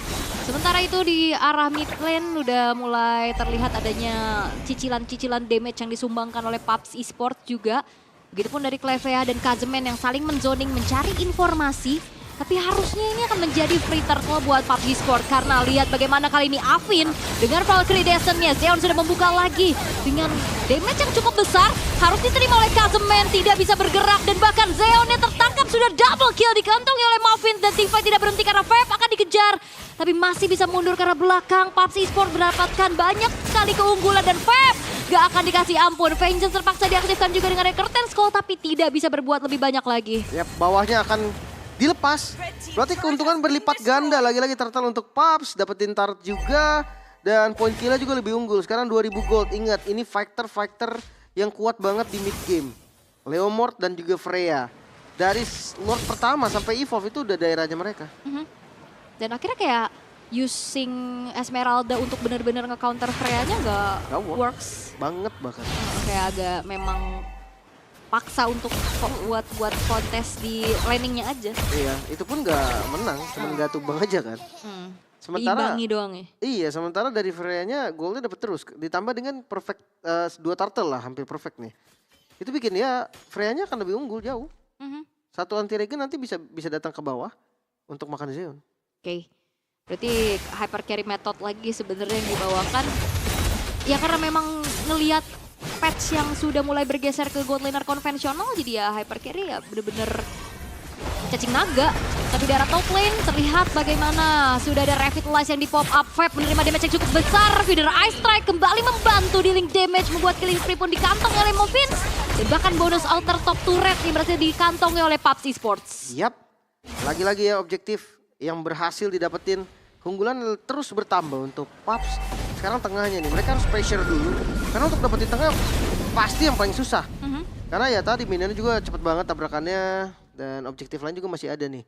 Sementara itu di arah mid lane udah mulai terlihat adanya cicilan-cicilan damage yang disumbangkan oleh PUBG Esports juga. Begitupun dari Clevea dan Kazeman yang saling menzoning mencari informasi. Tapi harusnya ini akan menjadi free turtle buat PUBG Sport. Karena lihat bagaimana kali ini Avin dengan Valkyrie Descent-nya. Zeon sudah membuka lagi dengan damage yang cukup besar. Harus diterima oleh Kazeman, tidak bisa bergerak. Dan bahkan Zeon-nya tertangkap, sudah double kill dikantongi oleh Muffin. Dan teamfight tidak berhenti karena Vape akan dikejar. Tapi masih bisa mundur karena belakang. PUBG Sport mendapatkan banyak sekali keunggulan dan Vape gak akan dikasih ampun. Vengeance terpaksa diaktifkan juga dengan Curtain Skull, tapi tidak bisa berbuat lebih banyak lagi. Yap, bawahnya akan dilepas. Berarti keuntungan berlipat ganda lagi-lagi turtle untuk Pubs, dapetin turret juga dan poin killnya juga lebih unggul. Sekarang 2000 gold. Ingat, ini fighter yang kuat banget di mid game. Leomord dan juga Freya. Dari Lord pertama sampai Evolve itu udah daerahnya mereka. Dan akhirnya kayak using Esmeralda untuk benar-benar nge-counter Freya-nya gak works Banget bahkan. Kayak agak memang paksa untuk buat kontes di landingnya aja. Iya, itu pun gak menang, cuma gak tumbang aja kan. Sementara diimbangi doang ya. Iya, sementara dari Freya-nya goldnya dapat terus, ditambah dengan perfect 2 turtle lah, hampir perfect nih. Itu bikin ya Freya-nya akan lebih unggul jauh. Satu anti regen nanti bisa datang ke bawah untuk makan Zeon. Oke. Berarti hyper carry method lagi sebenarnya yang dibawakan. Ya karena memang ngelihat patch yang sudah mulai bergeser ke gold laner konvensional, jadi ya hyper carry ya bener-bener cacing naga. Tapi di arah top lane terlihat bagaimana sudah ada revitalize yang di pop up. Vape menerima damage yang cukup besar. Feeder Ice Strike kembali membantu dealing damage, membuat killing spree pun dikantongi oleh Movins. Dan bahkan bonus outer top turret yang berhasil dikantongi oleh PUBG Esports. Yap, lagi-lagi ya objektif yang berhasil didapetin. Keunggulan terus bertambah untuk Pubs. Sekarang tengahnya nih, mereka harus pressure dulu. Karena untuk dapetin tengah pasti yang paling susah. Karena ya tadi minionnya juga cepet banget tabrakannya. Dan objektif lain juga masih ada nih.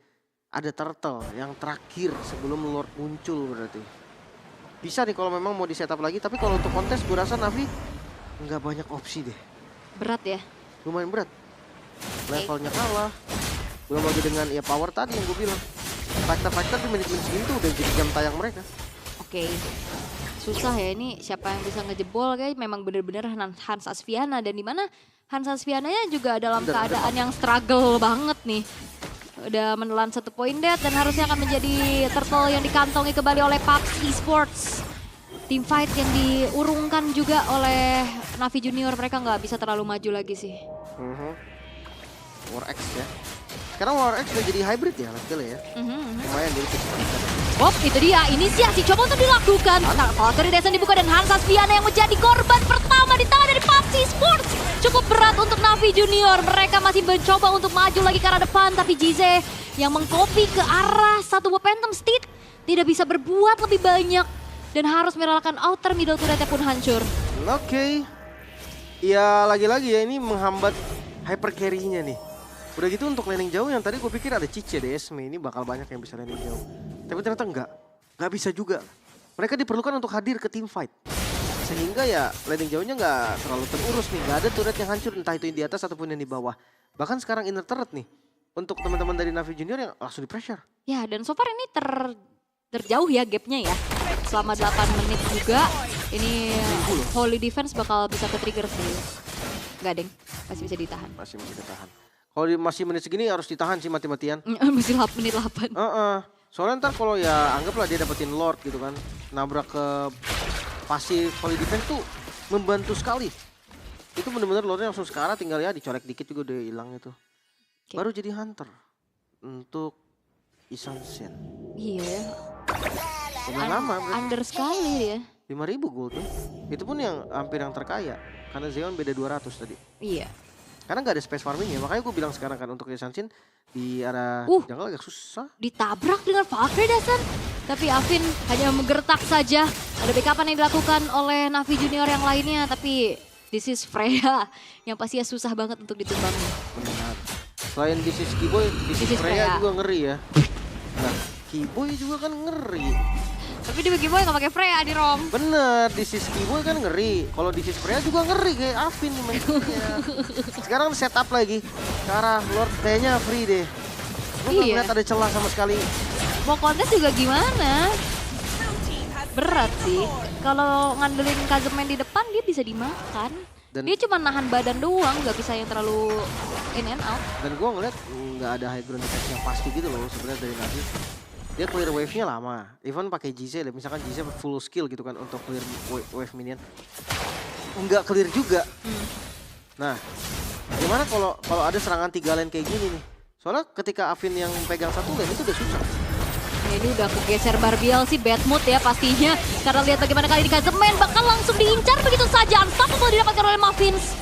Ada turtle yang terakhir sebelum Lord muncul berarti. Bisa nih kalau memang mau di setup lagi. Tapi kalau untuk kontes gue rasa Navi nggak banyak opsi deh. Berat ya? Lumayan berat. Levelnya kalah. Belum lagi dengan ya power tadi yang gue bilang. Fighter di menit segini tuh udah jadi jam tayang mereka. Oke. Susah ya ini siapa yang bisa ngejebol kayak memang bener-bener Hans Asviana. Dan dimana Hans Asviananya juga dalam keadaan yang struggle banget nih. udah menelan 1 poin dead dan harusnya akan menjadi turtle yang dikantongi kembali oleh PUBG Esports. Team fight yang diurungkan juga oleh Navi Junior, mereka nggak bisa terlalu maju lagi sih. War X ya. Sekarang War X udah jadi hybrid ya, ya. Lumayan jadi Bob, itu dia inisiasi coba untuk dilakukan. Valkyrie Descent dibuka dan Hansa Spiana yang menjadi korban pertama di tangan dari PUBG Sports. Cukup berat untuk Navi Junior. Mereka masih mencoba untuk maju lagi ke arah depan, tapi Jize yang mengcopy ke arah satu buah Phantom Steed tidak bisa berbuat lebih banyak dan harus merelakan outer middle turretnya pun hancur. Oke. Ya lagi-lagi ya ini menghambat hyper carry-nya nih. Udah gitu untuk landing jauh yang tadi gue pikir ada Cice deh, Esme ini bakal banyak yang bisa landing jauh. Tapi ternyata nggak bisa juga. Mereka diperlukan untuk hadir ke team fight. Sehingga ya landing jauhnya nggak terlalu terurus nih, nggak ada turret yang hancur entah itu yang di atas ataupun yang di bawah. Bahkan sekarang inner turret nih, untuk teman-teman dari Navi Junior yang langsung di pressure. Ya dan so far ini terjauh ya gapnya ya. Selama 8 menit juga ini Holy Defense bakal bisa ke-trigger sih. Enggak deng, masih bisa ditahan. Masih ditahan. Kalau masih menit segini harus ditahan sih mati-matian. Masih menit 8. Soalnya ntar kalau ya anggaplah dia dapetin Lord gitu kan. Nabrak ke pasif Holy Defense tuh membantu sekali. Itu bener-bener Lordnya langsung sekarang tinggal ya dicolek dikit juga udah hilang itu. Okay. Baru jadi Hunter untuk Isansen. Iya ya. Udah lama bro. Under sekali dia. 5.000 gold tuh. Itu pun yang hampir yang terkaya. Karena Zeon beda 200 tadi. Iya. Karena nggak ada space farming ya, makanya gue bilang sekarang kan untuk Isansen di arah jungle agak susah. Ditabrak dengan Valkyrie Descent. Tapi Afin hanya menggertak saja. Ada backupan yang dilakukan oleh Navi Junior yang lainnya. Tapi this is Freya yang pastinya susah banget untuk ditumbangnya. Benar. Selain this is Kiboy, this is Freya juga ngeri ya. Nah, Kiboy juga kan ngeri. Tapi di Kiboy nggak pakai Freya di Rom. Bener, this is Kiboy kan ngeri. Kalau this is Freya juga ngeri kayak Afin nih mainnya. Sekarang setup lagi ke arah Lord T-nya free deh. Lu nggak ngeliat ada celah sama sekali. Mau kontes juga gimana? Berat sih. Kalau ngandelin Kazeman di depan dia bisa dimakan. Dan dia cuma nahan badan doang, nggak bisa yang terlalu in and out. Dan gue ngeliat nggak ada high ground defense yang pasti gitu loh sebenarnya dari Navi. Dia clear wave-nya lama. Even pakai Jize, misalkan Jize full skill gitu kan untuk clear wave minion. Enggak clear juga. Nah, gimana kalau ada serangan 3 lane kayak gini nih? Soalnya ketika Afin yang pegang 1 lane itu udah susah. Ya, ini udah kegeser Barbiel sih, bad mood ya pastinya. Karena lihat bagaimana kali ini Kazeman bakal langsung diincar begitu saja. Unstoppable didapatkan oleh Muffins.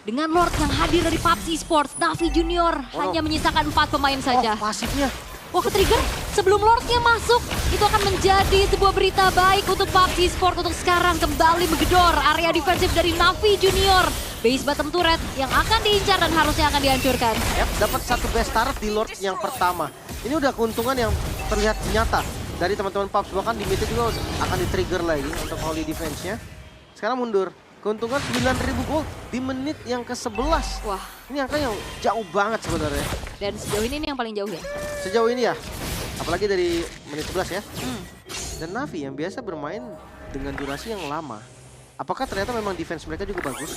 Dengan Lord yang hadir dari PUBG Sports, Navi Junior hanya menyisakan 4 pemain saja. Pasifnya. Wah, ke-trigger sebelum Lordnya masuk. Itu akan menjadi sebuah berita baik untuk PUBG Sport untuk sekarang kembali menggedor area defensif dari Navi Junior. Base bottom turret yang akan diincar dan harusnya akan dihancurkan. Yap, dapat 1 best turret di Lord yang pertama. Ini udah keuntungan yang terlihat nyata dari teman-teman PUBG. Bahkan di mid juga akan di-trigger lagi untuk Holy Defense-nya. Sekarang mundur. Keuntungan 9.000 gold di menit yang ke-11. Wah, ini angka yang jauh banget sebenarnya. Dan sejauh ini yang paling jauh ya? Sejauh ini ya, apalagi dari menit 11 ya. Dan Navi yang biasa bermain dengan durasi yang lama. Apakah ternyata memang defense mereka juga bagus?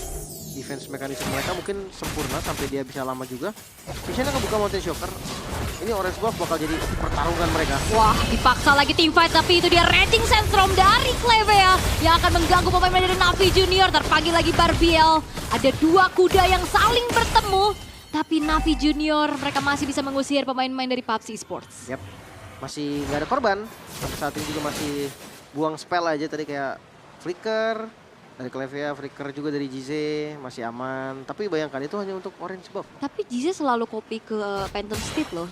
Defense mekanisme mereka mungkin sempurna sampai dia bisa lama juga. Misalnya ngebuka Mountain Shocker. Ini Orange Buff bakal jadi pertarungan mereka. Wah, dipaksa lagi team fight tapi itu dia Raging Sandstorm dari Clevea yang akan mengganggu pemain dari Navi Junior. Terpanggil lagi Barbiel. Ada 2 kuda yang saling bertemu. Tapi Navi Junior mereka masih bisa mengusir pemain-pemain dari PUBG Sports. Yap, masih nggak ada korban. Sampai saat ini juga masih buang spell aja tadi kayak Flicker. Dari Clevea, Flicker juga dari Jize masih aman. Tapi bayangkan itu hanya untuk Orange Buff. Tapi Jize selalu copy ke Phantom Steed loh.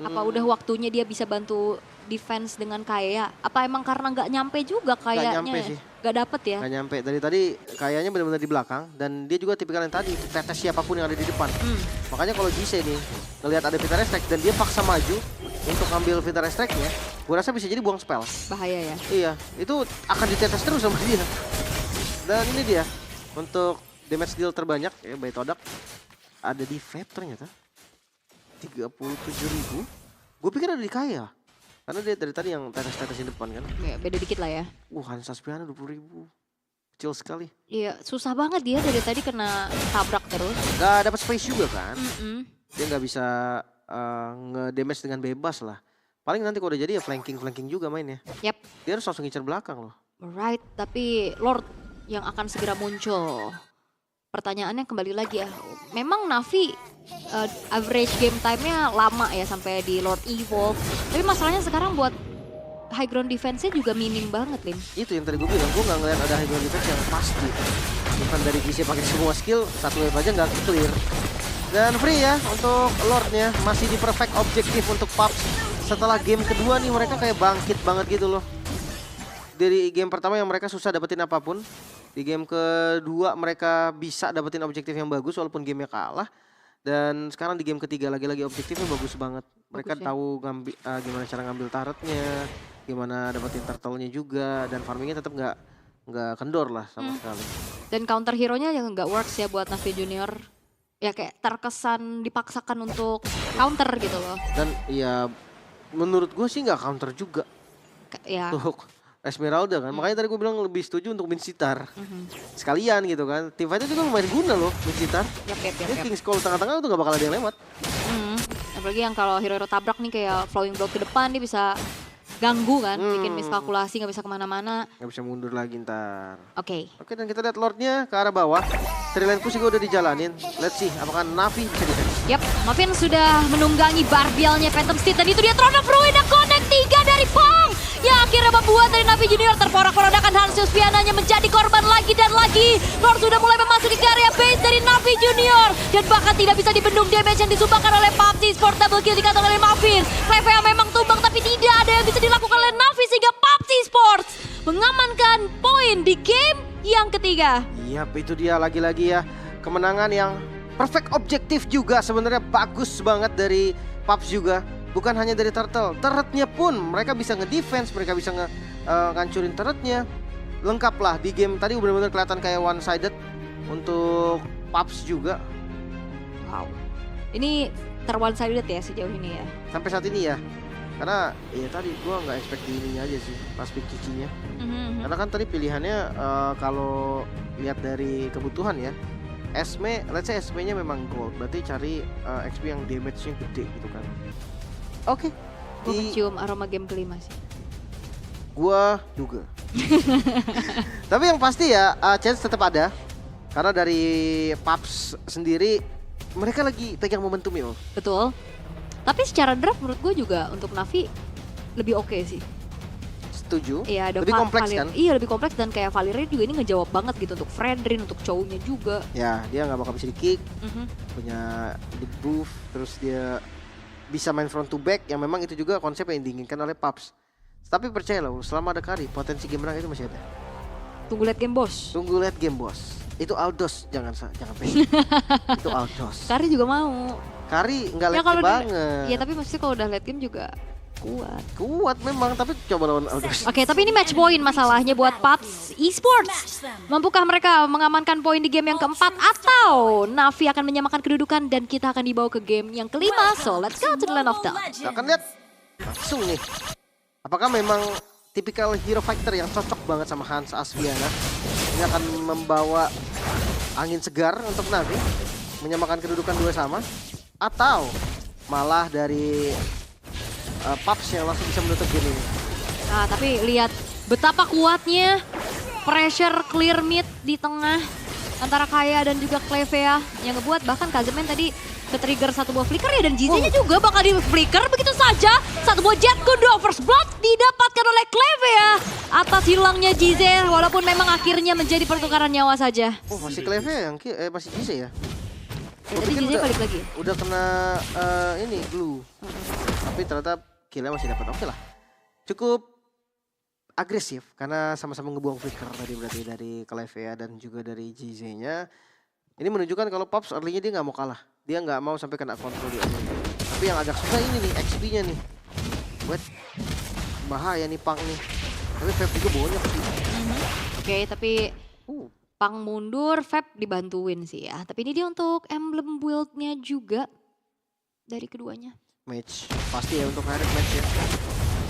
Apa udah waktunya dia bisa bantu defense dengan Kaya? Apa emang karena nggak nyampe juga kayaknya? Nggak nyampe sih. Nggak dapet ya? Nggak nyampe. Dari tadi kayaknya benar-benar di belakang. Dan dia juga tipikal yang tadi, tetes siapapun yang ada di depan. Makanya kalau Jize nih, ngelihat ada Vita Restrike dan dia paksa maju untuk ngambil Vita Restrike-nya, gue rasa bisa jadi buang spell. Bahaya ya? Iya, itu akan ditetes terus sama dia. Dan ini dia, untuk damage deal terbanyak, ya by Todak, ada di Vape ternyata. 37.000. Gue pikir ada di Kaya. Karena dia dari tadi yang tetes-tetesin depan kan. Ya, beda dikit lah ya. Hansa Spiana 20.000. Kecil sekali. Iya, susah banget dia dari tadi kena tabrak terus. Gak dapat space juga kan. Mm-mm. Dia nggak bisa nge-damage dengan bebas lah. Paling nanti kalau udah jadi ya flanking juga mainnya. Yap, Dia harus langsung ngincer belakang loh. right. Tapi Lord yang akan segera muncul. Pertanyaannya kembali lagi ya. Memang Navi average game time-nya lama ya sampai di Lord Evolve. Tapi masalahnya sekarang buat high ground defense-nya juga minim banget, Lim. Itu yang tadi gue bilang, gue gak ngeliat ada high ground defense yang pasti. Bukan dari GC pakai semua skill, satu wave aja gak clear. Dan free ya untuk Lordnya, masih di perfect objektif untuk Paps. Setelah game kedua nih mereka kayak bangkit banget gitu loh. Dari game pertama yang mereka susah dapetin apapun, di game kedua mereka bisa dapetin objektif yang bagus walaupun gamenya kalah. Dan sekarang di game ketiga lagi-lagi objektifnya bagus banget. Mereka Bagus ya. tahu gimana cara ngambil turretnya, gimana dapetin turtle-nya juga, dan farmingnya tetap nggak kendor lah sama sekali. Dan counter hero-nya yang nggak works ya buat Navi Junior. Ya kayak terkesan dipaksakan untuk counter gitu loh. Dan ya menurut gue sih nggak counter juga Ya. untuk Esmeralda kan. Makanya tadi gue bilang lebih setuju untuk Mincitar. Sekalian gitu kan. Teamfight itu juga lumayan guna loh Mincitar. Yap. Dia King's Call tengah-tengah itu nggak bakal ada yang lewat. Apalagi yang kalau hero-hero tabrak nih kayak flowing block ke depan dia bisa ganggu kan, bikin miskalkulasi nggak bisa kemana-mana. Nggak bisa mundur lagi ntar. Oke. Oke, dan kita lihat Lordnya ke arah bawah. Triline push juga udah dijalanin. Let's see apakah Navi bisa defense. Yap, Mavin sudah menunggangi barbialnya Phantom Steed dan itu dia Throne of Ruin dan connect 3 dari Pong. Yang akhirnya membuat dari Navi Junior terporak-porandakan. Hansius Piananya menjadi korban lagi dan lagi. Lord sudah mulai memasuki ke area base dari Navi Junior. Dan bahkan tidak bisa dibendung damage yang disumbangkan oleh PUBG Sport. Double kill dikatakan oleh Mavin. Clevea memang tumbang tapi tidak ada yang bisa dilakukan oleh Navi sehingga PUBG Sports mengamankan poin di game yang ketiga. Yap, itu dia lagi-lagi ya. Kemenangan yang perfect objektif juga sebenarnya bagus banget dari Paps juga. Bukan hanya dari turretnya pun mereka bisa nge-defense, mereka bisa ngancurin turretnya. Lengkap lah di game tadi benar-benar kelihatan kayak one sided untuk Paps juga. Wow. Ini one sided ya sejauh ini ya. Sampai saat ini ya. Karena ya tadi gua nggak expect di ininya aja sih pas pick cicinya. Karena kan tadi pilihannya kalau lihat dari kebutuhan ya. Esme, let's say Esme-nya memang gold, berarti cari XP yang damage-nya gede gitu kan. Oke. Gue mencium aroma game kelima sih. Gua juga. Tapi yang pasti ya chance tetap ada. Karena dari Paps sendiri mereka lagi pegang momentum ya. Betul. Tapi secara draft menurut gue juga untuk Navi lebih oke sih. Setuju. Iya, ada lebih kompleks kan? Iya, lebih kompleks dan kayak Valerie juga ini ngejawab banget gitu untuk Fredrin, untuk Chow-nya juga. Ya, dia nggak bakal bisa di-kick. Punya debuff, terus dia bisa main front to back yang memang itu juga konsep yang diinginkan oleh Paps. Tapi percaya loh, selama ada Kari, potensi game menang itu masih ada. Tunggu lihat game bos. Tunggu lihat game bos. Itu Aldos, jangan pengen. Itu Aldos. Kari juga mau. Kari nggak late kalau banget. Iya tapi maksudnya kalau udah late game juga kuat. Kuat memang, tapi coba lawan Aldos. Oke, tapi ini match point masalahnya buat PUBG Esports. Mampukah mereka mengamankan poin di game yang keempat atau Navi akan menyamakan kedudukan dan kita akan dibawa ke game yang kelima. So let's go to the land of dawn. Kita akan lihat langsung nih. Apakah memang tipikal hero fighter yang cocok banget sama Hans Asviana. Ini akan membawa angin segar untuk Navi. Menyamakan kedudukan dua sama. Atau malah dari Paps yang langsung bisa menutup game ini. Nah, tapi lihat betapa kuatnya pressure clear mid di tengah antara Kaya dan juga Clevea yang ngebuat bahkan Kazemen tadi ke-trigger satu buah flicker ya dan GZ-nya juga bakal di flicker begitu saja. Satu buah Jet Kundo first blood didapatkan oleh Clevea atas hilangnya GZ walaupun memang akhirnya menjadi pertukaran nyawa saja. Oh, masih Clevea yang masih GC ya? Ya, tadi GZ balik lagi. Udah kena ini glue. Tapi ternyata killnya masih dapat. Oke lah. Cukup agresif karena sama-sama ngebuang flicker tadi berarti dari Clevea dan juga dari GZ-nya. Ini menunjukkan kalau Paps early-nya dia nggak mau kalah. Dia nggak mau sampai kena kontrol di early. Tapi yang agak susah ini nih XP-nya nih. Buat bahaya nih Pang nih. Tapi Feb juga banyak sih. Oke, tapi Pang mundur, Feb dibantuin sih ya. Tapi ini dia untuk emblem build-nya juga dari keduanya. Match pasti ya untuk Kari match ya.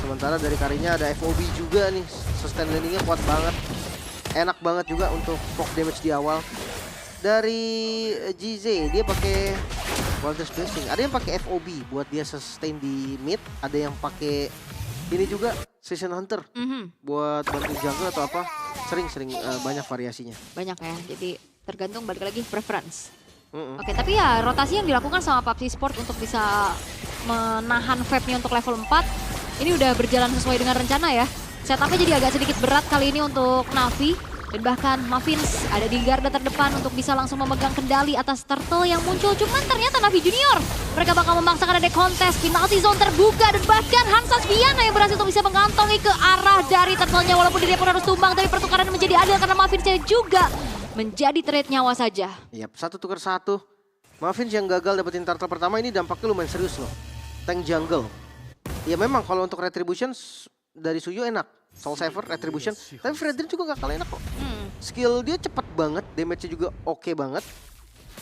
Sementara dari Karinya ada FOB juga nih. Sustain landing-nya kuat banget. Enak banget juga untuk poke damage di awal. dari GZ dia pakai Walter's Blessing. Ada yang pakai FOB buat dia sustain di mid, ada yang pakai ini juga Session Hunter buat bantu jungle atau apa. Sering banyak variasinya. Banyak ya, jadi tergantung balik lagi preference. Oke, tapi ya rotasi yang dilakukan sama PUBG Sport untuk bisa menahan vape-nya untuk level 4 ini udah berjalan sesuai dengan rencana ya. Setupnya jadi agak sedikit berat kali ini untuk Navi. Dan bahkan Mavins ada di garda terdepan untuk bisa langsung memegang kendali atas turtle yang muncul. Cuman ternyata Navi Junior, mereka bakal memaksakan ada kontes, penalty zone terbuka. Dan bahkan Hansa Sviana yang berhasil untuk bisa mengantongi ke arah dari turtle-nya. Walaupun dirinya pun harus tumbang, tapi pertukaran menjadi adil karena Mavinsnya juga menjadi trade nyawa saja. Yap, 1 tukar 1. Mavins yang gagal dapetin turtle pertama ini dampaknya lumayan serius loh. Tank jungle. Ya memang kalau untuk Retribution dari Suyo enak. Soul Saver, Retribution. Tapi Fredrin juga gak kalah enak kok. Skill dia cepet banget, damage-nya juga oke banget.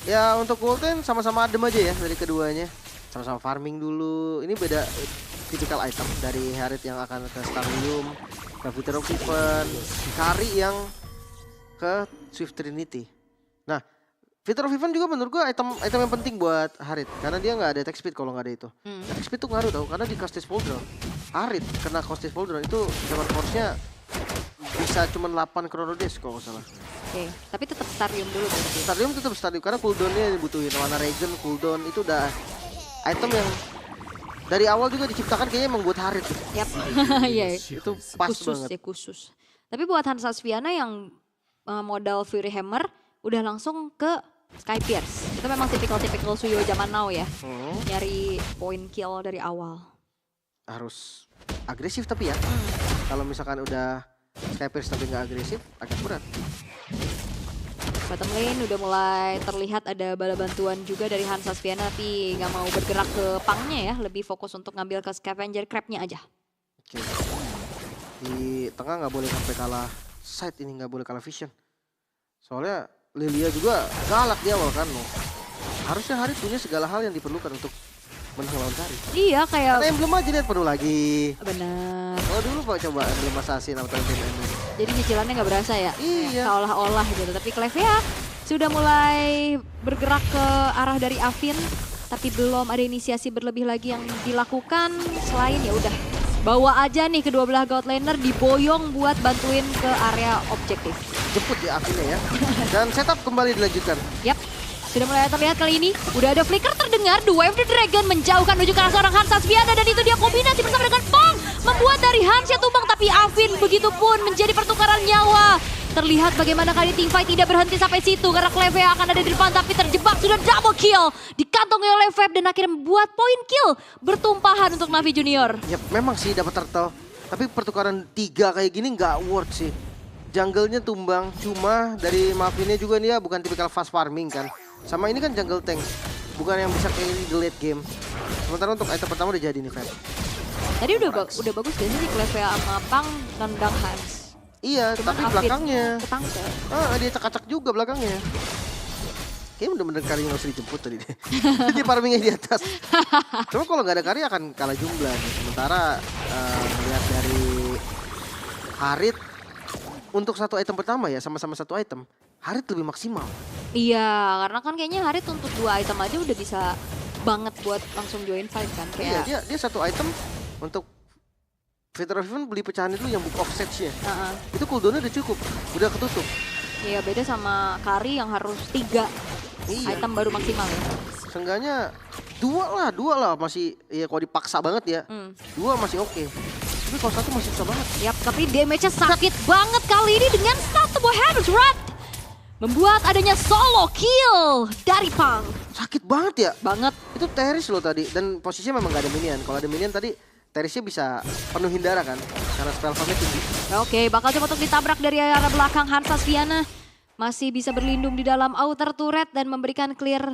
Ya untuk Golden sama-sama adem aja ya dari keduanya. Sama-sama farming dulu. Ini beda typical item dari Harit yang akan ke Starium, ke Victor of Even, Kari yang ke Swift Trinity. Nah, Victor of Even juga menurut gua item yang penting buat Harit. Karena dia nggak ada attack speed kalau nggak ada itu. Attack speed tuh ngaruh tau, karena di Castis Pauldron Harit kena Castis Pauldron itu damage force-nya bisa cuma 8 Chrono Dash kalau nggak salah. Oke, tapi tetap Starium dulu berarti. Starium tetap Starium karena cooldown-nya dibutuhin. Warna Regen, cooldown itu udah item yang dari awal juga diciptakan kayaknya membuat Harit. Yap, iya. Itu pas khusus banget. ya khusus. Tapi buat Hansa Sviana yang modal Fury Hammer udah langsung ke Sky Pierce. Itu memang tipikal Suyo zaman now ya. Nyari point kill dari awal. Harus agresif tapi ya. Kalau misalkan udah Sky Pierce tapi nggak agresif agak berat. Bottom lane udah mulai terlihat ada bala bantuan juga dari Hansa Sviana, tapi nggak mau bergerak ke pangnya ya. Lebih fokus untuk ngambil ke Scavenger Crab-nya aja. Oke. Di tengah nggak boleh sampai kalah side ini, nggak boleh kalah vision. Soalnya Lilia juga galak di awal kan loh. Harusnya Harit punya segala hal yang diperlukan untuk menang lawan Kari. Iya kayak... Karena emblem aja lihat penuh lagi. Bener. Kalau dulu Pak coba emblem assassin atau emblem enemy. Jadi cicilannya nggak berasa ya? Iya. Seolah-olah gitu. Tapi Clevia sudah mulai bergerak ke arah dari Afin. Tapi belum ada inisiasi berlebih lagi yang dilakukan. Selain ya udah bawa aja nih kedua belah God Laner diboyong buat bantuin ke area objektif. Jemput ya akhirnya ya. Dan setup kembali dilanjutkan. Yap. Sudah mulai terlihat kali ini, udah ada flicker terdengar, The Wave the Dragon menjauhkan menuju ke arah seorang Hansa Sviana dan itu dia kombinasi bersama dengan Pong membuat dari Hans ya tumbang, tapi Afin begitu pun menjadi pertukaran nyawa. Terlihat bagaimana kali teamfight tidak berhenti sampai situ karena Clevia akan ada di depan tapi terjebak, sudah double kill dikantongi oleh Vape dan akhirnya membuat poin kill bertumpahan untuk Navi Junior. Yap, memang sih dapat turtle, tapi pertukaran 3 kayak gini nggak worth sih. Jungle-nya tumbang, cuma dari Mavinnya juga dia bukan tipikal fast farming kan. Sama ini kan jungle tank, bukan yang bisa carry the late game. Sementara untuk item pertama udah jadi nih, Feb. Tadi udah bagus gak sih Clevia sama Pang nendang Hans? Iya, cuman tapi belakangnya. Ketangkep. Dia cak-cak juga belakangnya. Kayaknya bener-bener Kari nggak usah dijemput tadi deh. Dia farmingnya di atas. Cuma kalau nggak ada Kari akan kalah jumlah. Sementara melihat dari Harit, untuk satu item pertama ya, sama-sama satu item, Harit lebih maksimal. Iya, karena kan kayaknya Harit untuk 2 item aja udah bisa banget buat langsung join fight kan. Kayak... Iya, dia satu item untuk Victor of Even beli pecahan itu yang Book of Sage ya. Itu cooldownnya udah cukup, udah ketutup. Iya, beda sama Kari yang harus 3 item baru maksimal ya. Seenggaknya 2 lah masih, ya kalau dipaksa banget ya, 2 masih oke. Tapi kalau 1 masih susah banget. Yap, tapi damage-nya sakit banget kali ini dengan satu buah Hammer's Wrath. Membuat adanya solo kill dari Pang. Sakit banget ya? Banget. Itu Teris loh tadi, dan posisinya memang gak ada minion. Kalau ada minion tadi, Terisnya bisa penuhin darah kan, karena spell farmnya tinggi. Oke, bakal coba untuk ditabrak dari arah belakang Hansa Sviana. Masih bisa berlindung di dalam outer turret dan memberikan clear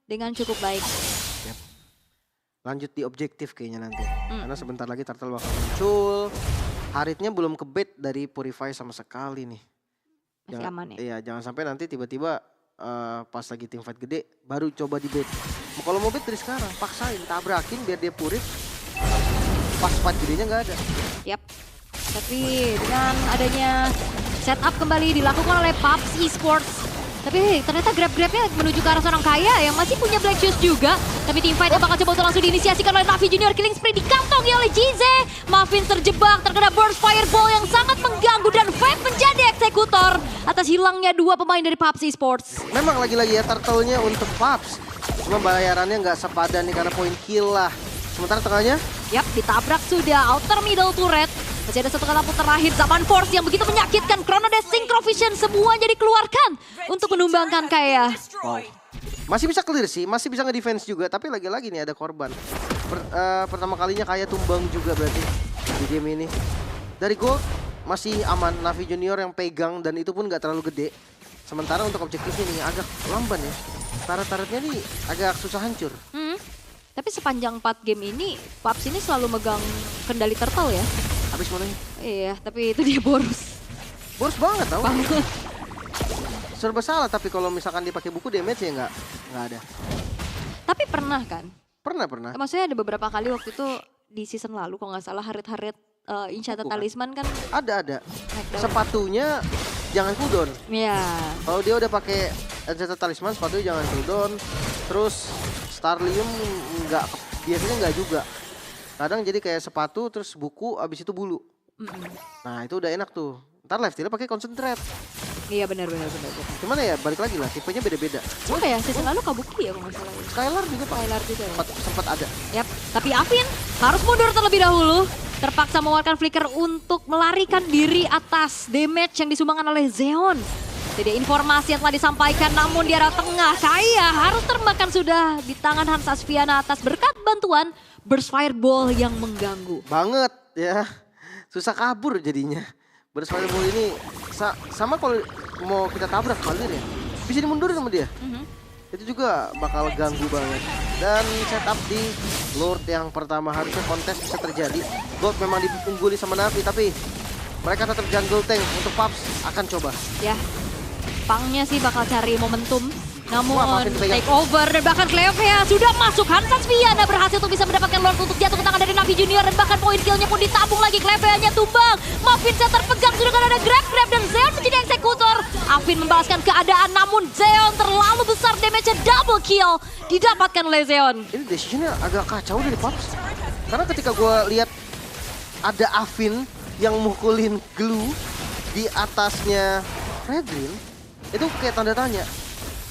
dengan cukup baik. Yep. Lanjut di objektif kayaknya nanti. Karena sebentar lagi turtle bakal muncul. Haritnya belum ke bait dari Purify sama sekali nih. Masih aman ya? Iya, jangan sampai nanti tiba-tiba pas lagi team fight gede baru coba di bait. Kalau mau bait dari sekarang, paksain, tabrakin biar dia purif. Pas fight gedenya nggak ada. Yap. Tapi dengan adanya setup kembali dilakukan oleh PUBG Esports, Tapi ternyata grab-grabnya menuju ke arah seorang kaya yang masih punya Black Shoes juga. Tapi teamfight yang bakal coba untuk langsung diinisiasikan oleh Navi Junior. Killing spree dikantongi oleh Jize. Muffin terjebak, terkena burst fireball yang sangat mengganggu. Dan Fave menjadi eksekutor atas hilangnya 2 pemain dari PUBG Esports. Memang lagi-lagi ya turtle-nya untuk Paps. Cuma bayarannya nggak sepadan nih karena poin kill lah. Sementara tengahnya, Yap, ditabrak sudah outer middle turret. Masih ada satu lampu terakhir Zaman Force yang begitu menyakitkan. Chrono Dash, Synchro Vision semuanya dikeluarkan untuk menumbangkan Kaya. wow. Masih bisa clear sih, masih bisa nge-defense juga. Tapi lagi-lagi nih ada korban. Pertama kalinya Kaya tumbang juga berarti di game ini. Dari gold masih aman, Navi Junior yang pegang dan itu pun nggak terlalu gede. Sementara untuk objektifnya nih agak lamban ya. Taret-taretnya nih agak susah hancur. Tapi sepanjang 4 game ini, PUBG ini selalu megang kendali turtle ya. Habis mana? Iya, tapi itu dia boros. Boros banget tau. Banget. Serba salah tapi kalau misalkan dipakai buku damage ya nggak ada. Tapi pernah kan? Pernah. Maksudnya ada beberapa kali waktu itu di season lalu kalau nggak salah Harit-Harit Enchanted Bukan. Talisman kan Ada. naik down. Sepatunya jangan cooldown. Iya. Kalau dia udah pakai Enchanted Talisman, sepatunya jangan cooldown. Terus Starlium biasanya nggak juga. Kadang jadi kayak sepatu terus buku abis itu bulu. Nah itu udah enak tuh. Ntar left-nya pakai concentrate. Iya benar. Gimana ya balik lagi lah tipenya beda-beda. Cuma kayak season lalu Kabuki ya kalau nggak salah. Skylar juga Pak. Skylar juga ya. Sempat ada. Yap, tapi Afin harus mundur terlebih dahulu. Terpaksa mengeluarkan flicker untuk melarikan diri atas damage yang disumbangkan oleh Zeon. Jadi informasi yang telah disampaikan namun di arah tengah Kaya harus termakan sudah di tangan Hans Asviana atas berkat bantuan burst fireball yang mengganggu. Banget ya. Susah kabur jadinya. Burst fireball ini sama kalau mau kita tabrak Valir ya. Bisa dimundurin sama dia. Itu juga bakal ganggu banget. Dan setup di Lord yang pertama harusnya kontes bisa terjadi. Gold memang diungguli sama Navi tapi mereka tetap jungle tank untuk Paps akan coba. Ya, Pangnya sih bakal cari momentum. Namun Wah, makin dipegang. take over dan bahkan Cleovea sudah masuk. Hans Asviana berhasil untuk bisa mendapatkan Lord untuk jatuh ke tangan dari Navi Junior. Dan bahkan poin killnya pun ditabung lagi. Cleovea-nya tumbang. Muffin saya terpegang sudah kan ada grab dan Zeon menjadi eksekutor. Afin membalaskan keadaan namun Zeon terlalu besar damage-nya double kill didapatkan oleh Zeon. Ini decisionnya agak kacau dari Paps. Karena ketika gue lihat ada Afin yang mukulin Glue di atasnya Fredrin, itu kayak tanda tanya.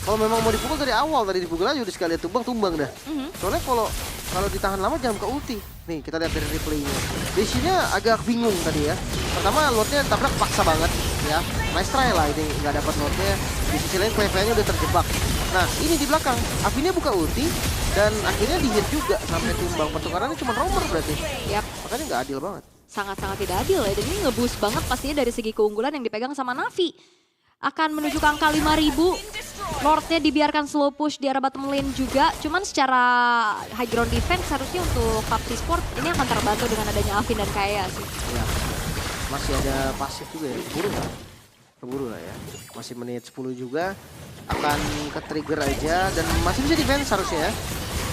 Kalau memang mau dipukul dari awal, tadi dipukul aja udah sekalian tumbang dah. Soalnya kalau ditahan lama jangan ke ulti. Nih kita lihat dari replaynya. Decisionnya agak bingung tadi ya. Pertama Lordnya tabrak paksa banget ya. Nice try lah ini nggak dapat Lordnya. Di sisi lain Cleovea-nya udah terjebak. Nah ini di belakang Afinnya buka ulti dan akhirnya di-hit juga sampai tumbang. Pertukarannya cuma romer berarti. Yap. Makanya nggak adil banget. Sangat-sangat tidak adil ya. Dan ini nge-boost banget pastinya dari segi keunggulan yang dipegang sama Navi. Akan menuju ke angka 5.000. Lordnya dibiarkan slow push di arah bottom lane juga. Cuman secara high ground defense harusnya untuk PUBG Sport ini akan terbantu dengan adanya Afin dan Kaya sih. Ya, masih ada pasif juga ya. Keburu lah ya. Masih menit 10 juga. Akan ke trigger aja dan masih bisa defense harusnya ya.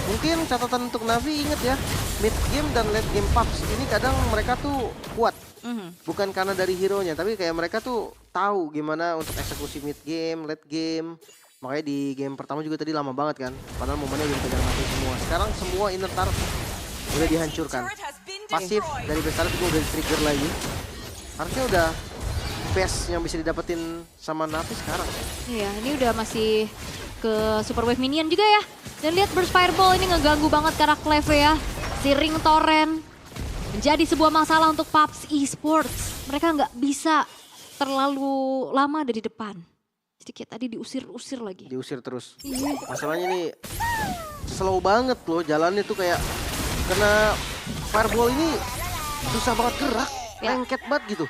Mungkin catatan untuk Navi inget ya. Mid game dan late game PUBG ini kadang mereka tuh kuat. Bukan karena dari hero-nya, tapi kayak mereka tuh tahu gimana untuk eksekusi mid game, late game. Makanya di game pertama juga tadi lama banget kan. Padahal momennya udah dipegang Navi semua. Sekarang semua inner turret udah dihancurkan. Pasif dari besar juga udah di-trigger lagi. Harusnya udah best yang bisa didapetin sama Navi sekarang. Iya, ini udah masih ke Super Wave Minion juga ya. Dan lihat burst fireball ini ngeganggu banget karena Cleovea. Searing Torrent menjadi sebuah masalah untuk PUBG Esports. Mereka nggak bisa terlalu lama dari depan. Jadi kayak tadi diusir-usir lagi. Diusir terus. Iya. Masalahnya nih slow banget loh jalannya tuh kayak kena fireball ini susah banget gerak, lengket banget gitu.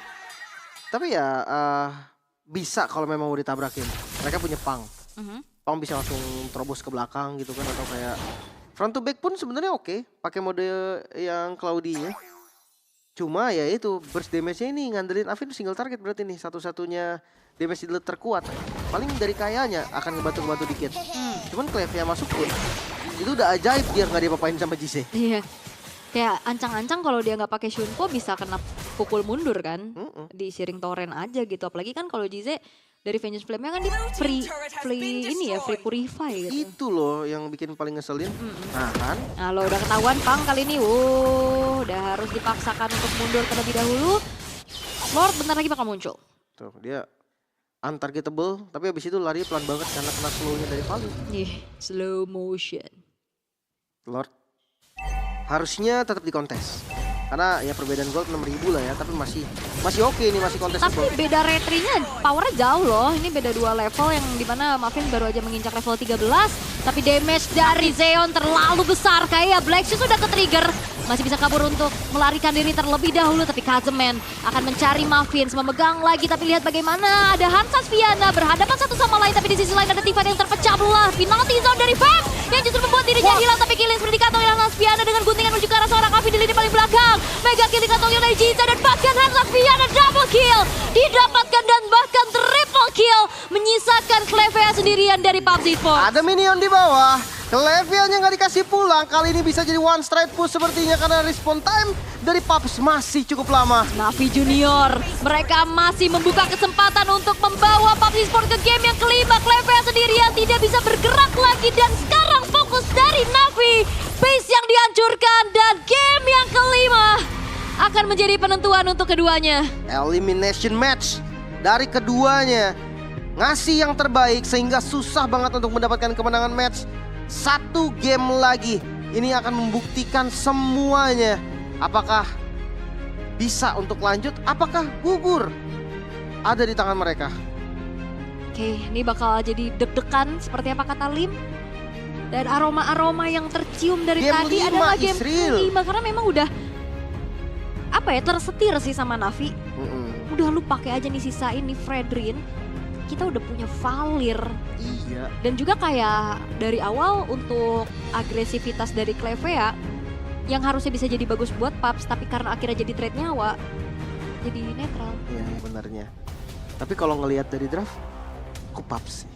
Tapi ya bisa kalau memang mau ditabrakin. Mereka punya pang. Pang bisa langsung terobos ke belakang gitu kan atau kayak front to back pun sebenarnya oke, pakai mode yang Cloudy-nya. Cuma ya itu burst damage-nya ini ngandelin Afin single target berarti nih satu-satunya damage dealer terkuat. Paling dari Kayanya akan ngebantu-bantu dikit. Cuman Cleovea masuk pun itu udah ajaib dia nggak diapa-apain sama Jise. Iya. Kayak ancang-ancang kalau dia nggak pakai Shunpo bisa kena pukul mundur kan. Di Searing Torrent aja gitu. Apalagi kan kalau Jize dari Vengeance Flame-nya kan di free ini ya, free purify gitu. Itu loh yang bikin paling ngeselin. Nah kan. Nah lo udah ketahuan Pang kali ini, udah harus dipaksakan untuk mundur terlebih dahulu. Lord bentar lagi bakal muncul. Tuh dia untargetable, tapi abis itu lari pelan banget karena kena slow-nya dari Palu. Slow motion. Lord harusnya tetap di kontes. Karena ya perbedaan gold 6.000 lah ya, tapi masih oke nih, masih kontes. Tapi beda retrinya, powernya jauh loh. Ini beda 2 level yang dimana Muffin baru aja menginjak level 13. Tapi damage dari Zeon terlalu besar, kayak Black Shoes sudah ke-trigger. Masih bisa kabur untuk melarikan diri terlebih dahulu, tapi Kazeman akan mencari Muffin, memegang lagi. Tapi lihat bagaimana ada Hansas Viana berhadapan satu sama lain, tapi di sisi lain ada Tifa yang terpecah belah. Penalty zone dari Fam yang justru membuat dirinya hilang, tapi Killing seperti dikantongin Hansas Viana dengan guntingan menuju ke arah seorang Avi di lini paling belakang. Mega kill dikantongin oleh Jinza dan bahkan Hansas Viana double kill didapatkan dan bahkan triple kill, menyisakan Clevea sendirian dari PUBG Sports. Ada minion di bawah. Levelnya nggak dikasih pulang, kali ini bisa jadi one straight push sepertinya karena respawn time dari Paps masih cukup lama. Navi Junior, mereka masih membuka kesempatan untuk membawa PUBG Sport ke game yang kelima. Clevea sendirian tidak bisa bergerak lagi dan sekarang fokus dari Navi. Base yang dihancurkan dan game yang kelima akan menjadi penentuan untuk keduanya. Elimination match dari keduanya. Ngasih yang terbaik sehingga susah banget untuk mendapatkan kemenangan match. 1 game lagi, ini akan membuktikan semuanya. Apakah bisa untuk lanjut, apakah gugur? Ada di tangan mereka. Oke, ini bakal jadi deg-degan seperti apa kata Lim. Dan aroma-aroma yang tercium dari Game tadi 5, adalah game Israel. kelima. Karena memang udah, tersetir sih sama Navi. Udah lu pakai aja nih sisa ini Fredrin. Kita udah punya Valir. Iya. Dan juga kayak dari awal untuk agresivitas dari Clevea yang harusnya bisa jadi bagus buat Paps, tapi karena akhirnya jadi trade nyawa, jadi netral. Iya benarnya. Tapi kalau ngelihat dari draft, kok Paps sih?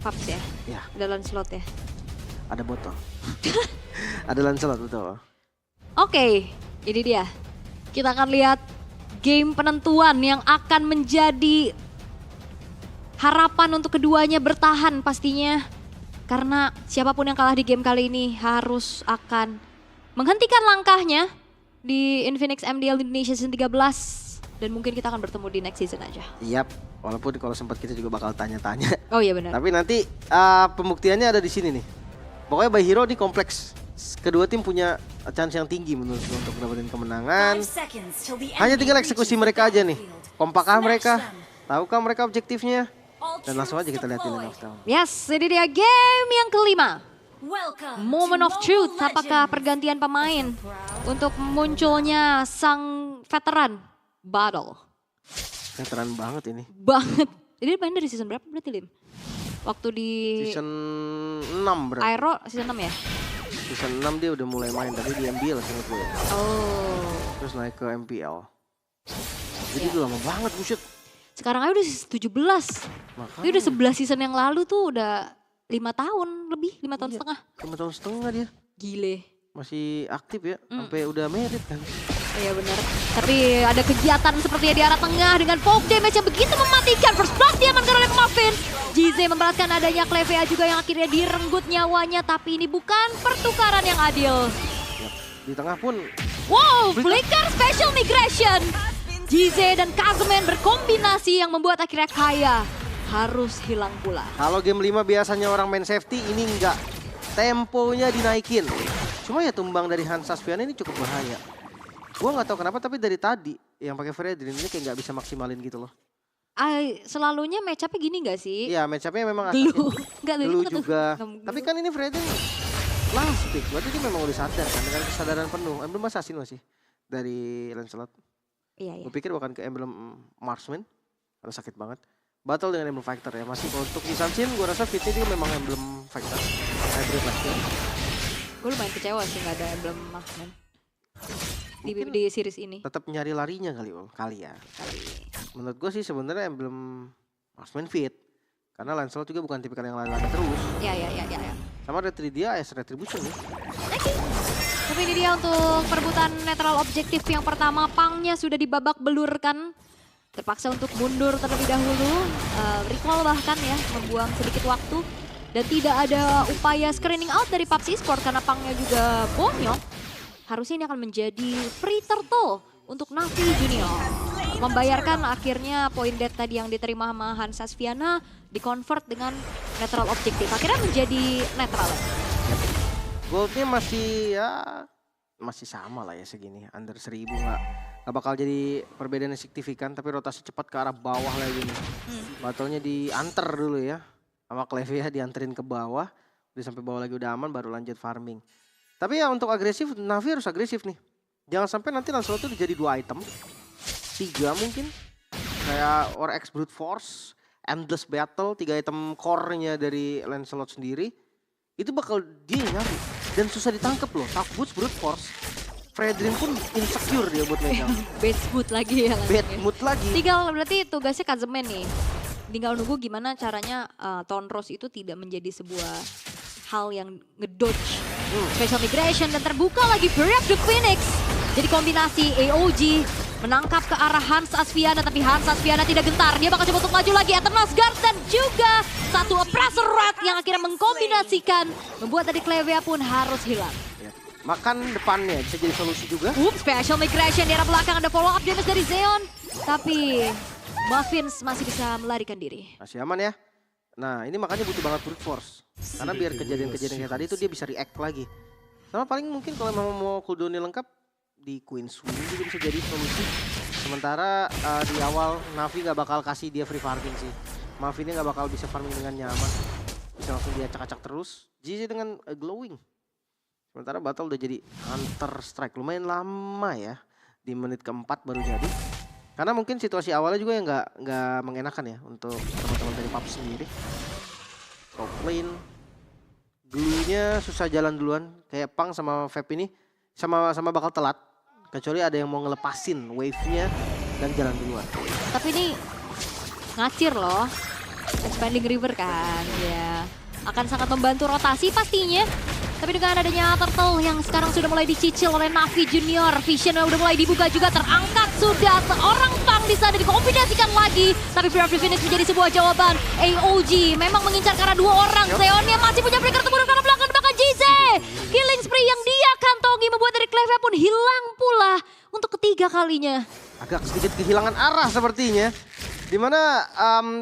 Paps ya? Ya. Ada Lancelot ya? Ada botol. Ada Lancelot, betul. Oke, ini dia. Kita akan lihat game penentuan yang akan menjadi harapan untuk keduanya bertahan pastinya. Karena siapapun yang kalah di game kali ini harus akan menghentikan langkahnya di Infinix MDL Indonesia Season 13. Dan mungkin kita akan bertemu di next season aja. Yap, walaupun kalau sempat kita juga bakal tanya-tanya. Oh iya benar. Tapi nanti pembuktiannya ada di sini nih. Pokoknya by Hero di kompleks. Kedua tim punya chance yang tinggi menurut gue untuk dapetin kemenangan. Hanya tinggal eksekusi mereka aja nih. Kompakkah mereka? Tahukah mereka objektifnya? Dan langsung aja kita lihat di Lane of Town. Yes, ini dia game yang kelima. Moment of Truth, apakah pergantian pemain untuk munculnya sang veteran Battle. Veteran banget ini. Banget. Ini main dari season berapa berarti Lim? Waktu di Season 6 berarti. Aero season 6 ya? Season 6 dia udah mulai main, tapi di MBL seinget gue. Oh. Terus naik ke MPL. Jadi udah lama banget buset. Sekarang aja udah 17. Makanya. Ini udah 11 season yang lalu tuh udah 5 tahun lebih, 5 tahun setengah. 5 tahun setengah dia. Gile. Masih aktif ya, sampai udah merit kan. Iya benar. Tapi ada kegiatan seperti di arah tengah dengan poke damage yang begitu mematikan. First blood diamankan oleh Muffin. JZ memberatkan adanya Clevea juga yang akhirnya direnggut nyawanya. Tapi ini bukan pertukaran yang adil. Ya, di tengah pun. Wow, Flicker Special Migration. JZ dan Kazeman berkombinasi yang membuat akhirnya Kaya harus hilang pula. Kalau game 5 biasanya orang main safety, ini enggak. Temponya dinaikin. Cuma ya tumbang dari Hansas Viana ini cukup bahaya. Gua nggak tahu kenapa tapi dari tadi yang pakai Fredrin ini kayak nggak bisa maksimalin gitu loh. Selalunya match up-nya gini gak sih? Iya match up-nya memang Dulu. Enggak dulu juga. Tapi kan ini Fredrin last pick. Berarti dia memang udah sadar kan dengan kesadaran penuh. Emblem Assassin masih dari Lancelot. Iya. Gue pikir bukan ke Emblem Marksman. Karena sakit banget. Battle dengan Emblem Fighter ya. Masih untuk di Samsin gue rasa fitnya dia memang Emblem Fighter. Hybrid lah. Gue lumayan kecewa sih gak ada emblem Marksman di series ini. Tetap nyari larinya kali ya. Menurut gue sih sebenarnya Emblem Marksman fit. Karena Lancelot juga bukan tipikal yang lari-lari terus. Iya. Sama dia AS Retribution nih. Tapi ini dia untuk perebutan netral objektif yang pertama. Pangnya sudah dibabak belurkan. terpaksa untuk mundur terlebih dahulu. Recall bahkan ya, membuang sedikit waktu. Dan tidak ada upaya screening out dari PUBG Sport karena Pangnya juga bonyok. Harusnya ini akan menjadi free turtle untuk Navi Junior. Membayarkan akhirnya poin dead tadi yang diterima sama Hans Asviana di-convert dengan netral objektif. Akhirnya menjadi netral. Goldnya masih sama lah ya segini. Under 1000 nggak bakal jadi perbedaan yang signifikan. Tapi rotasi cepat ke arah bawah lagi nih. Battlenya diantar dulu ya. Sama Clevia dianterin ke bawah. Udah sampai bawah lagi udah aman baru lanjut farming. Tapi ya untuk agresif, Navi harus agresif nih. Jangan sampai nanti Lancelot itu jadi 2 item. 3 mungkin. Kayak War X Brute Force, Endless Battle, 3 item core-nya dari Lancelot sendiri. Itu bakal dia yang nyari. Dan susah ditangkap loh. Tough Boots, Brute Force. Fredrin pun insecure dia buat megang. Bad mood lagi ya. Bad mood lagi. Tinggal berarti tugasnya Kazemen nih. Tinggal nunggu gimana caranya Tonros itu tidak menjadi sebuah hal yang ngedodge special migration dan terbuka lagi Fury of the Phoenix. Jadi kombinasi AOG menangkap ke arah Hans Asviana tapi Hans Asviana tidak gentar. Dia bakal coba untuk maju lagi Eternal Guard dan juga satu Oppressor Rat yang akhirnya mengkombinasikan membuat tadi Clevia pun harus hilang. Ya. Makan depannya bisa jadi solusi juga. Special migration di arah belakang ada follow up damage dari Zeon. Tapi Muffins masih bisa melarikan diri. Masih aman ya. Nah ini makanya butuh banget brute force. Karena biar kejadian-kejadian kayak tadi itu dia bisa react lagi. Sama paling mungkin kalau memang mau cooldownnya lengkap di Queen Swing juga bisa jadi solusi. Sementara di awal Navi gak bakal kasih dia free farming sih. Muffinnya gak bakal bisa farming dengan nyaman. Bisa langsung dia acak-acak terus. GG dengan glowing. Sementara battle udah jadi Hunter Strike. Lumayan lama ya. Di menit keempat baru jadi. Karena mungkin situasi awalnya juga yang nggak mengenakan ya untuk teman-teman dari PUBG sendiri. Top lane, glue-nya susah jalan duluan. Kayak Pang sama Vep ini sama-sama bakal telat. Kecuali ada yang mau ngelepasin wave-nya dan jalan duluan. Tapi ini ngacir loh, expanding river kan, ya akan sangat membantu rotasi pastinya. Tapi dengan adanya Turtle yang sekarang sudah mulai dicicil oleh Navi Junior, visionnya udah mulai dibuka juga, terangkat sudah seorang Pang di sana dikombinasikan lagi. Tapi Fury of the Phoenix menjadi sebuah jawaban. AOG memang mengincar karena 2 orang. Zeonnya masih punya breaker terburuk karena belakang JZ. Killing spree yang dia kantongi membuat dari Clevia pun hilang pula untuk ketiga kalinya. Agak sedikit kehilangan arah sepertinya. Dimana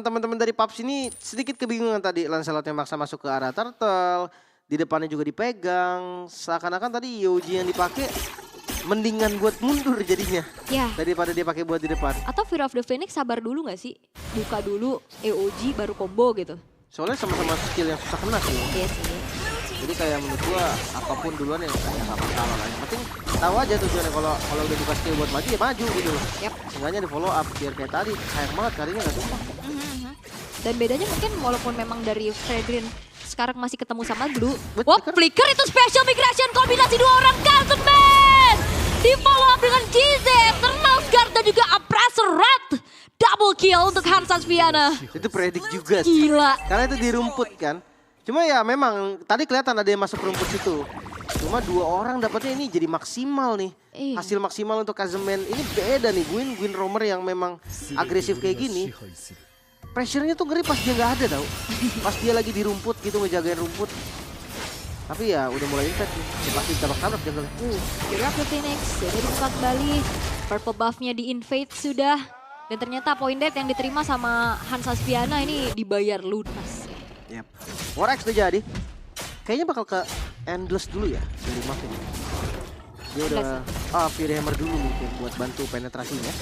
teman-teman dari PUBG ini sedikit kebingungan tadi. Lancelot yang maksa masuk ke arah Turtle. Di depannya juga dipegang. Seakan-akan tadi AOG yang dipakai mendingan buat mundur jadinya. Ya. Daripada dia pakai buat di depan. Atau Fury of the Phoenix sabar dulu gak sih? Buka dulu AOG baru combo gitu. Soalnya sama-sama skill yang susah kena sih. Iya sih. Jadi kayak menurut gua apapun duluan yang kayak gak masalah lah. Yang penting tahu aja tujuannya kalau udah buka skill buat maju ya maju gitu loh. Yap. Seenggaknya di follow up biar kayak tadi sayang banget kalinya gak sumpah. Dan bedanya mungkin walaupun memang dari Fredrin sekarang masih ketemu sama Blue. Betul. Wah, flicker itu special migration kombinasi 2 orang Kazemen. Di follow up dengan GZ, Eternal Guard dan juga Oppressor Rat. Double kill untuk Hans Asviana. Itu predik juga sih. Gila. Karena itu di rumput kan. Cuma ya memang tadi kelihatan ada yang masuk rumput situ. Cuma 2 orang dapatnya ini jadi maksimal nih. Iya. Hasil maksimal untuk Kazemen. Ini beda nih Gwyn Romer yang memang agresif kayak gini. Pressure-nya tuh ngeri pas dia nggak ada tau. Pas dia lagi di rumput gitu ngejagain rumput. Tapi ya udah mulai infect nih. Dia pasti tabrak-tabrak jungle. Fury of the Phoenix jadi dibuka kembali. Purple buff-nya di-invade sudah. Dan ternyata point dead yang diterima sama Hans Asviana ini dibayar lunas. Yep. War X udah jadi. Kayaknya bakal ke Endless dulu ya dari Muffin. Dia udah Fury Hammer dulu mungkin buat bantu penetrasinya.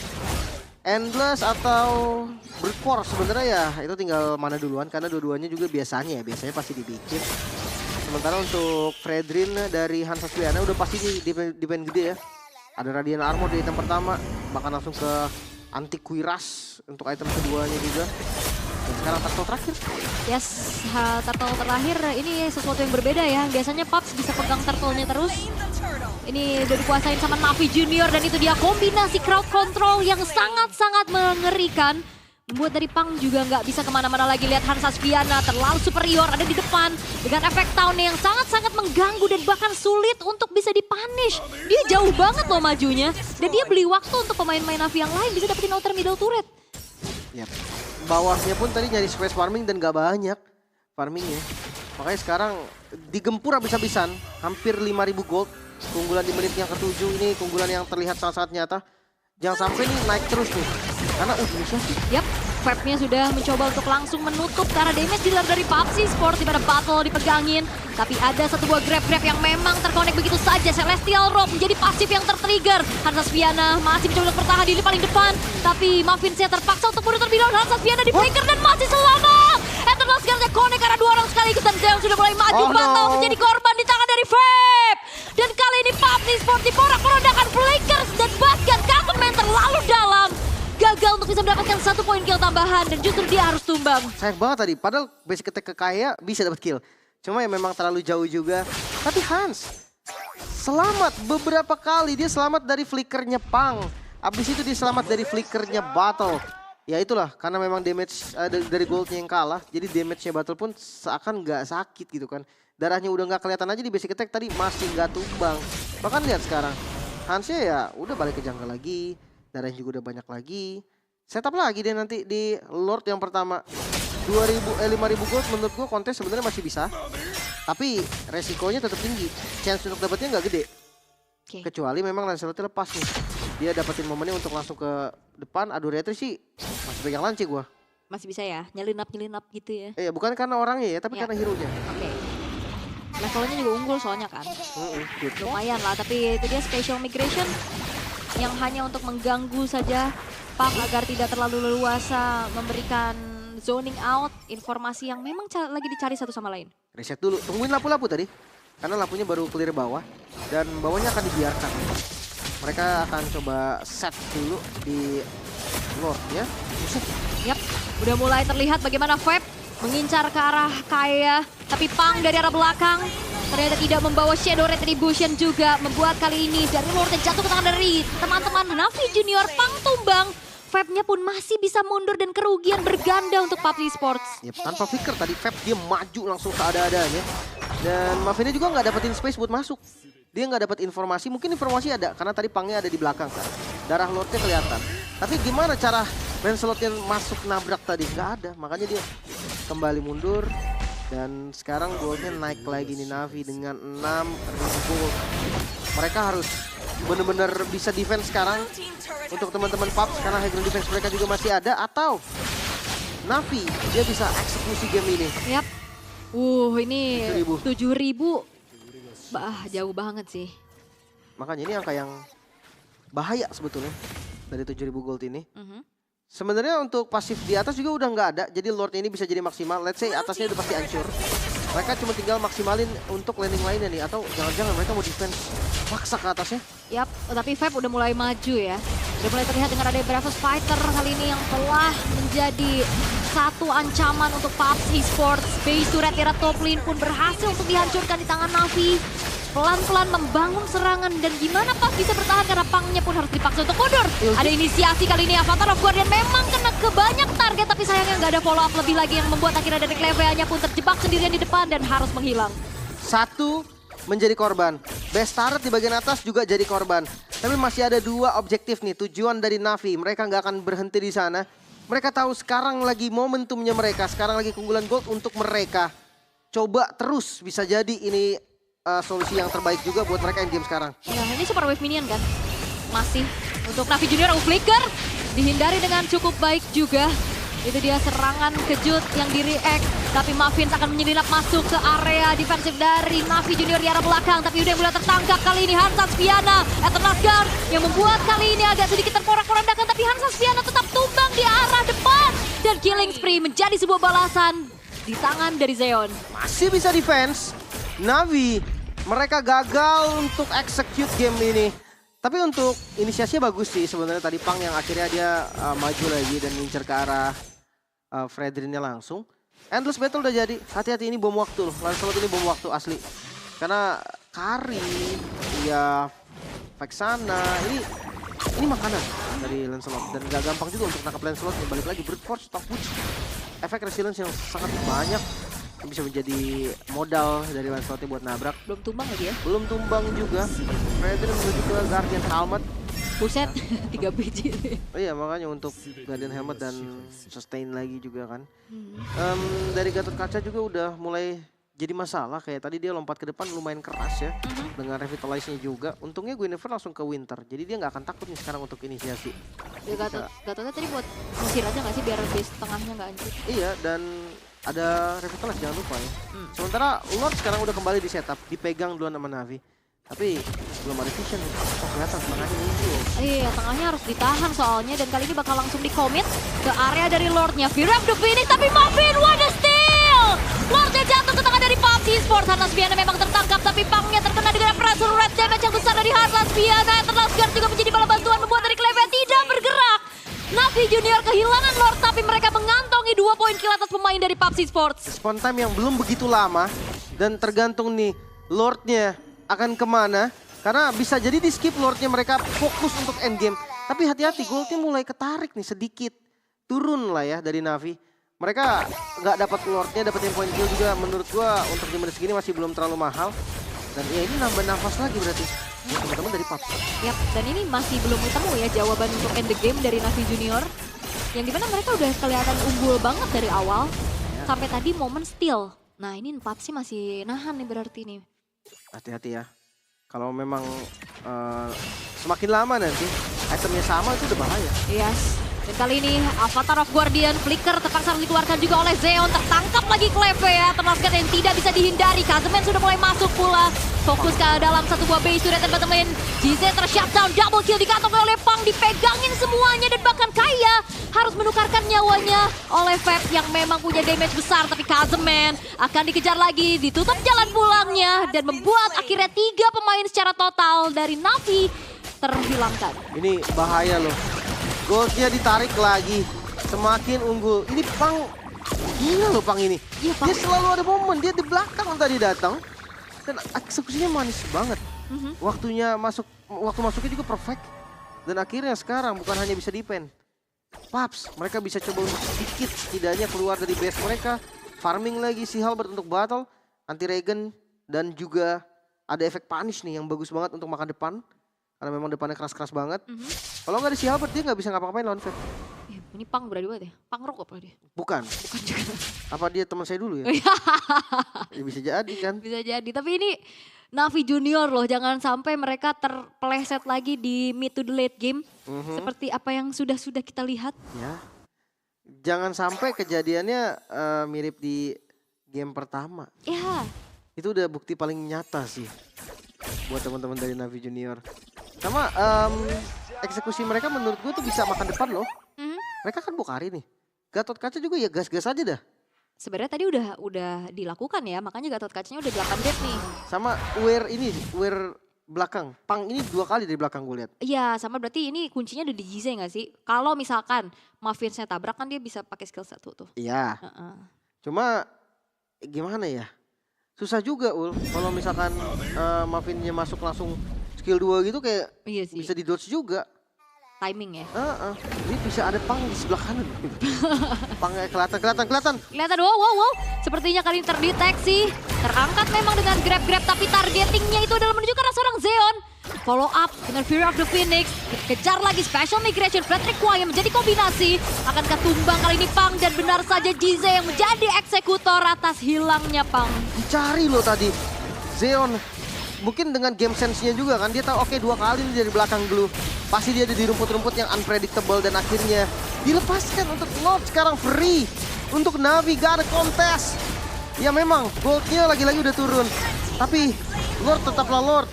Endless atau Brute Force sebenarnya ya itu tinggal mana duluan karena dua-duanya juga biasanya pasti dibikin. Sementara untuk Fredrin dari Hans Asviana udah pasti di pen gede ya. Ada Radiant Armor di item pertama, bahkan langsung ke Anti Kuiras untuk item keduanya juga. Dan sekarang turtle terakhir. Yes, turtle terakhir ini sesuatu yang berbeda ya. Biasanya Pups bisa pegang turtle-nya terus. Ini udah dikuasain sama Navi Junior dan itu dia kombinasi crowd control yang sangat-sangat mengerikan. Membuat dari Pang juga nggak bisa kemana-mana lagi. Lihat Hans Asviana terlalu superior ada di depan. Dengan efek town yang sangat-sangat mengganggu dan bahkan sulit untuk bisa dipunish. Dia jauh banget loh majunya. Dan dia beli waktu untuk pemain-pemain Navi yang lain bisa dapetin outer middle turret. Yap. Bawahnya pun tadi nyari space farming dan gak banyak farmingnya. Makanya sekarang digempur habis-habisan. Hampir 5.000 gold. Keunggulan di menit yang ke-7 ini keunggulan yang terlihat sangat-sangat nyata. Jangan sampai nih naik terus nih. Karena inisiasi. Yap, Fab-nya sudah mencoba untuk langsung menutup karena damage dealer dari PUBG Sport di mana battle dipegangin. Tapi ada satu buah grab-grab yang memang terkonek begitu saja. Celestial Rope menjadi pasif yang tertrigger. Hansa Sviana masih mencoba untuk bertahan di paling depan. Tapi Mavinsnya terpaksa untuk mundur terlebih dahulu. Hansa Sviana di flicker dan masih selamat. Eternal Scarnya konek karena 2 orang sekaligus. Dan Zeon sudah mulai maju. Battle menjadi korban di tangan dari Fab. Dan kali ini PUBG Sport diporak-porandakan flickers. Dan bahkan Kakemen terlalu dalam. Gagal untuk bisa mendapatkan 1 poin kill tambahan dan justru dia harus tumbang. Sayang banget tadi, padahal basic attack ke Kaya bisa dapat kill. Cuma ya memang terlalu jauh juga. Tapi Hans selamat beberapa kali, dia selamat dari flickernya Pang. Abis itu dia selamat dari flickernya Battle. Ya itulah, karena memang damage dari goldnya yang kalah, jadi damage-nya Battle pun seakan nggak sakit gitu kan. Darahnya udah nggak kelihatan aja di basic attack tadi masih nggak tumbang. Bahkan lihat sekarang, Hansnya ya udah balik ke jungle lagi. Darahnya juga udah banyak lagi. Setup lagi deh nanti di Lord yang pertama. 5.000 gold menurut gua kontes sebenarnya masih bisa. Tapi resikonya tetap tinggi. Chance untuk dapetnya nggak gede. Kecuali memang Lancelot lepas nih. Dia dapetin momennya untuk langsung ke depan. Aduh retri sih masih pegang lance gua. Masih bisa ya, nyelinap gitu ya. Bukan karena orangnya ya, tapi karena hero-nya. Oke. Levelnya juga unggul soalnya kan. Lumayan lah, tapi itu dia special migration yang hanya untuk mengganggu saja Pang agar tidak terlalu leluasa memberikan zoning out informasi yang memang lagi dicari satu sama lain. Reset dulu, tungguin lampu-lampu tadi. Karena lampunya baru clear bawah dan bawahnya akan dibiarkan. Mereka akan coba set dulu di Lord ya. Yap, udah mulai terlihat bagaimana Fab mengincar ke arah Kaya. Tapi Pang dari arah belakang ternyata tidak membawa Shadow Retribution juga. Membuat kali ini dari Lord jatuh ke tangan dari teman-teman Navi Junior. Pang tumbang. Fab-nya pun masih bisa mundur dan kerugian berganda untuk PUBG Sports. Yep, tanpa flicker tadi Fab dia maju langsung seada-adanya. Dan Mavinnya juga nggak dapetin space buat masuk. Dia nggak dapat informasi, mungkin informasi ada karena tadi Pangnya ada di belakang kan. Darah Lordnya kelihatan. Tapi gimana cara Lancelotnya masuk nabrak tadi? Nggak ada, makanya dia kembali mundur. Dan sekarang goldnya naik lagi nih Navi dengan 6.000 gold. Mereka harus benar-benar bisa defense sekarang. Untuk teman-teman PUBG karena high ground defense mereka juga masih ada. Atau Navi dia bisa eksekusi game ini. Yap. Ini 7.000. Bah, jauh banget sih. Makanya ini angka yang bahaya sebetulnya dari 7.000 gold ini. Sebenarnya untuk pasif di atas juga udah nggak ada. Jadi Lord ini bisa jadi maksimal. Let's say atasnya udah pasti hancur. Mereka cuma tinggal maksimalin untuk landing lainnya nih. Atau jangan-jangan mereka mau defense maksa ke atasnya. Yap, tapi Fab udah mulai maju ya. Udah mulai terlihat dengan ada Bravos Fighter kali ini yang telah menjadi satu ancaman untuk PUBG Sports. Base turret era top lane pun berhasil untuk dihancurkan di tangan Navi. Pelan-pelan membangun serangan dan gimana Pas bisa bertahan karena Pangnya pun harus dipaksa untuk mundur. Ada inisiasi kali ini Avatar of Guardian memang kena ke banyak target tapi sayangnya nggak ada follow up lebih lagi yang membuat akhirnya dari Clevea-nya pun terjebak sendirian di depan dan harus menghilang. Satu menjadi korban. Best turret di bagian atas juga jadi korban. Tapi masih ada 2 objektif nih tujuan dari Navi. Mereka nggak akan berhenti di sana. Mereka tahu sekarang lagi momentumnya mereka. Sekarang lagi keunggulan gold untuk mereka. Coba terus bisa jadi ini solusi yang terbaik juga buat mereka endgame sekarang. Ya, ini Super Wave Minion kan? Masih untuk Navi Junior flicker. Dihindari dengan cukup baik juga. Itu dia serangan kejut yang di-react. Tapi Mavins akan menyelinap masuk ke area defensif dari Navi Junior di arah belakang. Tapi udah mulai tertangkap kali ini Hansa Sviana. Eternal Guard yang membuat kali ini agak sedikit terporak-porandakan. Tapi Hansa Sviana tetap tumbang di arah depan. Dan killing spree menjadi sebuah balasan di tangan dari Zeon. Masih bisa defense. Navi, mereka gagal untuk execute game ini. Tapi untuk inisiasinya bagus sih sebenarnya tadi Pang yang akhirnya dia maju lagi dan ngincer ke arah Fredrinnya langsung. Endless battle udah jadi. Hati-hati ini bom waktu loh. Lancelot ini bom waktu asli. Karena Kari, ya Vexana, ini makanan dari Lancelot. Dan gak gampang juga untuk nangkap Lancelot. Balik lagi Brute Force, Top Witch. Efek resilience yang sangat banyak. Bisa menjadi modal dari Lancelotnya buat nabrak. Belum tumbang lagi ya? Belum tumbang juga. Fredrin menuju ke Guardian Helmet. Buset, 3 biji. Oh iya makanya untuk Guardian Helmet dan sustain lagi juga kan. Dari Gatot Kaca juga udah mulai jadi masalah. Kayak tadi dia lompat ke depan lumayan keras ya. Dengan revitalize-nya juga. Untungnya Guinevere langsung ke Winter. Jadi dia nggak akan takut nih sekarang untuk inisiasi. Ya Gatotnya tadi buat ngusir aja nggak sih biar base tengahnya nggak hancur. Iya dan ada revitalize jangan lupa ya. Sementara Lord sekarang udah kembali di setup. Dipegang duluan sama Navi. Tapi belum ada vision nih. Oh kelihatan tengahnya muncul. Iya, tengahnya harus ditahan soalnya dan kali ini bakal langsung di-commit ke area dari Lordnya. Fear of the Phoenix tapi Muffin, what a steal! Lordnya jatuh ke tangan dari PUBG Sports. Heartless Viana memang tertangkap tapi Pangnya terkena dengan pressure red damage yang besar dari Heartless Viana. Heartless Guard juga menjadi bala bantuan membuat dari Cleve tidak bergerak. Navi Junior kehilangan Lord tapi mereka mengantongi 2 poin kill atas pemain dari PUBG Sports. Spawn time yang belum begitu lama dan tergantung nih Lordnya akan kemana. Karena bisa jadi di skip Lordnya mereka fokus untuk endgame. Tapi hati-hati goldnya mulai ketarik nih sedikit. Turun lah ya dari Navi. Mereka nggak dapat Lordnya, dapetin poin kill juga. Menurut gua untuk di menit segini masih belum terlalu mahal. Dan ya ini nambah nafas lagi berarti. Ya, teman-teman dari PUBG. Yap, dan ini masih belum ketemu ya jawaban untuk end the game dari Navi Junior. Yang dimana mereka udah kelihatan unggul banget dari awal. Sampai tadi momen steal. Nah ini 4 sih masih nahan nih berarti nih. Hati-hati ya. Kalau memang semakin lama nanti itemnya sama itu udah bahaya. Yes. Dan kali ini Avatar of Guardian Flicker terpaksa dikeluarkan juga oleh Zeon. Tertangkap lagi Cleve ya. Termasuk yang tidak bisa dihindari. Kazeman sudah mulai masuk pula. Fokus ke dalam satu buah base sudah bottom lane. GZ tershutdown. Double kill dikantong oleh Pang. Dipegangin semuanya. Dan bahkan Kaya harus menukarkan nyawanya oleh Fab yang memang punya damage besar. Tapi Kazeman akan dikejar lagi. Ditutup jalan pulangnya. Dan membuat akhirnya 3 pemain secara total dari Navi terhilangkan. Ini bahaya loh. Goldnya ditarik lagi. Semakin unggul. Ini Pang. Gila loh Pang ini. Iya, Pang. Dia selalu ada momen. Dia di belakang tadi datang. Dan eksekusinya manis banget. Waktu masuknya juga perfect. Dan akhirnya sekarang bukan hanya bisa defend. Paps, mereka bisa coba untuk sedikit setidaknya keluar dari base mereka. Farming lagi si Halberd untuk battle. Anti-regen. Dan juga ada efek punish nih yang bagus banget untuk makan depan. Karena memang depannya keras-keras banget. Kalau nggak ada si Halberd dia nggak bisa ngapa-ngapain lawan Fab. Ini Pang berani banget ya? Pang rock apa dia? Bukan. Bukan juga. Apa dia teman saya dulu ya? Ya bisa jadi kan. Bisa jadi. Tapi ini Navi Junior loh. Jangan sampai mereka terpeleset lagi di mid to the late game. Seperti apa yang sudah kita lihat. Ya. Jangan sampai kejadiannya mirip di game pertama. Ya. Itu udah bukti paling nyata sih. Buat teman-teman dari Navi Junior. Sama eksekusi mereka menurut gue tuh bisa makan depan loh. Mereka kan Bokari nih. Gatot Kaca juga ya gas-gas aja dah. Sebenarnya tadi udah dilakukan ya, makanya Gatot Kacanya udah 8 death nih. Sama Wear belakang. Pang ini 2 kali dari belakang gue lihat. Iya, sama berarti ini kuncinya ada di Jize nggak sih? Kalau misalkan Maffinsnya tabrak kan dia bisa pakai skill 1 tuh. Iya. Cuma gimana ya? Susah juga Ul. Kalau misalkan Muffinnya masuk langsung skill 2 gitu kayak Iya sih. bisa di dodge juga. Timing ya. Ini bisa ada Pang di sebelah kanan. Pangnya kelihatan. Kelihatan, wow. Sepertinya kali ini terdeteksi. Terangkat memang dengan grab tapi targetingnya itu adalah menunjukkan seorang Zeon. Follow up dengan Fear of the Phoenix. Kejar lagi Special Migration Frederick Kwai yang menjadi kombinasi. Akankah tumbang kali ini Pang dan benar saja Jize yang menjadi eksekutor atas hilangnya Pang. Dicari loh tadi. Zeon. Mungkin dengan game sense-nya juga kan. Dia tahu oke 2 kali nih dari belakang Blue. Pasti dia ada di rumput-rumput yang unpredictable. Dan akhirnya dilepaskan untuk Lord sekarang free. Untuk Navi gak ada kontes. Ya memang goldnya lagi-lagi udah turun. Tapi Lord tetaplah Lord.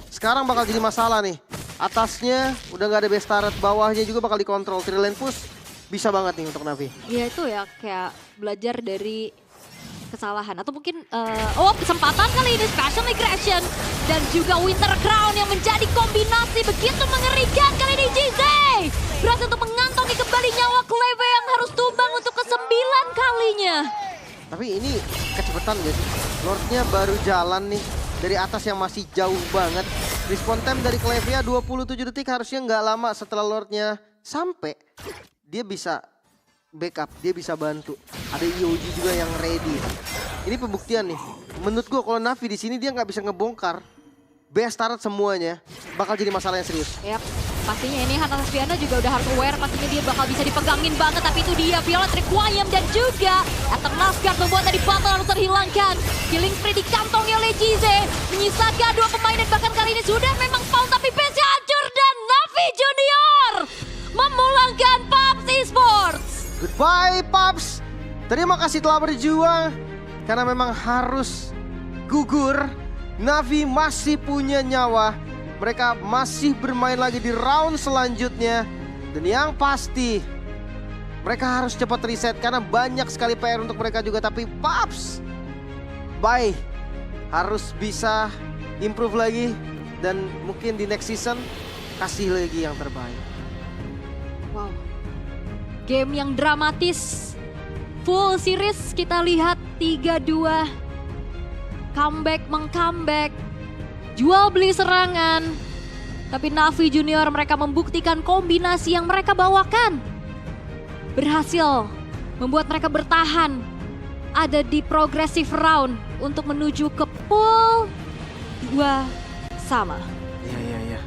Sekarang bakal jadi masalah nih. Atasnya udah gak ada base turret. Bawahnya juga bakal dikontrol. Trilane push bisa banget nih untuk Navi. Ya itu ya kayak belajar dari kesalahan atau mungkin kesempatan kali ini Special Migration dan juga Winter Crown yang menjadi kombinasi begitu mengerikan kali ini. Jize berhasil untuk mengantongi kembali nyawa Cleve yang harus tumbang untuk ke-9 kalinya. Tapi ini kecepatan guys. Lordnya baru jalan nih dari atas yang masih jauh banget. Respawn time dari Clevia 27 detik harusnya nggak lama setelah Lordnya sampai. Dia bisa backup, dia bisa bantu. Ada EOG juga yang ready. Ini pembuktian nih. Menurut gua kalau Navi di sini dia nggak bisa ngebongkar base turret semuanya, bakal jadi masalah yang serius. Yap. Pastinya ini Hannes Asviana juga udah harus aware, pastinya dia bakal bisa dipegangin banget, tapi itu dia Violet Requiem dan juga Eternal Guard membuat tadi battle harus terhilangkan. Killing spree dikantongi oleh Jize, menyisakan 2 pemain dan bahkan kali ini sudah memang foul, tapi base hancur dan Navi Junior memulangkan PUBG Esports. Goodbye Paps, terima kasih telah berjuang karena memang harus gugur. Navi masih punya nyawa, mereka masih bermain lagi di round selanjutnya. Dan yang pasti mereka harus cepat reset karena banyak sekali PR untuk mereka juga. Tapi Paps, bye, harus bisa improve lagi dan mungkin di next season kasih lagi yang terbaik. Wow, game yang dramatis, full series kita lihat 3-2, comeback meng-comeback, jual beli serangan. Tapi Navi Junior mereka membuktikan kombinasi yang mereka bawakan berhasil membuat mereka bertahan ada di progressive round untuk menuju ke pool 2 sama. Iya, iya, iya.